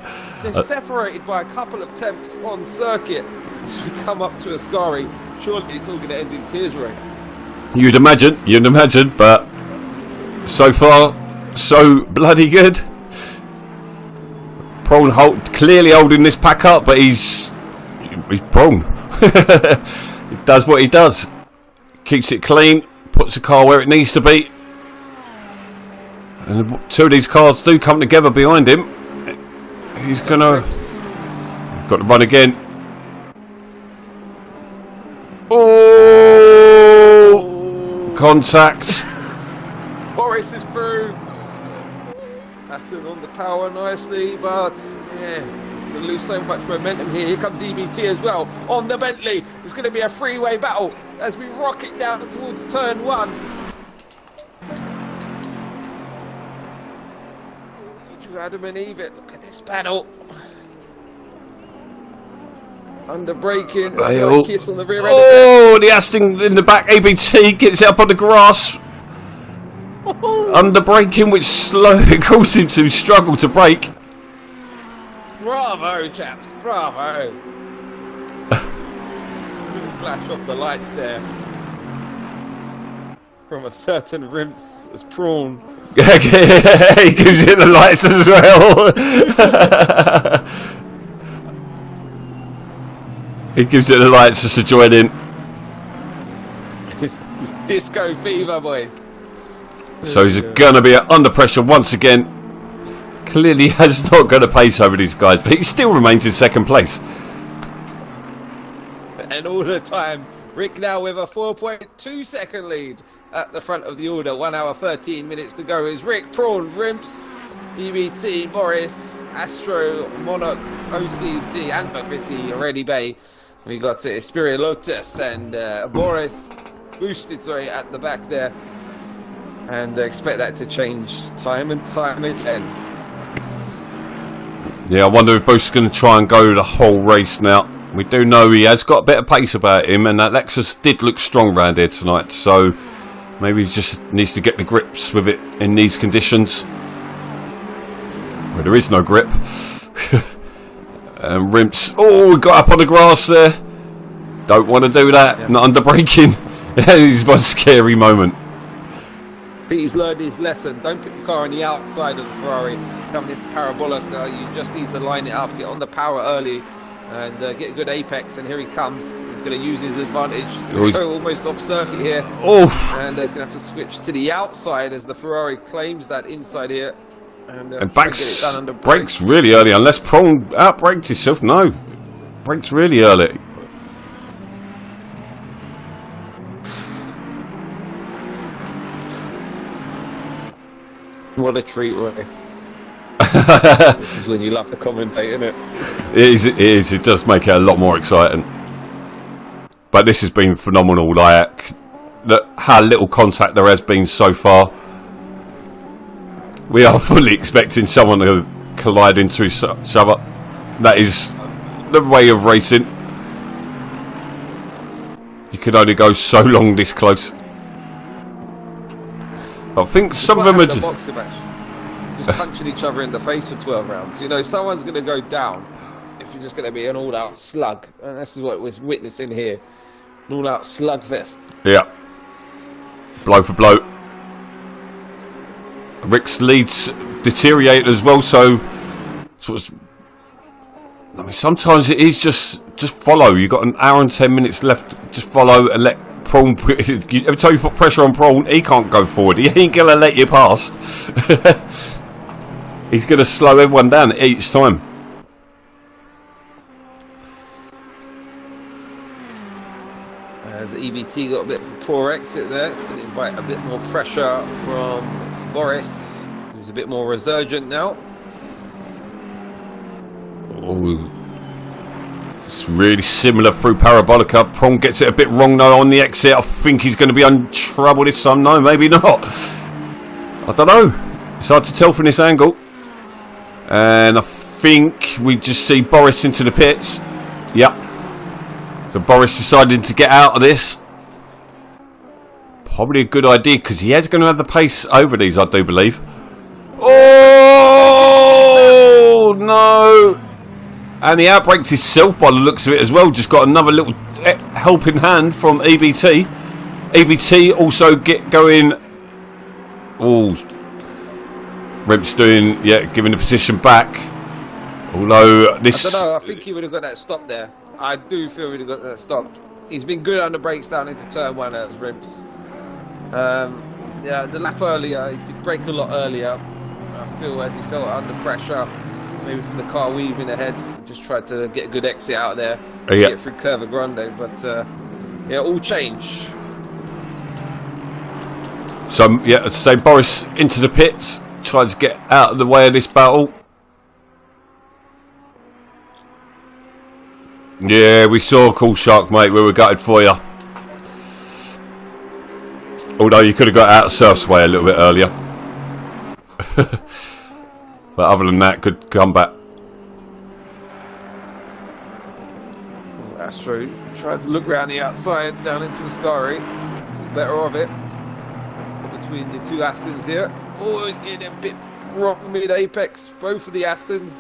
They're separated by a couple of temps on circuit. As we come up to Ascari, surely it's all going to end in tears, Ray. You'd imagine, but so far, so bloody good. Prawn clearly holding this pack up, but he's Prawn. He does what he does. Keeps it clean, puts the car where it needs to be. And two of these cars do come together behind him. He's gonna got to run again. Oh! contact. Boris is through. Aston on the power nicely, but yeah, going to lose so much momentum here. Here comes EBT as well on the Bentley. It's going to be a three-way battle as we rocket down towards turn 1. Adam and Eve, look at this battle. Under braking, slight kiss on the rear end. Oh, the Aston in the back. ABT gets it up on the grass. Under braking, which caused him to struggle to brake. Bravo, chaps, bravo. Didn't flash off the lights there. From a certain Rimps as Prawn. He gives it the lights as well. He gives it the lights just to join in. It's disco fever, boys. So he's going to be under pressure once again. Clearly has not got a pace over these guys, but he still remains in second place. And all the time, Rick now with a 4.2 second lead at the front of the order. 1 hour 13 minutes to go is Rick, Prawn, Rimps, EBT, Boris, Astro, Monarch, OCC and McVitie already bay. We got Spirit Lotus and Boris boosted, at the back there. And expect that to change time and time again. Yeah, I wonder if Boost's going to try and go the whole race now. We do know he has got a bit of pace about him, and that Lexus did look strong around here tonight, so maybe he just needs to get the grips with it in these conditions where there is no grip. And Rimps, oh, we got up on the grass there. Don't want to do that. Yeah. Not under braking. That is one scary moment. I think he's learned his lesson. Don't put your car on the outside of the Ferrari coming into parabolic. You just need to line it up, get on the power early, and get a good apex. And here he comes. He's going to use his advantage. Go almost off circuit here. Oof. And he's going to have to switch to the outside as the Ferrari claims that inside here. And brakes really early, unless Prawn outbraked himself. No, brakes really early. What a treat, Roy. This is when you love to commentate, isn't it? It is. It does make it a lot more exciting. But this has been phenomenal. Like, how little contact there has been so far. We are fully expecting someone to collide into each other. That is the way of racing. You can only go so long this close. I think some of them are just boxing match, just punching each other in the face for 12 rounds. You know, someone's going to go down if you're just going to be an all-out slug, and this is what we're witnessing here, an all-out slugfest. Yeah, blow for blow. Rick's leads deteriorate as well, so I mean, sometimes it is just follow. You've got an hour and 10 minutes left. Just follow and let Prawn. Every time you put pressure on Prawn, he can't go forward. He ain't gonna let you past. He's gonna slow everyone down each time. As EBT got a bit of a poor exit there, it's going to invite a bit more pressure from Boris, who's a bit more resurgent now. Oh, it's really similar through Parabolica. Prawn gets it a bit wrong though on the exit. I think he's going to be in trouble this time. No, maybe not. I don't know. It's hard to tell from this angle. And I think we just see Boris into the pits. Yep. So Boris decided to get out of this. Probably a good idea because he is going to have the pace over these, I do believe. Oh no! And he outbraked himself by the looks of it as well. Just got another little helping hand from EBT. EBT also get going. Oh, Rimp's doing, giving the position back. Although this, I don't know. I think he would have got that stop there. I do feel he would have got that stopped. He's been good on the brakes down into turn 1 as Rimps. Yeah, the lap earlier, he did brake a lot earlier. I feel as he felt under pressure, maybe from the car weaving ahead, just tried to get a good exit out there, get through Curva Grande, but yeah, all change. So, yeah, as I say, Boris into the pits, trying to get out of the way of this battle. Yeah, we saw Cool Shark, mate. We were gutted for you. Although you could have got out of Surf's way a little bit earlier. But other than that, good comeback. Astro tried to look around the outside, down into Ascari. Better of it. Between the two Astons here. Oh, he's getting a bit wrong mid-apex. Both of the Astons.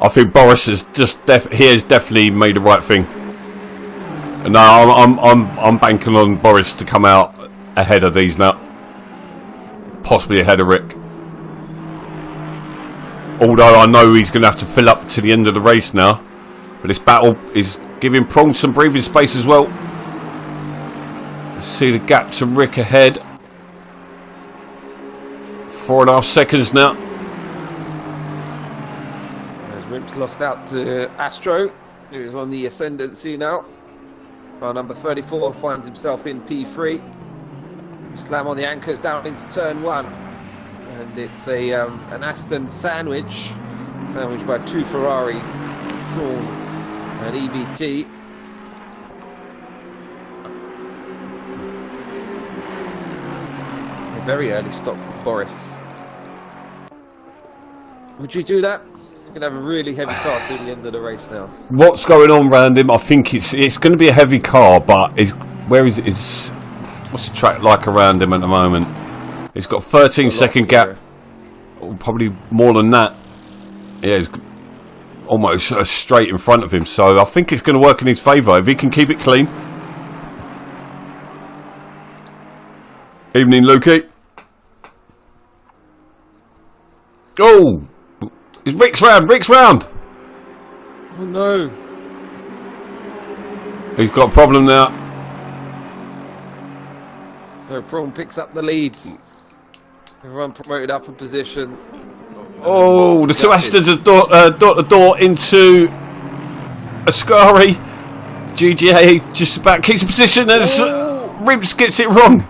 I think Boris has he has definitely made the right thing. No, I'm banking on Boris to come out ahead of these now, possibly ahead of Rick. Although I know he's going to have to fill up to the end of the race now, but this battle is giving Prong some breathing space as well. Let's see the gap to Rick ahead. 4.5 seconds now. Rimps lost out to Astro, who's on the ascendancy now. Well, number 34 finds himself in P3. Slam on the anchors down into turn 1. And it's an Aston sandwiched by two Ferraris, Sean and EBT. A very early stop for Boris. Would you do that? You're going to have a really heavy car to the end of the race now. What's going on around him? I think it's going to be a heavy car, but what's the track like around him at the moment? He's got a 13-second gap, or probably more than that. Yeah, he's almost straight in front of him, so I think it's going to work in his favour if he can keep it clean. Evening, Lukey. Oh! It's Rick's round! Oh no! He's got a problem now. So Prawn picks up the lead. Everyone promoted up a position. Oh, the two Astons have dot the door into Ascari. GGA just about keeps the position as Rimps gets it wrong.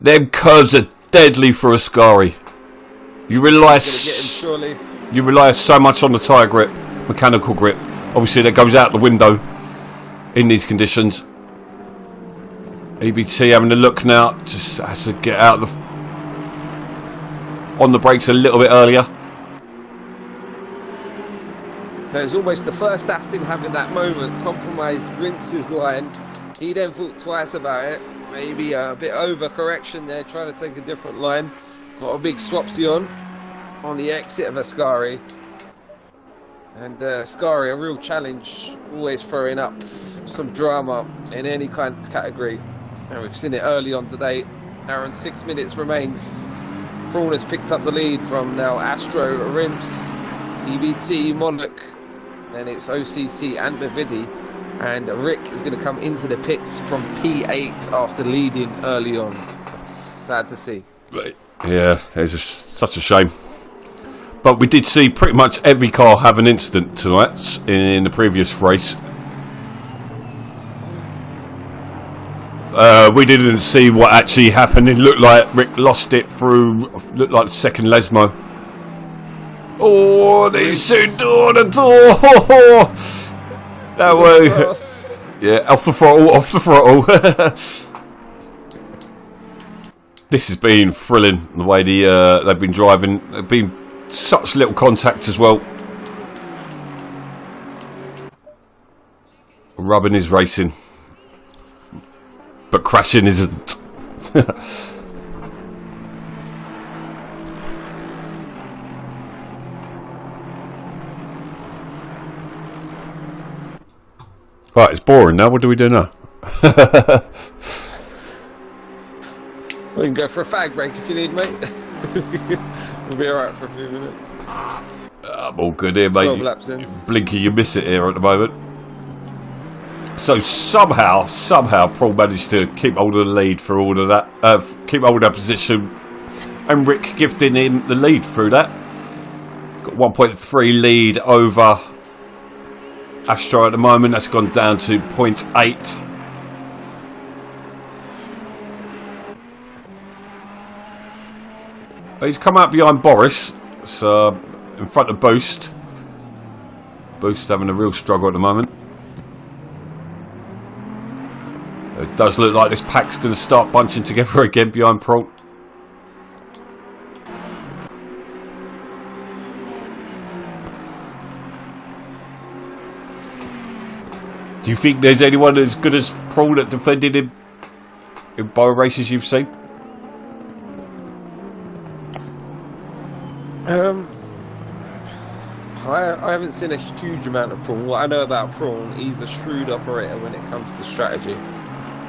Them curves are deadly for Ascari. You rely so much on the tyre grip, mechanical grip. Obviously that goes out the window in these conditions. EBT having a look now, just has to get out on the brakes a little bit earlier. So it's almost the first Aston having that moment, compromised Rimps' line. He then thought twice about it, maybe a bit overcorrection there, trying to take a different line. Got a big swapsy on the exit of Ascari. And Ascari, a real challenge, always throwing up some drama in any kind of category. And we've seen it early on today. Aaron, 6 minutes remains. Prawn has picked up the lead from now Astro, Rimps, EBT, Monarch. Then it's OCC and Bavidi. And Rick is going to come into the pits from P8 after leading early on. Sad to see. Yeah, it's just such a shame. But we did see pretty much every car have an incident tonight in the previous race. We didn't see what actually happened. It looked like Rick lost it through, looked like the second Lesmo. Oh, they soon door the door. That way. Yeah, off the throttle. This has been thrilling, the way they've been driving. They've been such little contact as well. Rubbing is racing, but crashing isn't. Right, it's boring now. What do we do now? We can go for a fag break if you need, mate. We'll be alright for a few minutes. I'm all good here, mate. 12 laps in. Blinky, you miss it here at the moment. So somehow, Paul managed to keep hold of the lead for all of that. Keep hold of that position, and Rick gifting him the lead through that. Got 1.3 lead over Astro at the moment. That's gone down to 0.8. He's come out behind Boris, so in front of Boost. Boost having a real struggle at the moment. It does look like this pack's going to start bunching together again behind Prawn. Do you think there's anyone as good as Prawn that defended him in BoA races you've seen? I haven't seen a huge amount of Prawn. What I know about Prawn, he's a shrewd operator when it comes to strategy.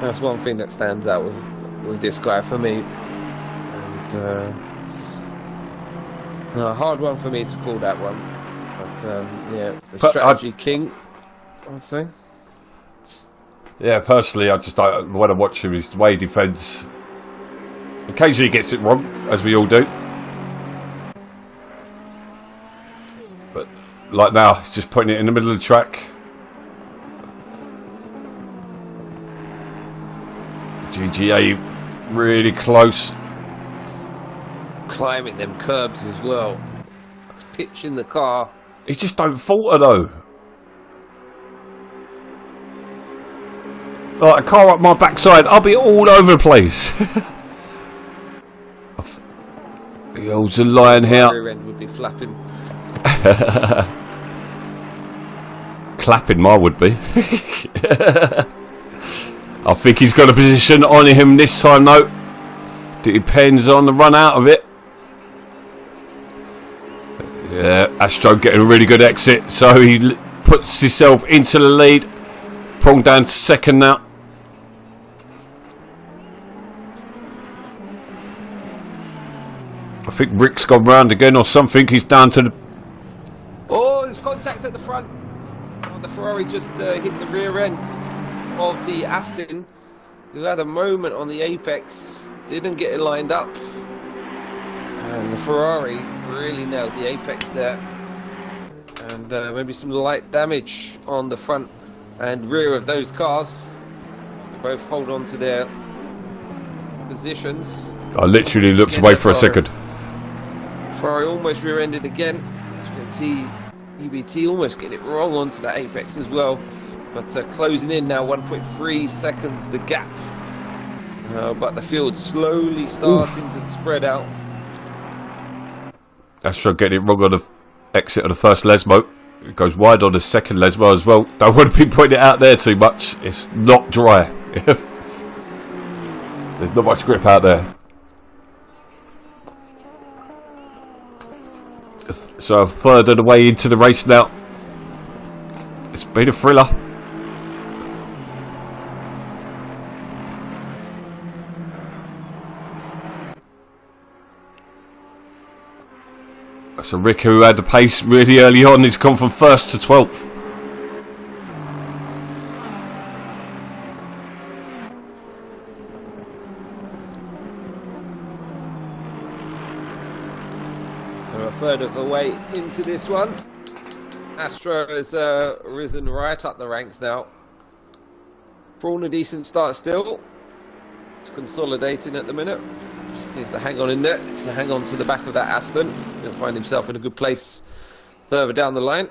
That's one thing that stands out with this guy for me. And a hard one for me to call that one. But yeah, the strategy king, I would say. Yeah, personally, I just don't, when I watch him, is the way he defends. Occasionally he gets it wrong, as we all do. But like now, he's just putting it in the middle of the track. GGA really close. Climbing them curbs as well. Pitching the car. He just don't falter though. Like a car up my backside, I'll be all over the place. He holds the line here. Rear end would be flapping. Clapping, mine would be. I think he's got a position on him this time though. It depends on the run out of it. Yeah, Astro getting a really good exit, so he puts himself into the lead. Prawn down to second now. I think Rick's gone round again or something. He's down to the... Oh, there's contact at the front. Oh, the Ferrari just hit the rear end of the Aston, who had a moment on the apex, didn't get it lined up. And the Ferrari really nailed the apex there. And maybe some light damage on the front and rear of those cars. They both hold on to their positions. I literally looked away for a second. Ferrari almost rear-ended again. As you can see, EBT almost getting it wrong onto that apex as well. But closing in now, 1.3 seconds the gap. But the field slowly starting to spread out. Astro getting it wrong on the exit of the first Lesmo. It goes wide on the second Lesmo as well. Don't want to be putting it out there too much. It's not dry. There's not much grip out there. So a third of the way into the race now. It's been a thriller. So Rick, who had the pace really early on, has gone from 1st to 12th. So a third of the way into this one. Astro has risen right up the ranks now. Prawn a decent start still. It's consolidating at the minute. Just needs to hang on in there. He's going to hang on to the back of that Aston. He'll find himself in a good place further down the line.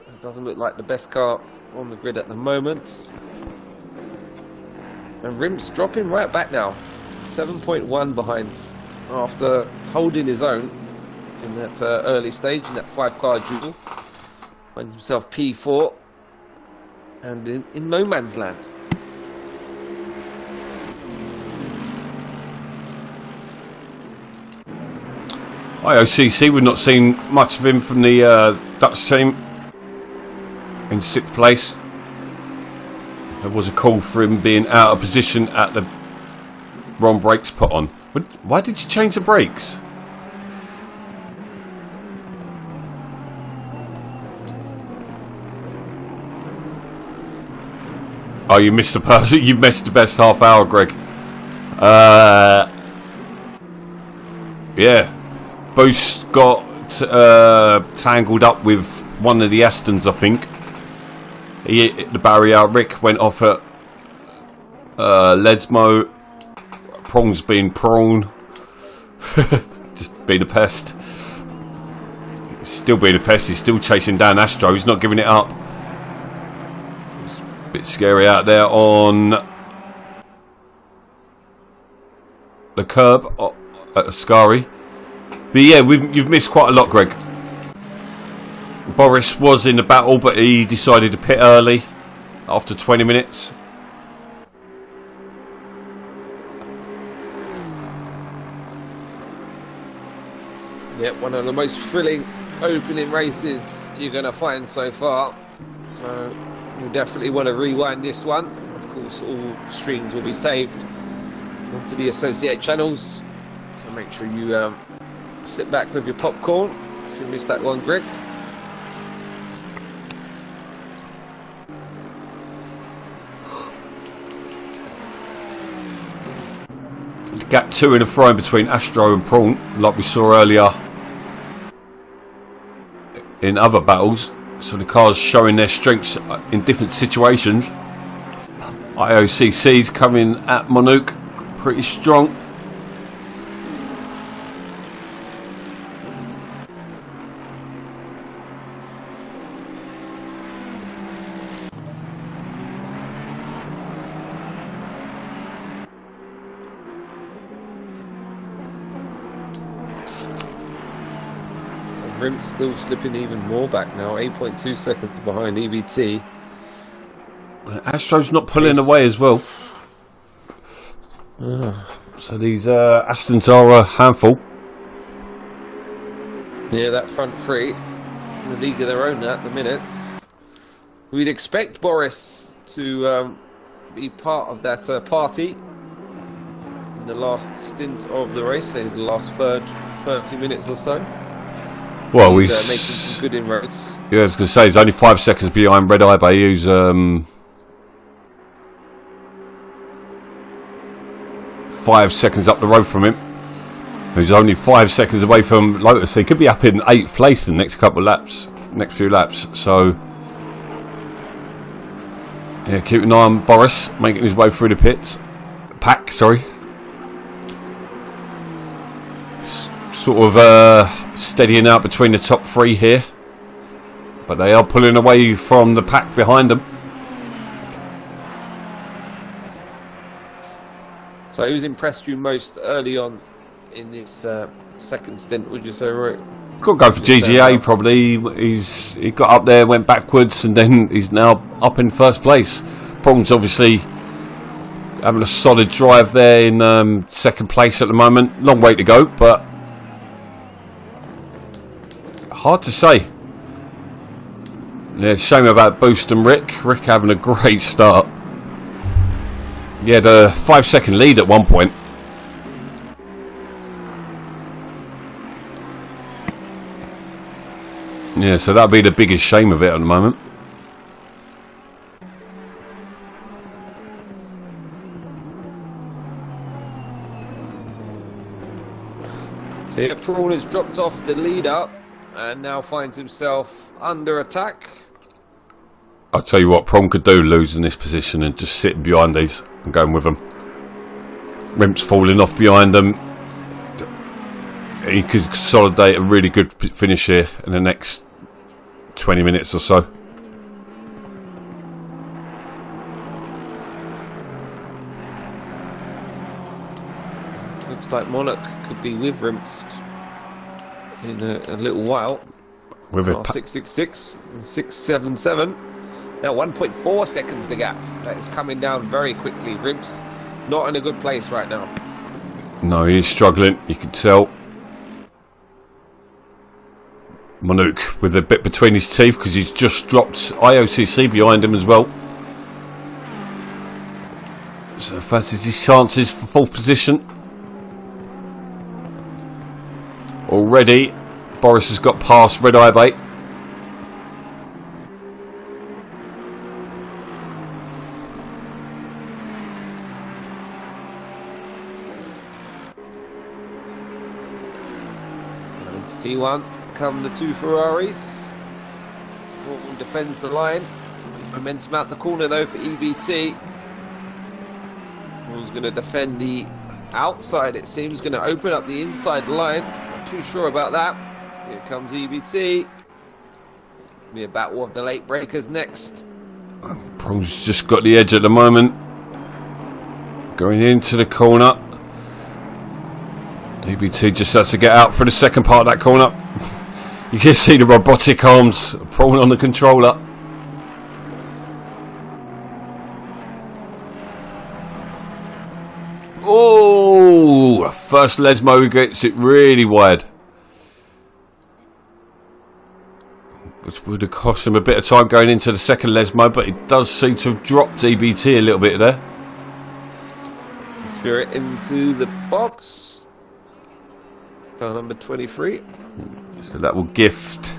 This doesn't look like the best car on the grid at the moment. And Rim's dropping right back now. 7.1 behind after holding his own in that early stage, in that 5-car duel. Finds himself P4 and in no man's land. IOCC, we've not seen much of him from the Dutch team in 6th place. There was a call for him being out of position at the wrong brakes put on. Why did you change the brakes? Oh, you missed the person. You missed the best half hour, Greg. Yeah. Boost got tangled up with one of the Astons, I think. He hit the barrier. Rick went off at Lesmo. Prawn's been prawn. just be the pest. Still being a pest. He's still chasing down Astro. He's not giving it up. It's a bit scary out there on the curb at Ascari. But yeah, you've missed quite a lot, Greg. Boris was in the battle, but he decided to pit early after 20 minutes. Yep, one of the most thrilling opening races you're going to find so far. So you definitely want to rewind this one. Of course, all streams will be saved onto the associate channels. So make sure you sit back with your popcorn if you missed that one, Greg. Gap 2 in the throwing between Astro and Prawn, like we saw earlier in other battles. So the cars showing their strengths in different situations. IOCC's coming at Monuk pretty strong. Rim's still slipping even more back now, 8.2 seconds behind EBT. Astro's not pulling away as well. So these Astons are a handful. Yeah, that front three in the league of their own at the minute. We'd expect Boris to be part of that party in the last stint of the race, say the last 30 minutes or so. Well, he's making some good inroads. Yeah, I was going to say he's only 5 seconds behind Red Eye Bay, who's 5 seconds up the road from him. Who's only 5 seconds away from Lotus. He could be up in 8th place in the next couple of laps, next few laps. So, yeah, keep an eye on Boris making his way through the pits. Pack, sorry. Sort of steadying out between the top 3 here, but they are pulling away from the pack behind them. So who's impressed you most early on in this second stint, would you say, Roy? Got to go for GGA probably. He got up there, went backwards, and then he's now up in first place. Prawn's obviously having a solid drive there in second place at the moment. Long way to go, but hard to say. Yeah, shame about Boost and Rick. Rick having a great start. He had a 5-second lead at one point. Yeah, so that'll be the biggest shame of it at the moment. So yeah, Prawn has dropped off the lead up and now finds himself under attack. I'll tell you what, Prawn could do, losing this position and just sitting behind these and going with them. Rimp's falling off behind them. He could consolidate a really good finish here in the next 20 minutes or so. Looks like Monarch could be with Rimps in a little while. With it, 666 and 677. Now 1.4 seconds the gap. That is coming down very quickly. Rimps not in a good place right now. No, he's struggling. You can tell. Monuk with a bit between his teeth because he's just dropped IOCC behind him as well. So fancies his chances for fourth position. Already, Boris has got past Red Eye Bay. It's T1. Come the two Ferraris. Prawn defends the line. Momentum out the corner though for EBT. Who's going to defend the outside, it seems. Going to open up the inside line. too sure about that. Here comes EBT. Be a battle of the late breakers next. Prong's just got the edge at the moment. Going into the corner. EBT just has to get out for the second part of that corner. You can see the robotic arms pulling on the controller. Oh, first Lesmo gets it really wide, which would have cost him a bit of time going into the second Lesmo, but it does seem to have dropped EBT a little bit there. Spirit into the box. Car number 23. So that will gift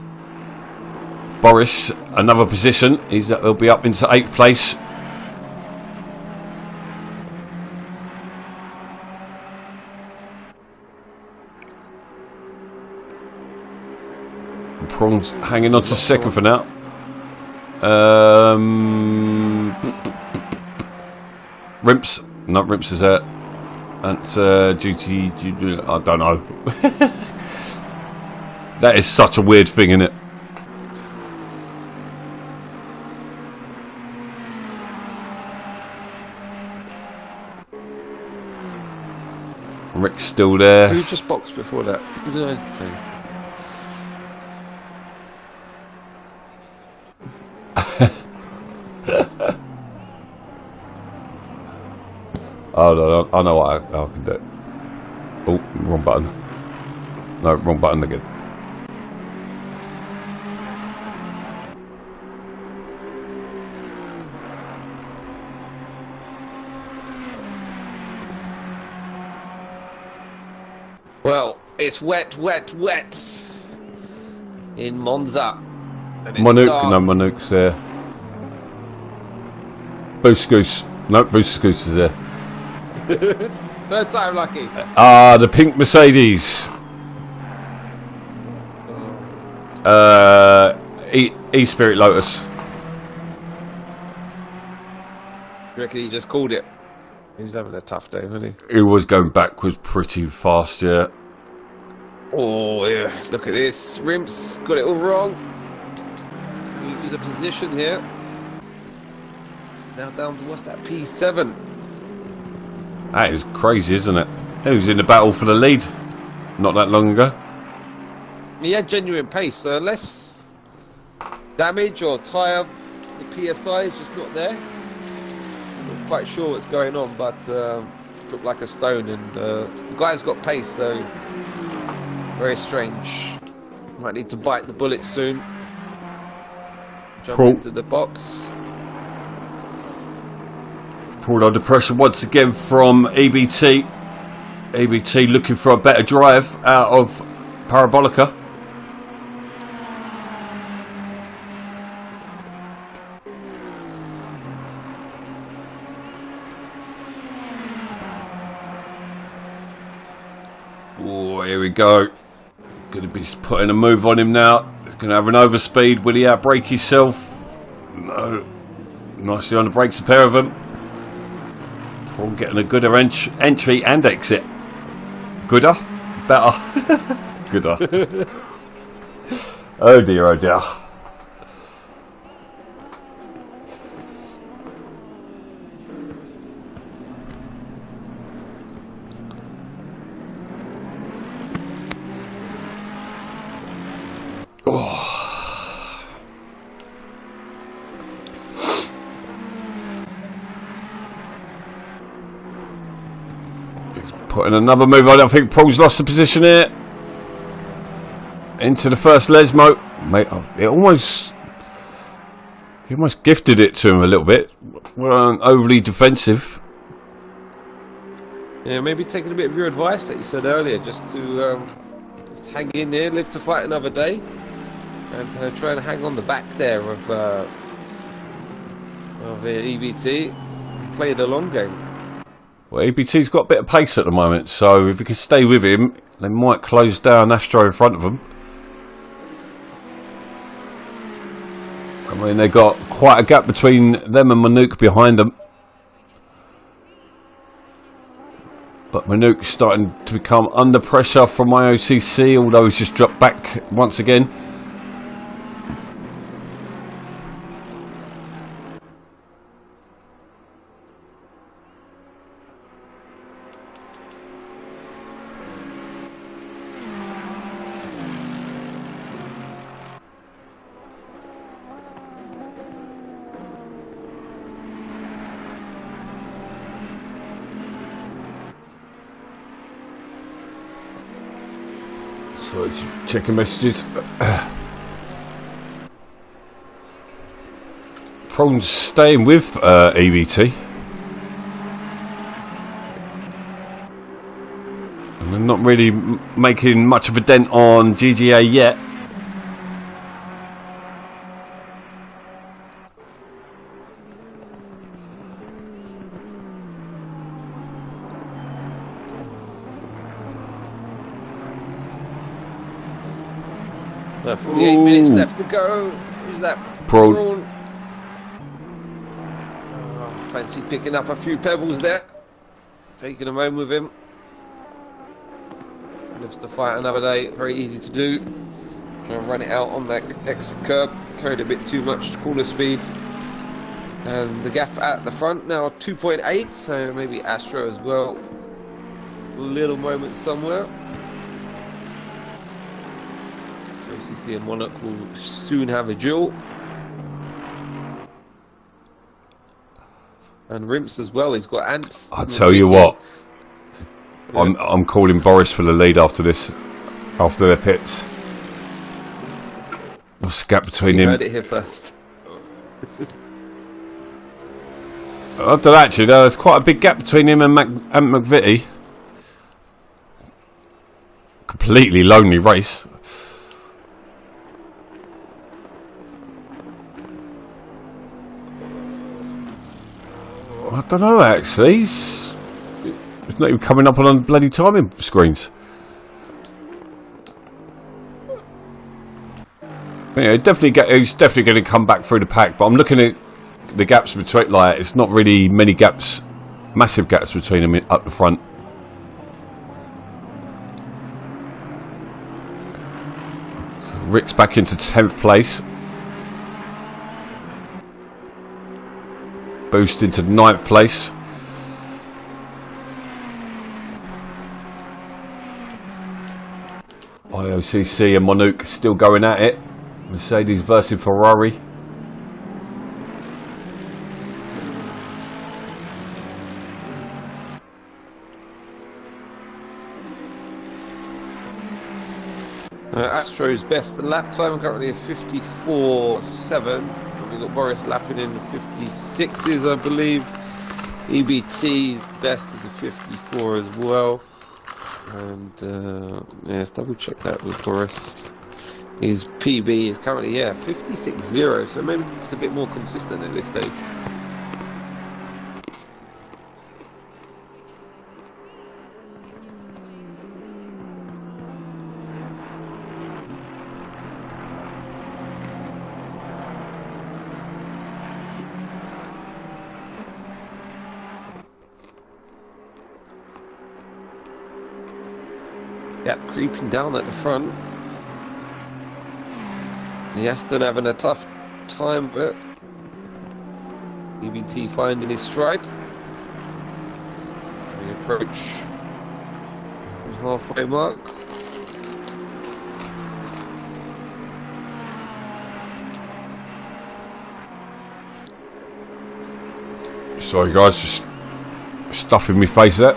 Boris another position. He'll be up into 8th place. Prong's hanging on to second for now. Rimps. No, Rimps is there. That's GT. I don't know. That is such a weird thing, isn't it? Rick's still there. Who just boxed before that? Who did I say? Oh no, I know what I can do. Oh, wrong button. No, wrong button again. Well, it's wet in Monza. Monuke's there. Boost Goose. No, Boost Goose is there. Third time lucky. The pink Mercedes. E-Spirit Lotus. You reckon he just called it? He was having a tough day, wasn't he? He was going backwards pretty fast, yeah. Oh, yeah. Look at this. Rimps got it all wrong. Lose a position here. Now down to what's that? P7. That is crazy, isn't it? He was in the battle for the lead not that long ago. He had genuine pace, so unless damage or tyre, the PSI is just not there. I'm not quite sure what's going on, but dropped like a stone, and the guy's got pace, so very strange. Might need to bite the bullet soon. Jump into the box. Pulled under pressure once again from EBT. EBT looking for a better drive out of Parabolica. Oh, here we go. Going to be putting a move on him now. He's going to have an overspeed. Will he outbrake himself? No. Nicely on the brakes, a pair of them. Paul getting a gooder entry and exit. Gooder? Better. Gooder. Oh dear, oh dear. Putting another move on. I think Paul's lost the position here. Into the first Lesmo. Mate, he almost gifted it to him a little bit. Weren't overly defensive. Yeah, maybe taking a bit of your advice that you said earlier, just to just hang in there, live to fight another day, and try and hang on the back there of EBT. Play the long game. Well, EBT's got a bit of pace at the moment, so if he can stay with him, they might close down Astro in front of them. I mean, they've got quite a gap between them and Manuke behind them. But Manuke's starting to become under pressure from IOCC, although he's just dropped back once again. So checking messages. Prawn's staying with EBT. And they're not really making much of a dent on GGA yet. So 48 minutes left to go. Who's that? Prawn. Oh, fancy picking up a few pebbles there. Taking them home with him. Lives to fight another day. Very easy to do. Try and run it out on that exit curb. Carried a bit too much corner speed. And the gap at the front now 2.8. So maybe Astro as well. Little moment somewhere. OCC and Monarch will soon have a duel. And Rimps as well, he's got Ant. I'll tell you what, yeah. I'm calling Boris for the lead after this, after their pits. What's the gap between him? You heard it here first. I don't know, actually, there's quite a big gap between him and McVitie. Completely lonely race. I don't know, actually. It's not even coming up on bloody timing screens. Yeah, he's definitely going to come back through the pack, but I'm looking at the gaps between, like, it's not really many gaps, massive gaps between them up the front. So Rick's back into 10th place. Boost into 9th place. IOCC and Monuk still going at it. Mercedes versus Ferrari. Astro's best lap time currently at 54.7. We've got Boris lapping in the 56s, I believe. EBT best is a 54 as well. And yeah, let's double check that with Boris. His PB is currently 56.0, so maybe just a bit more consistent at this stage. Gap creeping down at the front. The Aston having a tough time with it. EBT finding his stride. We approach the halfway mark. Sorry guys, just stuffing my face there.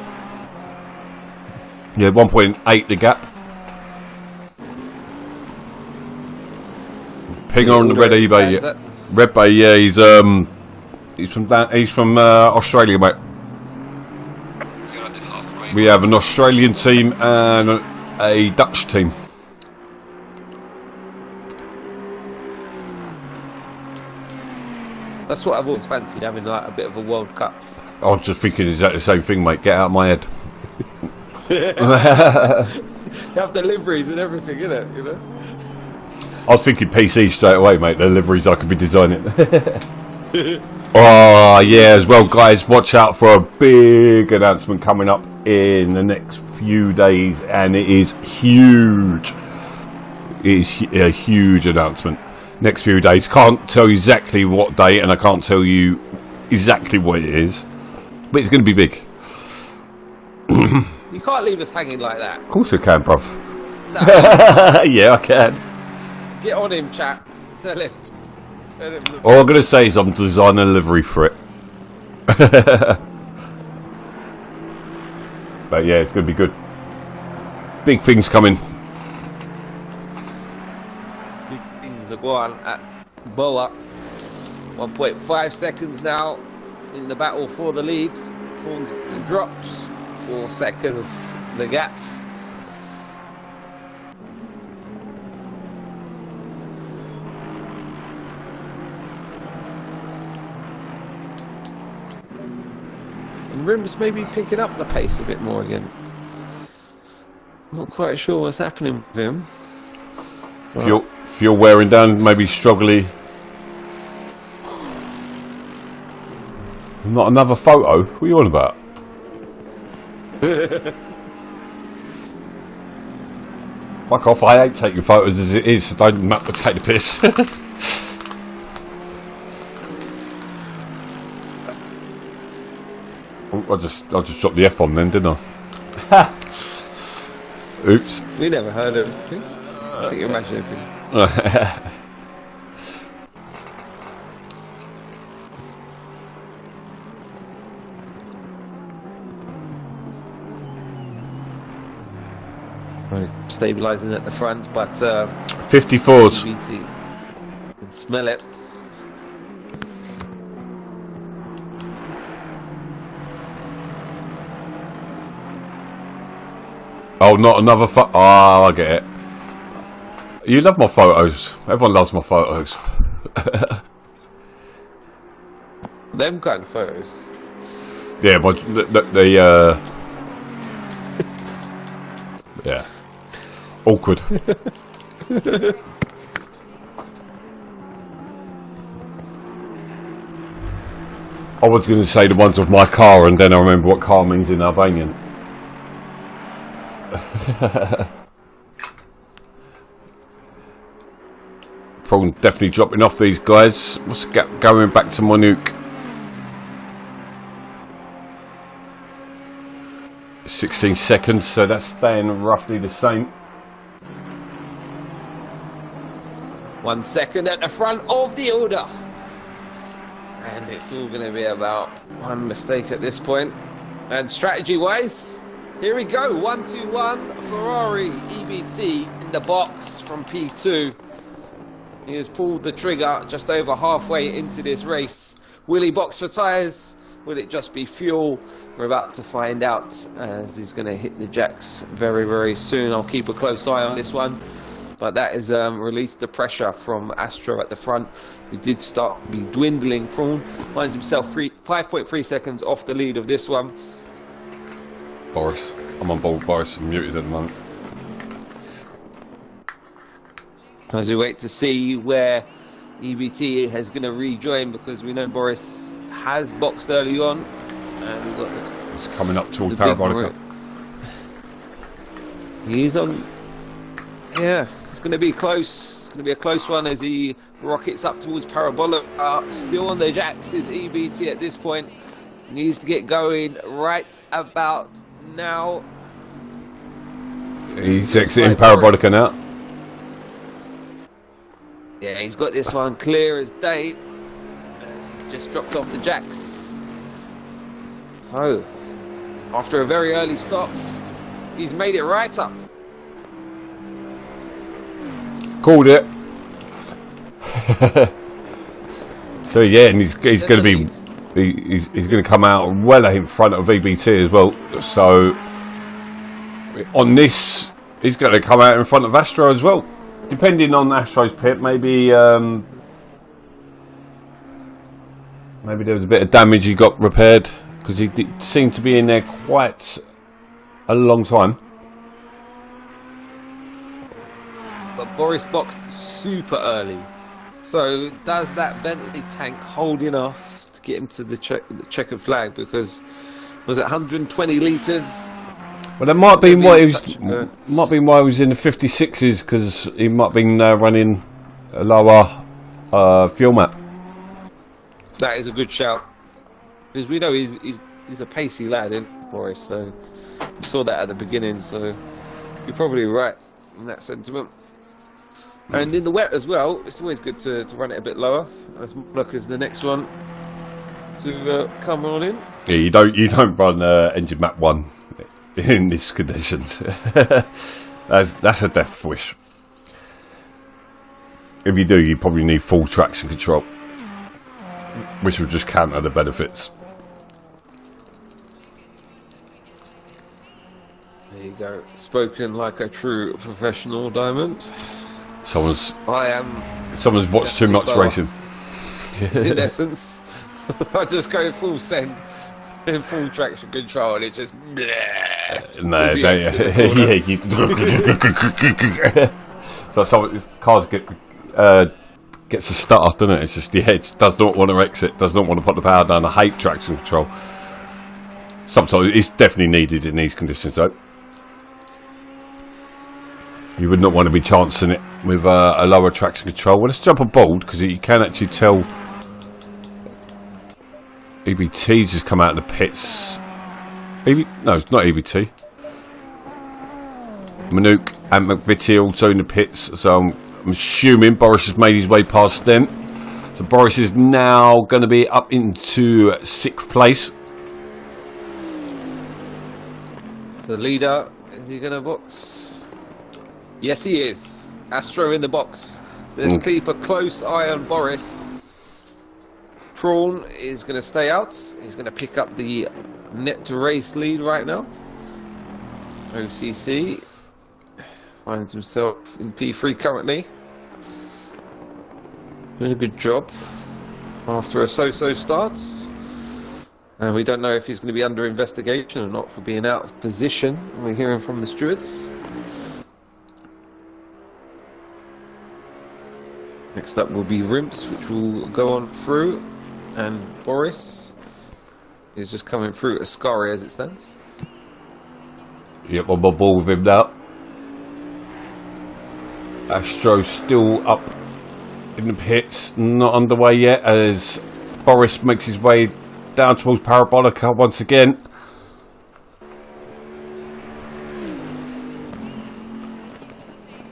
Yeah, 1.8 the gap. Ping on the red eBay. Yeah. Red Bay, yeah, he's from Australia, mate. We have an Australian team and a Dutch team. That's what I've always fancied, having like a bit of a World Cup. I was just thinking exactly the same thing, mate. Get out of my head. You have the liveries and everything, innit? You know? I was thinking PC straight away, mate. The liveries I could be designing. Oh yeah, as well, guys. Watch out for a big announcement coming up in the next few days, and it is huge. It is a huge announcement. Next few days. Can't tell you exactly what date, and I can't tell you exactly what it is, but it's going to be big. You can't leave us hanging like that. Of course I can, bruv. No. Yeah, I can. Get on him, chap. Tell him. All I'm going to say is I'm designing a livery for it. But yeah, it's going to be good. Big things coming. Big things are going at BoA. 1.5 seconds now in the battle for the lead. Prawns drops. 4 seconds the gap. And Rim's maybe picking up the pace a bit more again. Not quite sure what's happening with him. If you're wearing down, maybe struggling. Not another photo? What are you on about? Fuck off, I hate taking photos as it is, so don't take the piss. I just dropped the F-bomb then, didn't I? Oops. We never heard of it. I think you imagine things. Stabilising at the front, but 54s. BT can smell it. Oh, not another photo. Oh, I get it. You love my photos. Everyone loves my photos. Them kind of photos. Yeah, but yeah. Awkward. I was going to say the ones of my car, and then I remember what car means in Albanian. Probably definitely dropping off these guys. What's going back to Monuk? 16 seconds, so that's staying roughly the same. 1 second at the front of the order. And it's all going to be about one mistake at this point. And strategy-wise, here we go. 1-2-1, Ferrari EBT in the box from P2. He has pulled the trigger just over halfway into this race. Will he box for tyres? Will it just be fuel? We're about to find out, as he's going to hit the jacks very, very soon. I'll keep a close eye on this one. But that has released the pressure from Astro at the front, who did start be dwindling. Prawn finds himself 5.3 seconds off the lead of this one. Boris. I'm on board Boris. I'm muted at the moment. As we wait to see where EBT is going to rejoin, because we know Boris has boxed early on. And we've got it's coming up towards Parabolica. He's on. Yeah, it's going to be close. It's going to be a close one as he rockets up towards Parabolica. Still on the jacks is EBT at this point. Needs to get going right about now. He's exiting Parabolica now. Yeah, he's got this one clear as day. As he just dropped off the jacks. So, after a very early stop, he's made it right up. Called it. So yeah, and he's going to be he's going to come out well in front of EBT as well. So on this, he's going to come out in front of Astro as well. Depending on Astro's pit, maybe maybe there was a bit of damage he got repaired, because he seemed to be in there quite a long time. But Boris boxed super early, So does that Bentley tank hold enough to get him to the checkered flag? Because was it 120 litres? Well, that might be why he was in the 56s, because he might have been running a lower fuel map. That is a good shout, because we know he's a pacey lad in Boris, so we saw that at the beginning. So you're probably right in that sentiment. And in the wet as well, it's always good to run it a bit lower, as much as the next one to come on in. Yeah, you don't run engine map 1 in these conditions. that's a death wish. If you do, you probably need full traction control, which will just counter the benefits. There you go. Spoken like a true professional, Diamond. Someone's watched too much racing. In essence, I just go full send in full traction control, and it's just no, so some cars gets a stutter, doesn't it? It's just it does not want to exit, does not want to put the power down. I hate traction control. Sometimes it's definitely needed in these conditions, though. You would not want to be chancing it with a lower traction control. Well, let's jump aboard, because you can actually tell EBT's just come out of the pits. No, it's not EBT. Manouk and McVitie also in the pits. So I'm assuming Boris has made his way past them. So Boris is now going to be up into 6th place. The leader, is he going to box? Yes, he is. Astro in the box. So let's keep a close eye on Boris. Prawn is going to stay out. He's going to pick up the net to race lead right now. OCC finds himself in P3 currently. Doing a good job after a so-so start. And we don't know if he's going to be under investigation or not for being out of position. We're hearing from the stewards. Next up will be Rimps, which will go on through, and Boris is just coming through Ascari as it stands. Yep, I'm on board with him now. Astro still up in the pits, not underway yet, as Boris makes his way down towards Parabolica once again.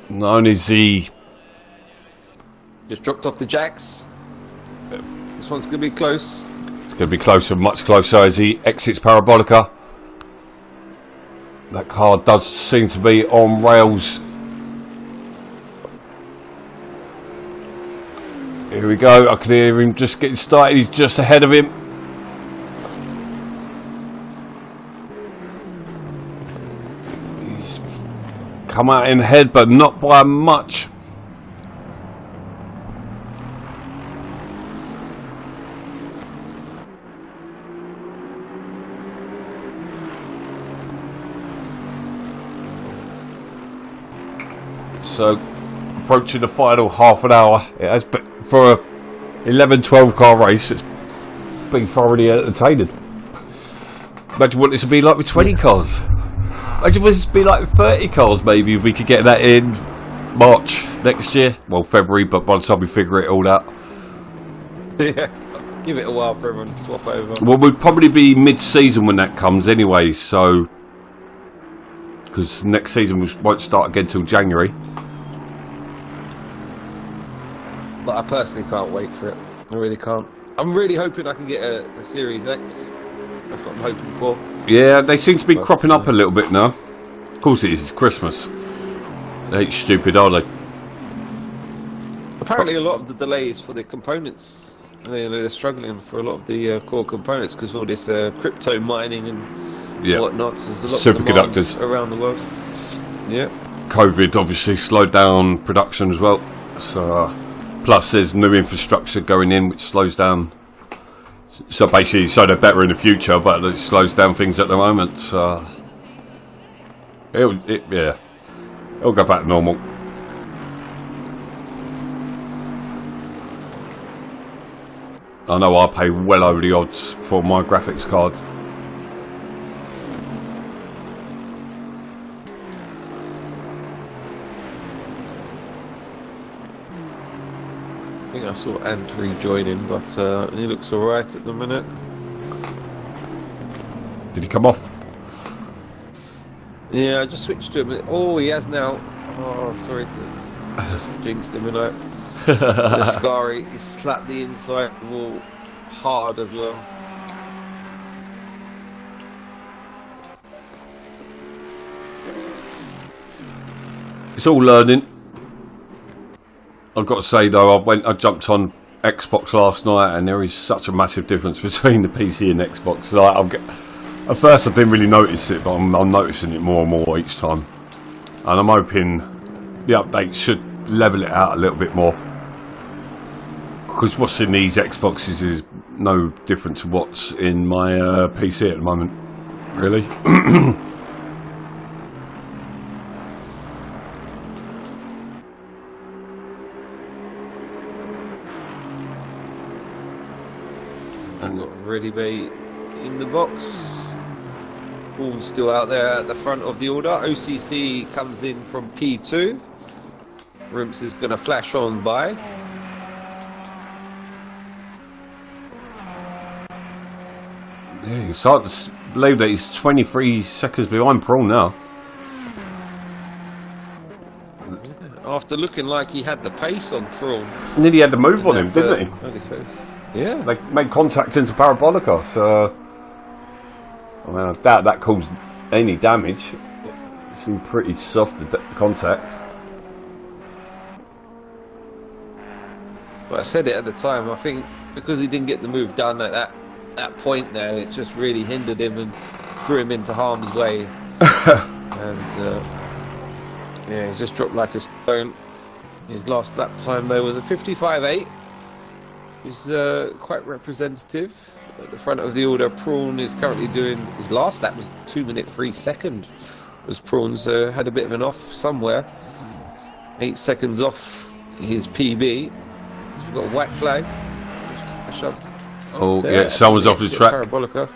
Not only is he just dropped off the jacks. This one's going to be close. It's going to be closer, much closer as he exits Parabolica. That car does seem to be on rails. Here we go. I can hear him just getting started. He's just ahead of him. He's come out in ahead, but not by much. So, approaching the final half an hour. It has been, for a 11-12 car race, it's been thoroughly entertaining. Imagine what this would be like with 20 cars. Imagine what this would be like with 30 cars, maybe, if we could get that in March next year. Well, February, but by the time we figure it all out. Yeah, give it a while for everyone to swap over. Well, we'd probably be mid-season when that comes anyway, so... because next season won't start again till January. But I personally can't wait for it. I really can't. I'm really hoping I can get a Series X. That's what I'm hoping for. Yeah, they seem to be cropping up a little bit now. Of course it is, it's Christmas. They ain't stupid, are they? Apparently a lot of the delays for the components, they're struggling for a lot of the core components because all this crypto mining and whatnot. There's a lot of superconductors around the world. Yeah. COVID obviously slowed down production as well. So, plus there's new infrastructure going in which slows down. So basically, so they're better in the future, but it slows down things at the moment. So it'll go back to normal. I know I pay well over the odds for my graphics card. I think I saw Ant rejoining, but he looks alright at the minute. Did he come off? Yeah, I just switched to him. Oh, he has now. Oh, sorry to just jinxed him, you know. Ascari, he slapped the inside wall hard as well. It's all learning. I've got to say though, I jumped on Xbox last night, and there is such a massive difference between the PC and Xbox. Like, at first I didn't really notice it, but I'm noticing it more and more each time. And I'm hoping the updates should level it out a little bit more. Because what's in these Xboxes is no different to what's in my PC at the moment. Really? And got Ready Bay in the box. All still out there at the front of the order. OCC comes in from P2. Rimps is going to flash on by. Yeah, it's hard to believe that he's 23 seconds behind Prawn now. After looking like he had the pace on Prawn. Nearly had the move on him, didn't he? Early phase. Yeah. They made contact into Parabolica, so I mean, I doubt that caused any damage. It seemed pretty soft, the contact. Well, I said it at the time. I think because he didn't get the move done at that point there, it just really hindered him and threw him into harm's way. And yeah, he's just dropped like a stone. His last lap time there was a 55.8. He's quite representative. At the front of the order, Prawn is currently doing his last lap was 2 minute 3 second. As Prawn's had a bit of an off somewhere. 8 seconds off his PB. So we've got a white flag. Oh, there. Yeah, someone's off his track. Parabolica.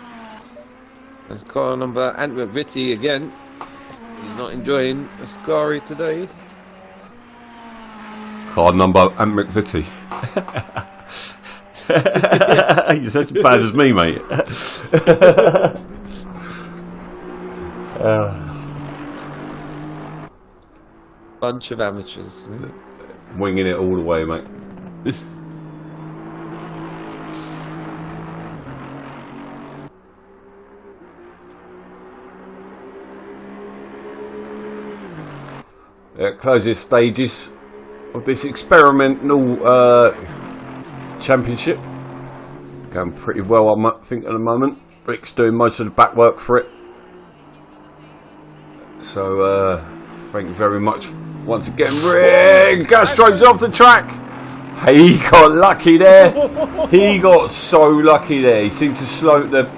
There's car number Ant McVitie again. He's not enjoying Ascari today. Car number Ant McVitie. That's as bad as me, mate. Bunch of amateurs. Winging it all the way, mate. Closest stages of this experimental championship. Going pretty well, I think, at the moment. Rick's doing most of the back work for it. So, thank you very much once again, Rick. Gastro's off the track. He got lucky there. He got so lucky there. He seemed to slow the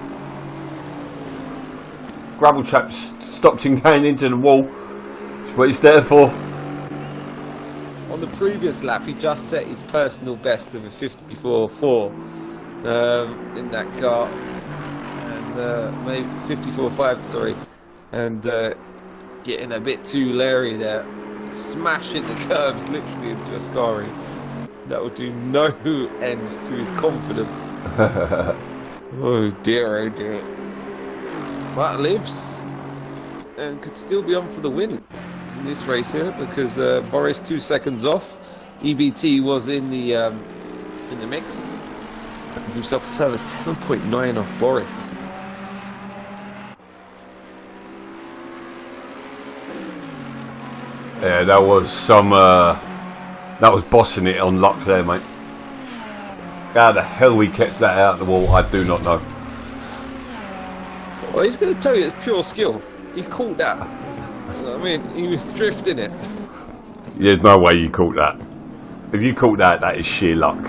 gravel trap, stopped him going into the wall. That's what he's there for. On the previous lap, he just set his personal best of a 54.4 in that car, and maybe 54.5, sorry, and getting a bit too leery there, smashing the curbs literally into Ascari. That would do no end to his confidence. Oh dear, oh dear. But lives and could still be on for the win in this race here, because Boris 2 seconds off. EBT was in the mix. Gives himself a further 7.9 off Boris. Yeah, that was some. That was bossing it on luck there, mate. How the hell we kept that out of the wall, I do not know. Well, he's going to tell you it's pure skill. He caught that. I mean, he was drifting it. There's no way you caught that. If you caught that, that is sheer luck.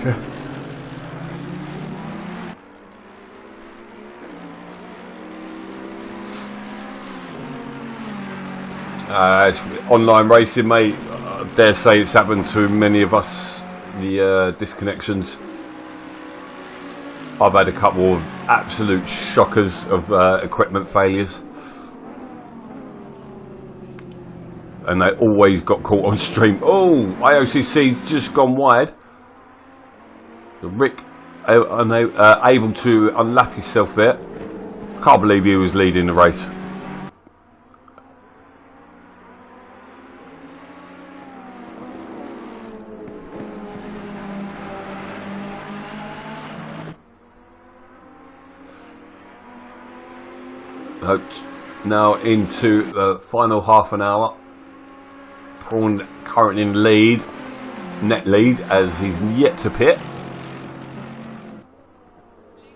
It's online racing, mate. I dare say it's happened to many of us. The disconnections. I've had a couple of absolute shockers of equipment failures. And they always got caught on stream. Oh, IOCC just gone wide. So Rick able to unlap himself there. Can't believe he was leading the race. Now into the final half an hour. Prawn currently in lead, net lead, as he's yet to pit.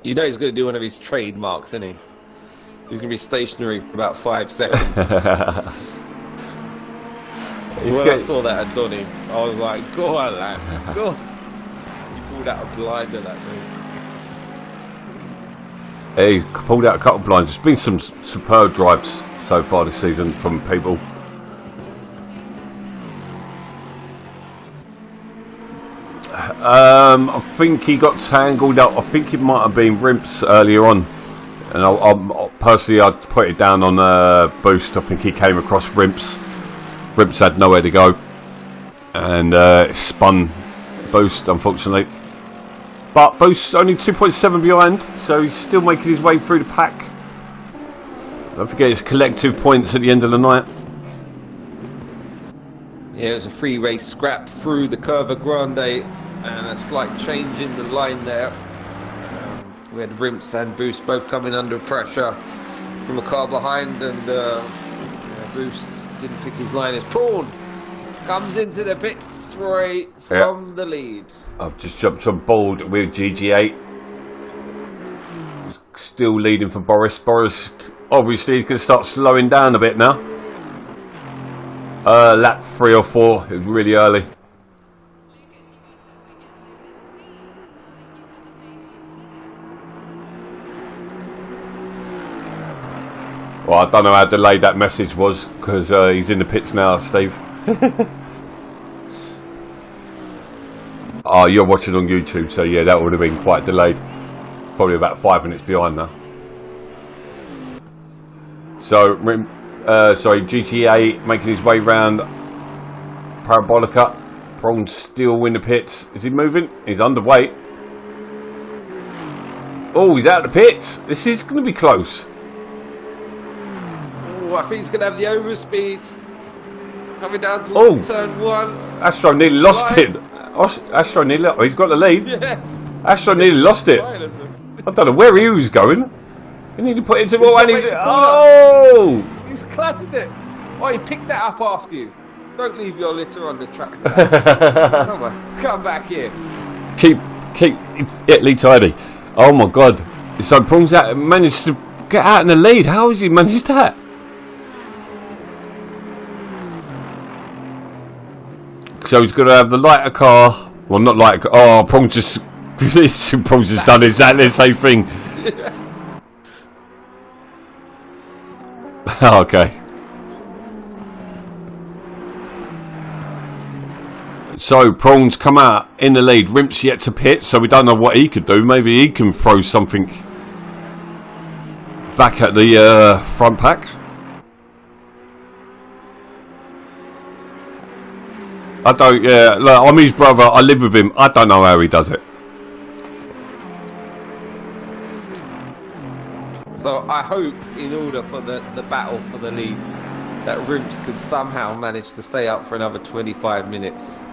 You know he's going to do one of his trademarks, isn't he? He's going to be stationary for about 5 seconds. When I saw that at Donny, I was like, go on, lad, go on. He pulled out a blinder that day. He's pulled out a couple of blinds. There's been some superb drives so far this season from people. I think he got tangled up. I think it might have been Rimps earlier on, and personally I'd put it down on Boost. I think he came across Rimps. Rimps had nowhere to go, and it spun Boost, unfortunately. But Boost's only 2.7 behind, so he's still making his way through the pack. Don't forget his collective points at the end of the night. Yeah, it was a free race scrap through the Curva Grande, and a slight change in the line there. We had Rimps and Boost both coming under pressure from a car behind, and Boost didn't pick his line as Prawn comes into the pits, Roy, from the lead. I've just jumped on board with GG8. Still leading for Boris. Boris obviously is going to start slowing down a bit now. Lap 3 or 4, it was really early. Well, I don't know how delayed that message was, because he's in the pits now, Steve. Oh, you're watching on YouTube, so yeah, that would have been quite delayed. Probably about 5 minutes behind now. So, sorry, GTA making his way round Parabolica. Prawn still in the pits. Is he moving? He's underweight. Oh, he's out of the pits. This is going to be close. Oh, I think he's going to have the overspeed. Coming down towards turn 1. Astro nearly lost it. Astro nearly, he's got the lead. Yeah. Astro nearly lost it. I don't know where he was going. He nearly put it into more, and he's he's clattered it. Oh, he picked that up after you. Don't leave your litter on the track. Come on, come back here. Keep it tidy. Oh my God! So Prawn's out, managed to get out in the lead. How has he managed that? So he's going to have the lighter car. Well, not lighter car. Oh, Prawn's just done exactly the same thing. Okay. So Prawn's come out in the lead. Rimps yet to pit, so we don't know what he could do. Maybe he can throw something back at the front pack. I don't. Yeah, look, I'm his brother. I live with him. I don't know how he does it. So I hope, in order for the battle for the lead, that Rimps could somehow manage to stay up for another 25 minutes.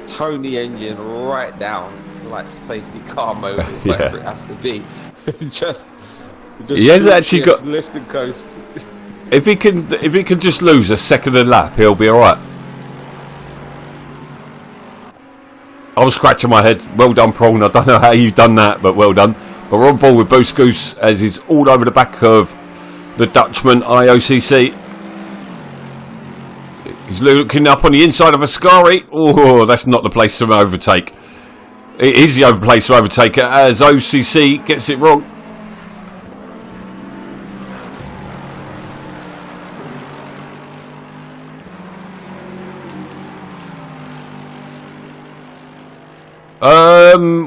Tone the engine right down to like safety car mode, whatever it has to be. just he has actually got lift and coast. If he can just lose a second a lap, he'll be all right. I was scratching my head. Well done, Prawn. I don't know how you've done that, but well done. But we're on board with Boost Goose as he's all over the back of the Dutchman IOCC. He's looking up on the inside of Ascari. Oh, that's not the place to overtake. It is the other place to overtake as OCC gets it wrong.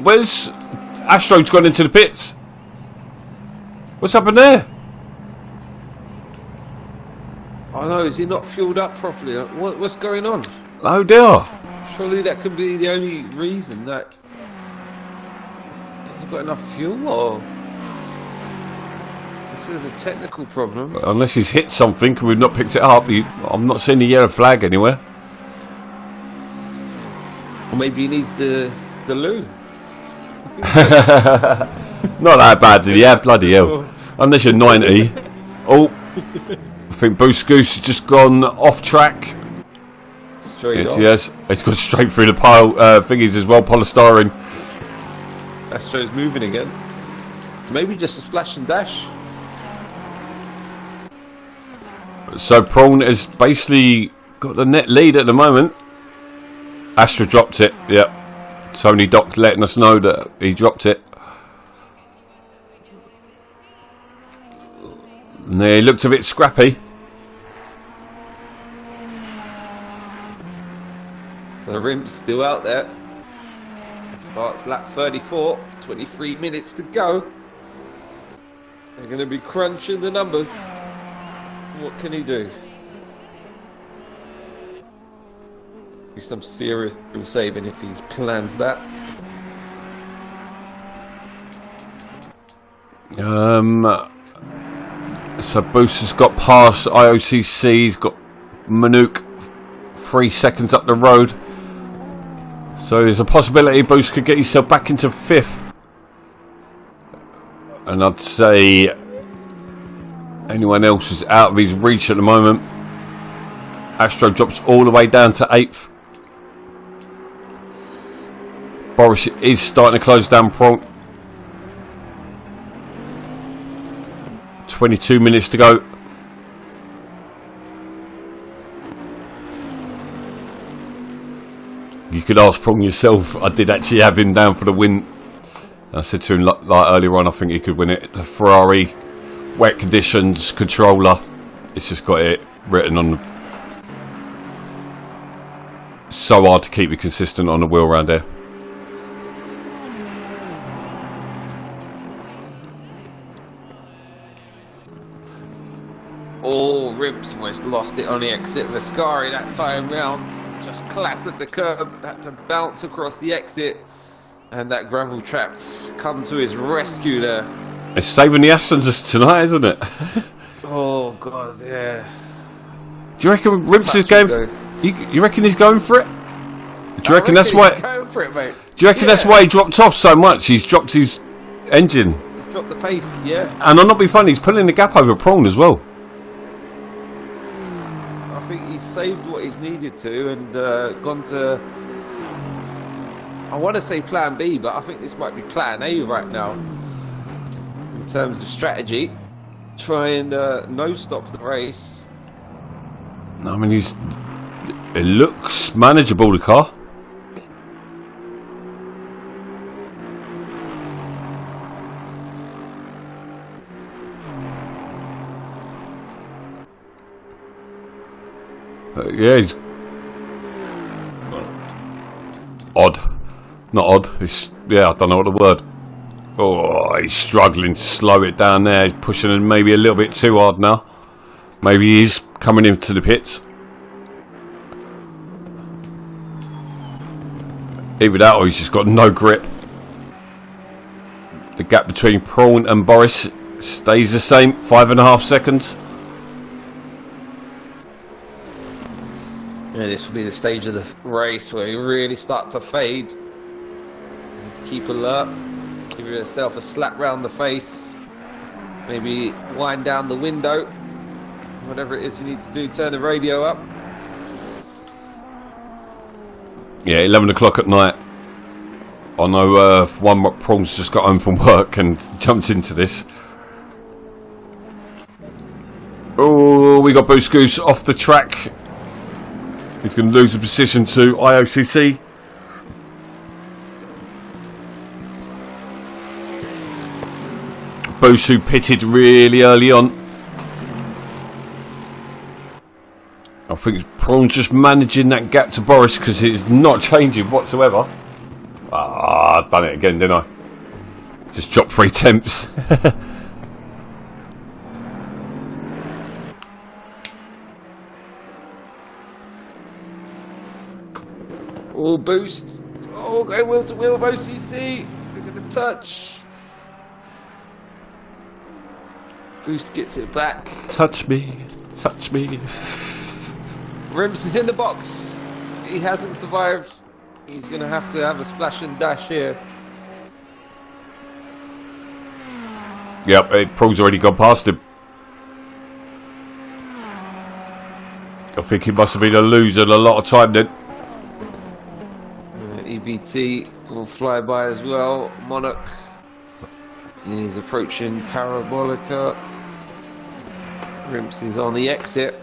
Where's Astro's gone into the pits. What's happened there? I know, is he not fueled up properly? What's going on? Oh dear. Surely that could be the only reason that he hasn't got enough fuel, or this is a technical problem. Unless he's hit something and we've not picked it up. I'm not seeing the yellow flag anywhere. Or maybe he needs the loo. Not that bad, yeah, bloody hell. Unless you're 90. Oh, I think Boost Goose has just gone off track. Straight off. Yes, it's gone straight through the pile thingies as well, polystyrene. Astro's moving again. Maybe just a splash and dash. So Prawn has basically got the net lead at the moment. Astro dropped it, yep. Tony Doc letting us know that he dropped it. And he looked a bit scrappy. So Rimp's still out there. It starts lap 34, 23 minutes to go. They're going to be crunching the numbers. What can he do? Be some serious saving if he plans that. So Boost has got past IOCC. He's got Manuk 3 seconds up the road. So there's a possibility Boost could get himself back into 5th. And I'd say anyone else is out of his reach at the moment. Astro drops all the way down to 8th. Boris is starting to close down Prawn. 22 minutes to go. You could ask Prawn yourself. I did actually have him down for the win. I said to him like earlier on, I think he could win it. The Ferrari, wet conditions, controller. It's just got it written on the... So hard to keep it consistent on the wheel around here. Oh, Rimp's almost lost it on the exit. Vascari that time round just clattered the curb, had to bounce across the exit, and that gravel trap come to his rescue there. It's saving the Astons tonight, isn't it? Oh god, yeah. Do you reckon Rimps is going? You reckon he's going for it? Do you reckon that's why? He's going for it, mate. Do you reckon that's why he dropped off so much? He's dropped his engine. He's dropped the pace, yeah. And I'll not be funny, he's pulling the gap over Prawn as well. I think he's saved what he's needed to and gone to, I want to say plan B, but I think this might be plan A right now in terms of strategy. Try and no stop the race. I mean, it looks manageable, the car. Yeah, he's odd. Not odd. It's, yeah, I don't know what the word. Oh, he's struggling to slow it down there. He's pushing it maybe a little bit too hard now. Maybe he's coming into the pits. Either that or he's just got no grip. The gap between Prawn and Boris stays the same, 5.5 seconds. Yeah, this will be the stage of the race where you really start to fade. You need to keep alert. Give yourself a slap round the face. Maybe wind down the window. Whatever it is you need to do, turn the radio up. Yeah, 11 o'clock at night. I know one Prawn's just got home from work and jumped into this. Oh, we got Boost Goose off the track. He's going to lose the position to IOCC. Boost, who pitted really early on. I think Prawn's just managing that gap to Boris because it's not changing whatsoever. Ah, I've done it again, didn't I? Just drop 3 temps. Oh, boost. Oh, going wheel to wheel, OCC. Look at the touch. Boost gets it back. Touch me. Touch me. Rims is in the box. He hasn't survived. He's going to have a splash and dash here. Yep, Proulx's already gone past him. I think he must have been losing a lot of time then. EBT will fly by as well. Monarch is approaching Parabolica. Rimps is on the exit.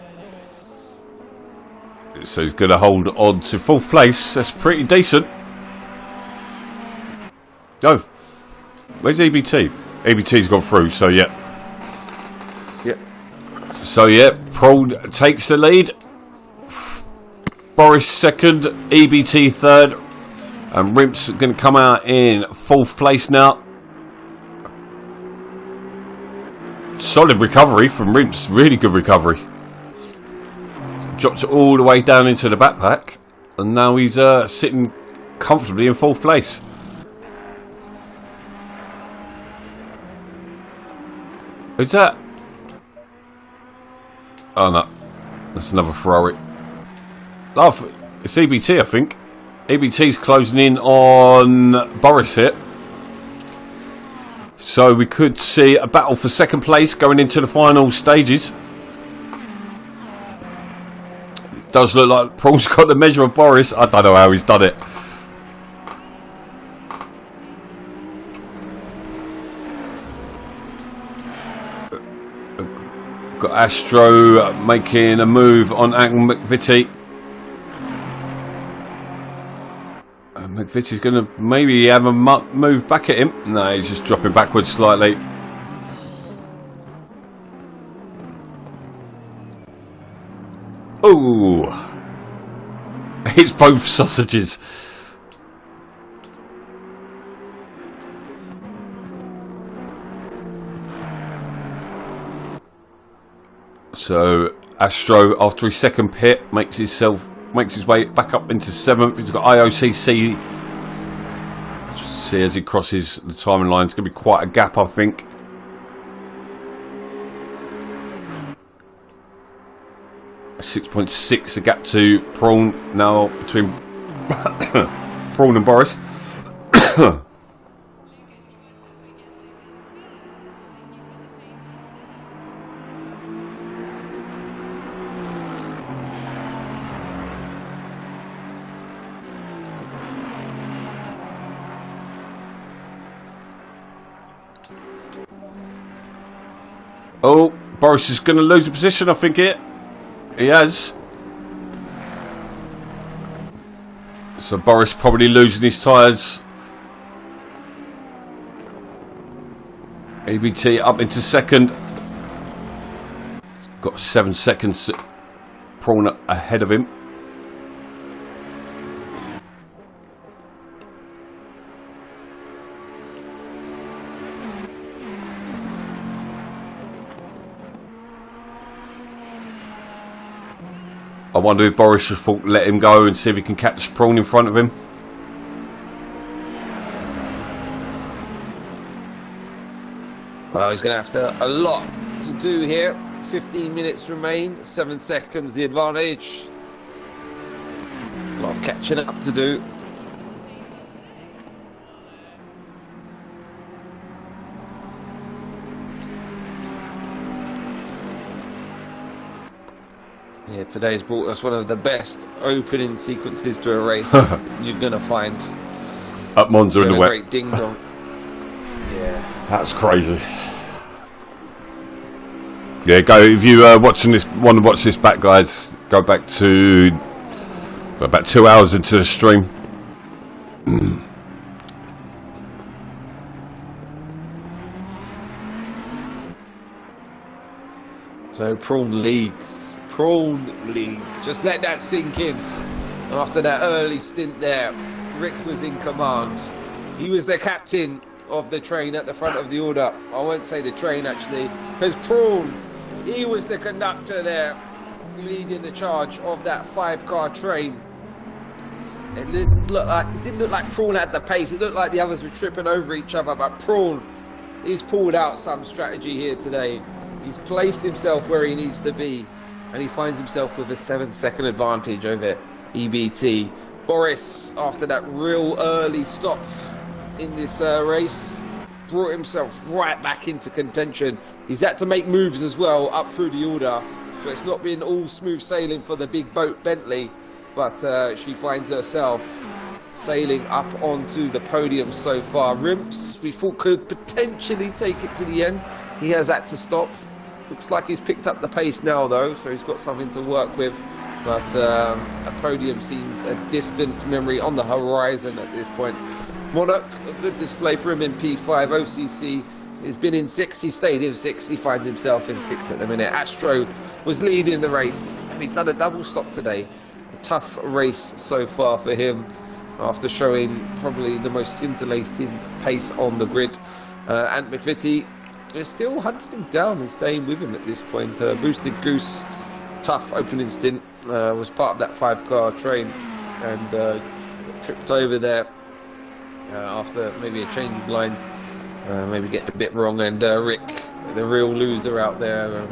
So he's going to hold on to 4th place. That's pretty decent. Oh, where's EBT? EBT's gone through, so yeah. Yep. So yeah, Proulx takes the lead. Boris 2nd, EBT 3rd. And Rimps is going to come out in 4th place now. Solid recovery from Rimps. Really good recovery. Dropped it all the way down into the backpack. And now he's sitting comfortably in 4th place. Who's that? Oh no. That's another Ferrari. Oh, it's EBT, I think. EBT's closing in on Boris here. So we could see a battle for 2nd place going into the final stages. It does look like Proulx's got the measure of Boris. I don't know how he's done it. Got Astro making a move on Ang McVitie. McVitie's going to maybe have a move back at him. No, he's just dropping backwards slightly. Ooh. It's both sausages. So Astro, after his 2nd pit, makes his way back up into 7th. He's got IOCC. Just see as he crosses the timing line, it's going to be quite a gap, I think. A 6.6 a gap to Proulx now between Proulx and Boris. Oh, Boris is going to lose a position, I think it. He has. So Boris probably losing his tyres. ABT up into 2nd. Got 7 seconds. Proulx ahead of him. I wonder if Boris just thought let him go and see if he can catch Proulx in front of him. Well, he's going to have a lot to do here. 15 minutes remain, 7 seconds the advantage. A lot of catching up to do. Yeah, today's brought us one of the best opening sequences to a race you're going to find. At Monza in the wet. Great ding dong. Yeah. That's crazy. Yeah, go if you watching this, want to watch this back, guys. Go back to about 2 hours into the stream. So Proulx leads. Proulx leads. Just let that sink in. After that early stint there, Rick was in command. He was the captain. of the train at the front of the order. I won't say the train actually, because Prawn, he was the conductor there, leading the charge of that 5-car train. It didn't look like Prawn had the pace. It looked like the others were tripping over each other, but Prawn, he's pulled out some strategy here today. He's placed himself where he needs to be, and he finds himself with a 7-second advantage over EBT. Boris, after that real early stop in this race, brought himself right back into contention. He's had to make moves as well up through the order, so it's not been all smooth sailing for the big boat Bentley, but she finds herself sailing up onto the podium so far. Rimps, we thought, could potentially take it to the end. He has had to stop. Looks like he's picked up the pace now though, so he's got something to work with, but a podium seems a distant memory on the horizon at this point. Monarch, a good display for him in P5. OCC has been in 6, he stayed in 6, he finds himself in 6 at the minute. Astro was leading the race, and he's done a double stop today. A tough race so far for him, after showing probably the most scintillating pace on the grid. Ant McVitie is still hunting him down and staying with him at this point. Boosted Goose, tough opening stint, was part of that 5-car train, and tripped over there after maybe a change of lines, maybe getting a bit wrong, and Rick, the real loser out there,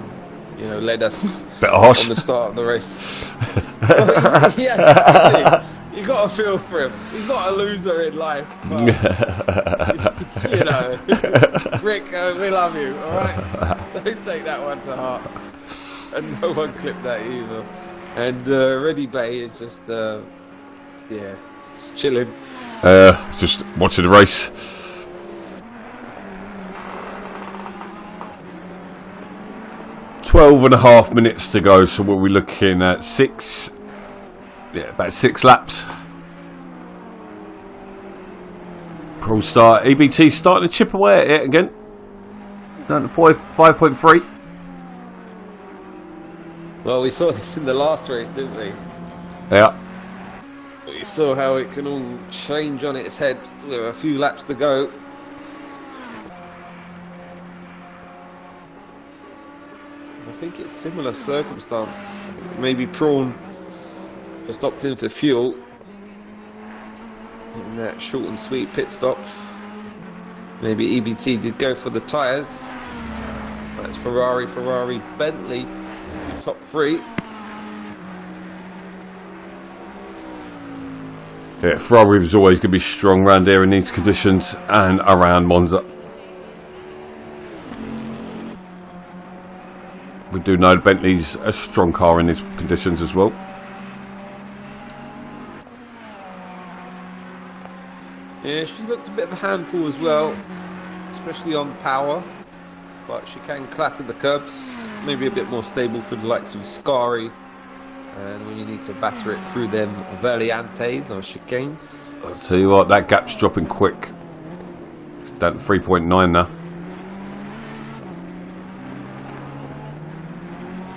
you know, led us on the start of the race. Well, yes, you got to feel for him. He's not a loser in life, but, you know, Rick, we love you, alright? Don't take that one to heart. And no one clipped that either. And Reddy Bay is just, yeah, just chilling. Just watching the race. "12.5 minutes to go, so we'll be looking at 6. Yeah, about 6 laps. Pro start. EBT starting to chip away at it again. Down to 5.3. Well, we saw this in the last race, didn't we? Yeah. We saw how it can all change on its head with a few laps to go. I think it's similar circumstance. Maybe Prawn just opted in for fuel in that short and sweet pit stop. Maybe EBT did go for the tyres. That's Ferrari, Bentley, top 3. Yeah, Ferrari was always going to be strong around here in these conditions and around Monza. We do know Bentley's a strong car in these conditions as well. Yeah, she looked a bit of a handful as well, especially on power, but she can clatter the curbs, maybe a bit more stable for the likes of Scari, and when you need to batter it through them Verliantes or chicanes. I'll tell you what, that gap's dropping quick. It's down to 3.9 now.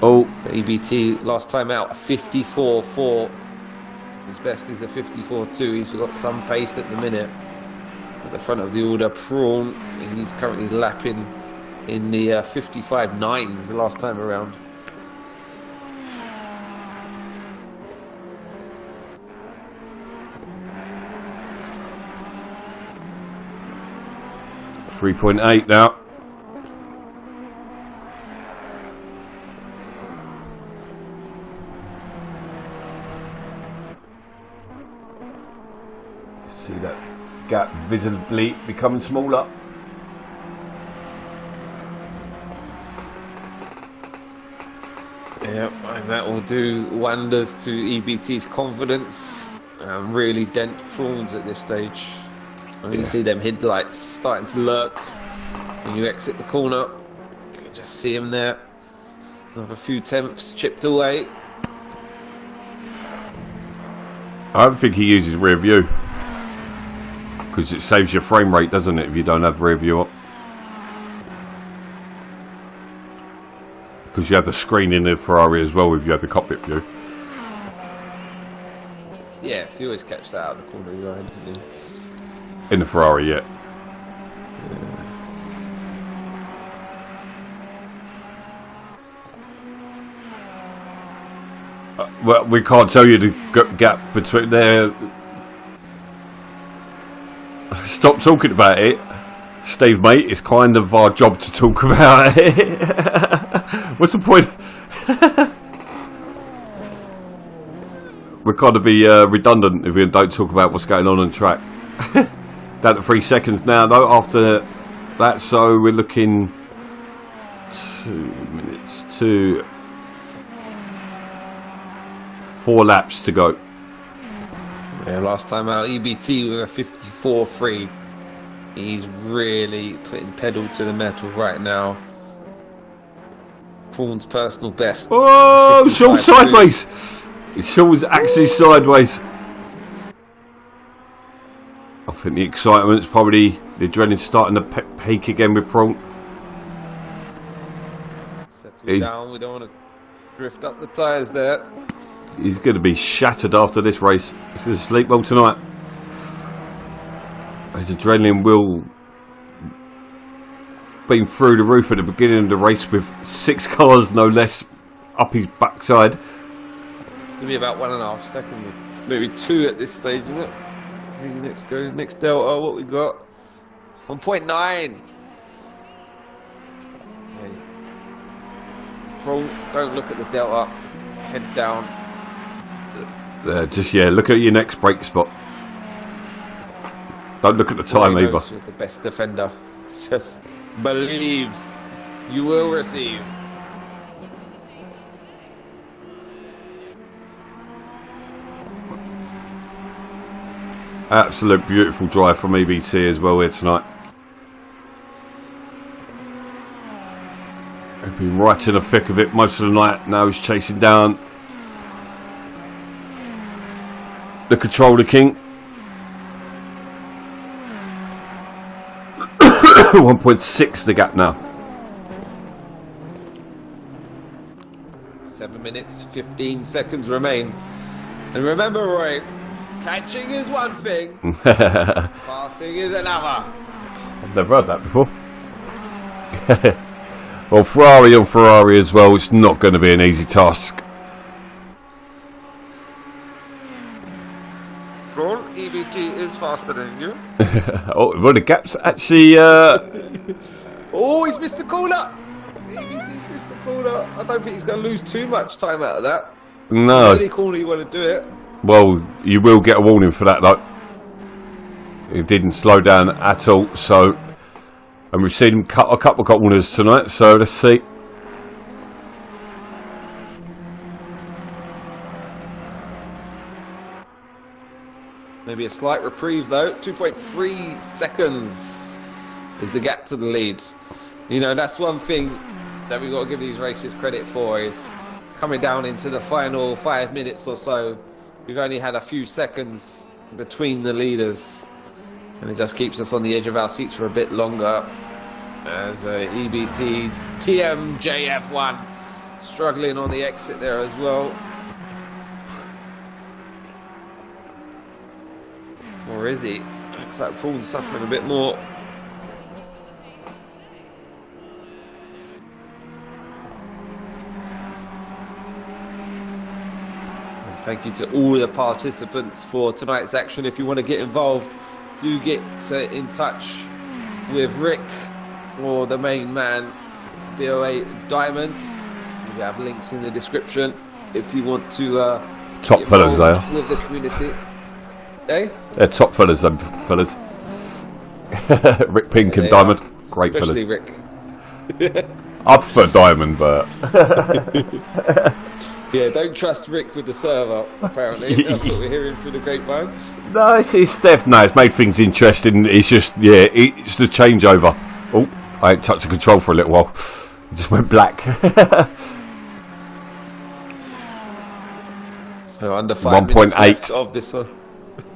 Oh, EBT last time out 54.4. His best is a 54.2. He's got some pace at the minute at the front of the order. Prawn, and he's currently lapping in the 55.9s the last time around. .8 now. See that gap visibly becoming smaller. Yeah, and that will do wonders to EBT's confidence. Really dent Prawns at this stage. You can see them headlights starting to lurk when you exit the corner. You can just see him there. Another few tenths chipped away. I don't think he uses rear view, because it saves your frame rate, doesn't it, if you don't have rear view up? Because you have the screen in the Ferrari as well if you have the cockpit view. Yes, you always catch that out of the corner of your eye, didn't you? In the Ferrari, yeah. Well, we can't tell you the gap between there. Stop talking about it, Steve, mate. It's kind of our job to talk about it. What's the point? We're kind of be redundant if we don't talk about what's going on track. Down to 3 seconds now, though, after that. So we're looking 2 minutes to 4 laps to go. Yeah, last time out, EBT with a 54.3. He's really putting pedal to the metal right now. Prawn's personal best. Oh, Sean's sideways. Sean's actually sideways. I think the excitement's probably the adrenaline starting to peak again with Prawn. Settle down. We don't want to drift up the tyres there. He's going to be shattered after this race. He's going to sleep well tonight. His adrenaline will be through the roof at the beginning of the race with 6 cars, no less, up his backside. It'll be about 1.5 seconds, maybe 2 at this stage, isn't it? Next go, next delta, what we got? 1.9. Okay. Don't look at the delta. Head down. Look at your next brake spot. Don't look at the time either. You're the best defender. Just believe you will receive. Absolute beautiful drive from EBT as well here tonight. He's been right in the thick of it most of the night. Now he's chasing down the controller king. 1.6 the gap now. 7 minutes, 15 seconds remain. And remember, Roy, catching is one thing, passing is another. I've never heard that before. Well, Ferrari on Ferrari as well, it's not going to be an easy task. Prawn, EBT is faster than you. Oh, well, the gap's actually... Oh, he's missed the corner. EBT's missed the corner. I don't think he's going to lose too much time out of that. No. Any corner you want to do it. Well, you will get a warning for that, though. He didn't slow down at all, so... And we've seen him cut a couple of corners tonight, so let's see. Maybe a slight reprieve, though. 2.3 seconds is the gap to the lead. You know, that's one thing that we've got to give these races credit for, is coming down into the final 5 minutes or so. We've only had a few seconds between the leaders, and it just keeps us on the edge of our seats for a bit longer. As EBT TMJF1 struggling on the exit there as well. Or is he? Looks like Prawn's suffering a bit more. Thank you to all the participants for tonight's action. If you want to get involved, do get in touch with Rick or the main man, BoA Diamond. We have links in the description if you want to top fellas there with the community. Eh? They're top fellas, them fellas. Rick Pink and Diamond, great especially fellas. Rick. I prefer Diamond, but yeah, don't trust Rick with the server. Apparently, that's what we're hearing through the grapevine. no, it's Steph. No, it's made things interesting. It's just, yeah, it's the changeover. Oh, I ain't touched the control for a little while. It just went black. So under 5 minutes left of this one.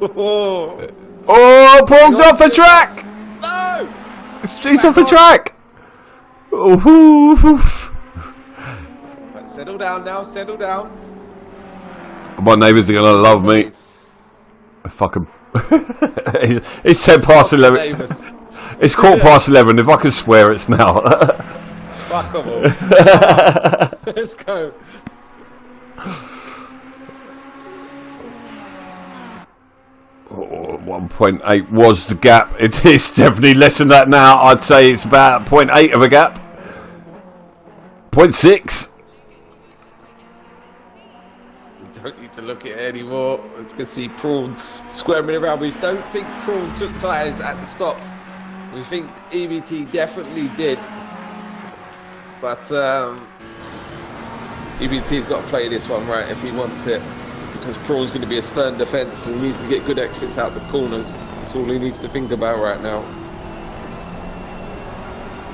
Oh, Prawn's off the track! No! He's off the track! Oh, Right, settle down now, settle down. my neighbours are going to love me. Fucking... it's 10 past 11. It's 11:15. If I can swear, it's now. Fuck them all. Let's go. Oh, 1.8 was the gap. It is definitely less than that now. I'd say it's about 0.8 of a gap. 0.6. We don't need to look at it anymore. As you can see Prawn squirming around. We don't think Prawn took tyres at the stop. We think EBT definitely did. But EBT's got to play this one right if he wants it. Because Prawn's going to be a stern defence and he needs to get good exits out the corners. That's all he needs to think about right now.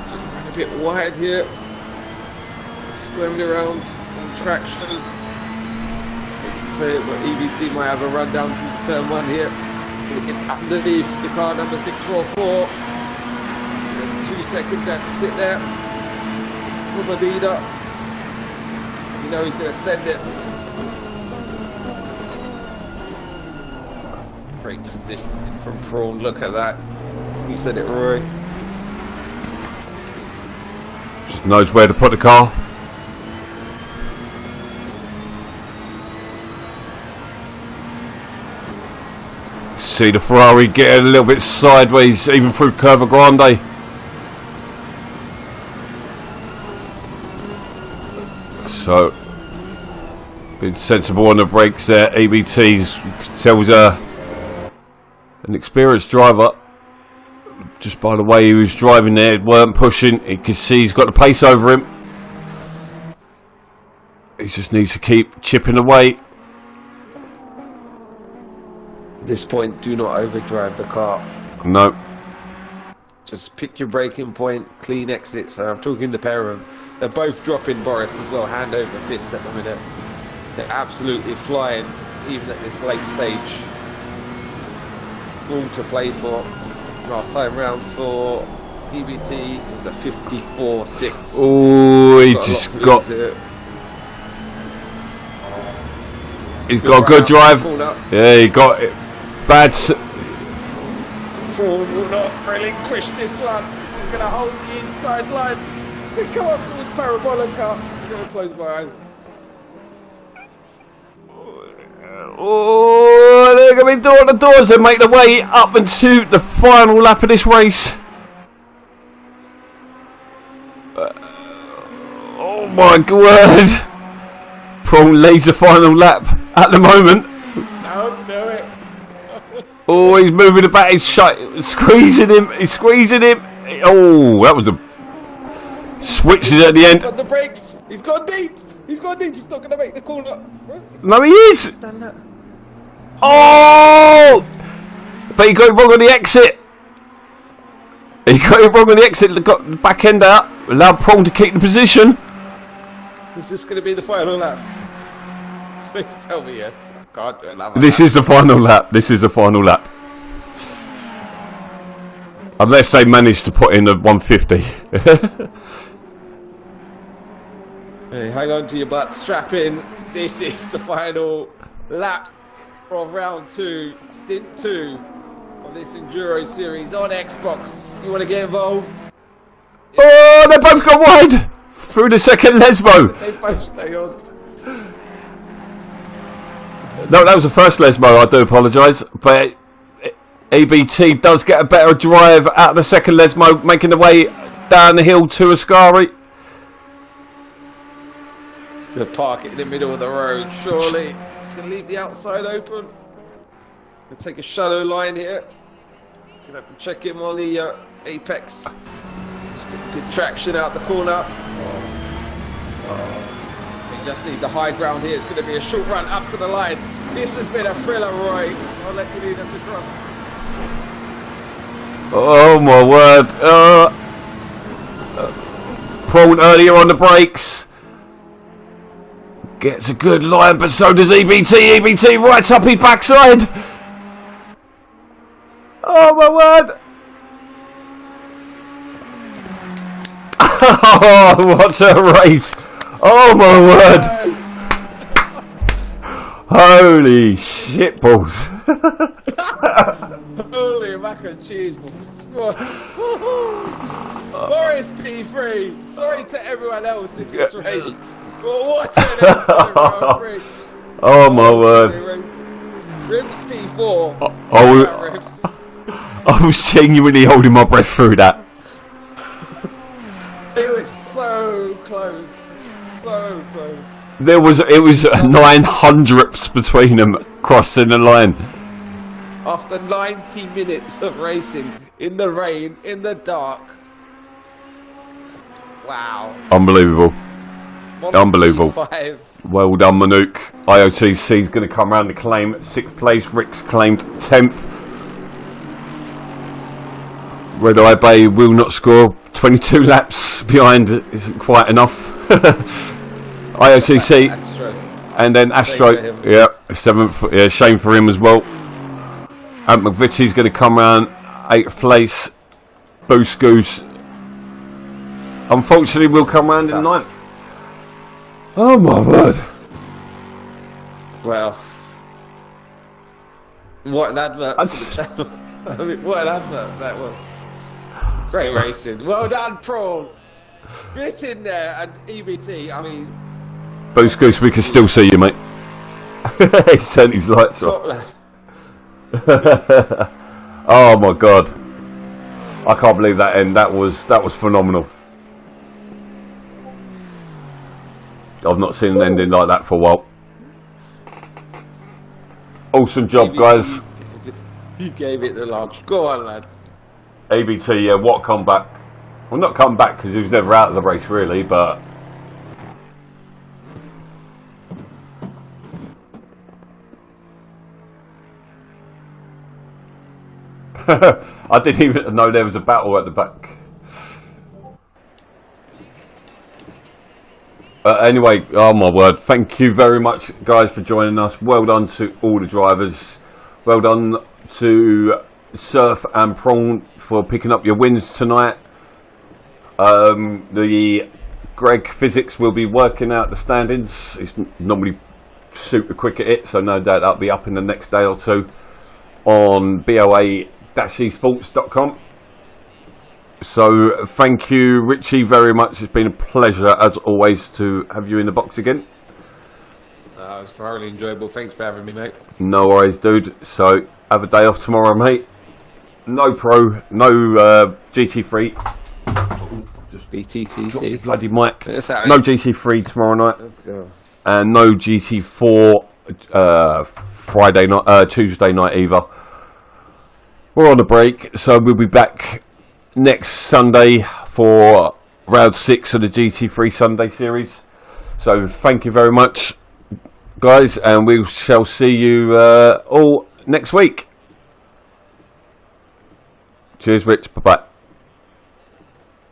Just run a bit wide here. Squirming around in traction. Hate to say it, but EBT might have a run down towards turn 1 here. He's going to get underneath the car number 644. 2 seconds left to sit there. For the leader. You know he's going to send it. Great position from Prawn, look at that. You said it, Roy. Just knows where to put the car. See the Ferrari getting a little bit sideways, even through Curva Grande. So, been sensible on the brakes there. EBT's tells an experienced driver. Just by the way he was driving there, it weren't pushing. You can see he's got the pace over him. He just needs to keep chipping away. At this point, do not overdrive the car. No. Just pick your braking point, clean exits. I'm talking the pair of them. They're both dropping Boris as well, hand over fist at the minute. They're absolutely flying, even at this late stage. All to play for. Last time round for EBT was a 54.6. Oh, he just got. He's got a good drive. Yeah, he got it. Bad. Prawn will not relinquish this one. He's going to hold the inside line. He's going to come up towards Parabolica. I'm going to close my eyes. Oh, they're going to be door to doors and make their way up into the final lap of this race. Oh my god. Prawn leads the final lap at the moment. Don't do it. Oh, he's moving the back. He's squeezing him. He's squeezing him. Oh, that was a switches at the end. On the brakes. He's gone deep. He's gone deep. He's not going to make the corner. No, he is. Oh! But he got it wrong on the exit. He got it wrong on the exit. Got the back end out. Allowed Prawn to keep the position. Is this going to be the final lap? Please tell me yes. I can't do another This lap. is the final lap. This is the final lap. Unless they manage to put in the 150. Hey, hang on to your butt, strap in. This is the final lap of round 2, stint 2 of this Enduro series on Xbox. You want to get involved? Oh, they both got wide through the second Lesmo. They both stay on. No, that was the first Lesmo. I do apologise, but EBT does get a better drive out of the second Lesmo, making the way down the hill to Ascari. He's going to park it in the middle of the road, surely. He's going to leave the outside open. Going to take a shallow line here. Going to have to check him on the apex. Just get good traction out the corner. We just need the high ground here. It's going to be a short run up to the line. This has been a thriller, Roy. I'll let you lead us across. Oh my word. Prawn earlier on the brakes. Gets a good line, but so does EBT. EBT right up his backside. Oh my word. Oh, what a race. Oh my word. Holy shit balls. Holy mac and cheese balls. Boris P3. Sorry to everyone else in this race. We're watching it for the Grand Prix. Oh my word. Ribs P4. I was genuinely holding my breath through that. It was so close. So close. It was 900ths between them crossing the line. After 90 minutes of racing in the rain, in the dark. Wow. Unbelievable. Unbelievable. P5. Well done, Manuk. IOTC is going to come around to claim 6th place. Rick's claimed 10th. Red Eye Bay will not score. 22 laps behind isn't quite enough. IOTC. And then Astro. Yeah, 7th. Yeah, shame for him as well. And McVitie's going to come around 8th place. Boost Goose. Unfortunately, will come round in 9th. Oh my word. Well, what an advert for the channel. I mean, what an advert that was. Great racing. Well done, Prawn. Get in there, and EBT, I mean... Boost Goose, we can still see you, mate. He's turned his lights off. Oh my god. I can't believe that end. That was phenomenal. I've not seen an ending like that for a while. Awesome job, guys. You gave it the large. Go on, lads. ABT, yeah, what comeback? Well, not come back because he was never out of the race, really, but... I didn't even know there was a battle at the back. Anyway, oh my word, thank you very much, guys, for joining us. Well done to all the drivers. Well done to Surf and Prawn for picking up your wins tonight. The Greg Physics will be working out the standings. He's normally super quick at it, so no doubt that'll be up in the next day or two on BoA-esports.com. So thank you, Richie, very much. It's been a pleasure as always to have you in the box again. It was thoroughly enjoyable. Thanks for having me, mate. No worries, dude. So have a day off tomorrow, mate. No Pro, no GT3. Just BTTC. bloody mic. No GT3 tomorrow night. Let's go. And no GT4 Friday night, Tuesday night either. We're on a break, so we'll be back next Sunday for round 6 of the GT3 Sunday series. So thank you very much, guys, and we shall see you all next week. Cheers, Rich. Bye bye.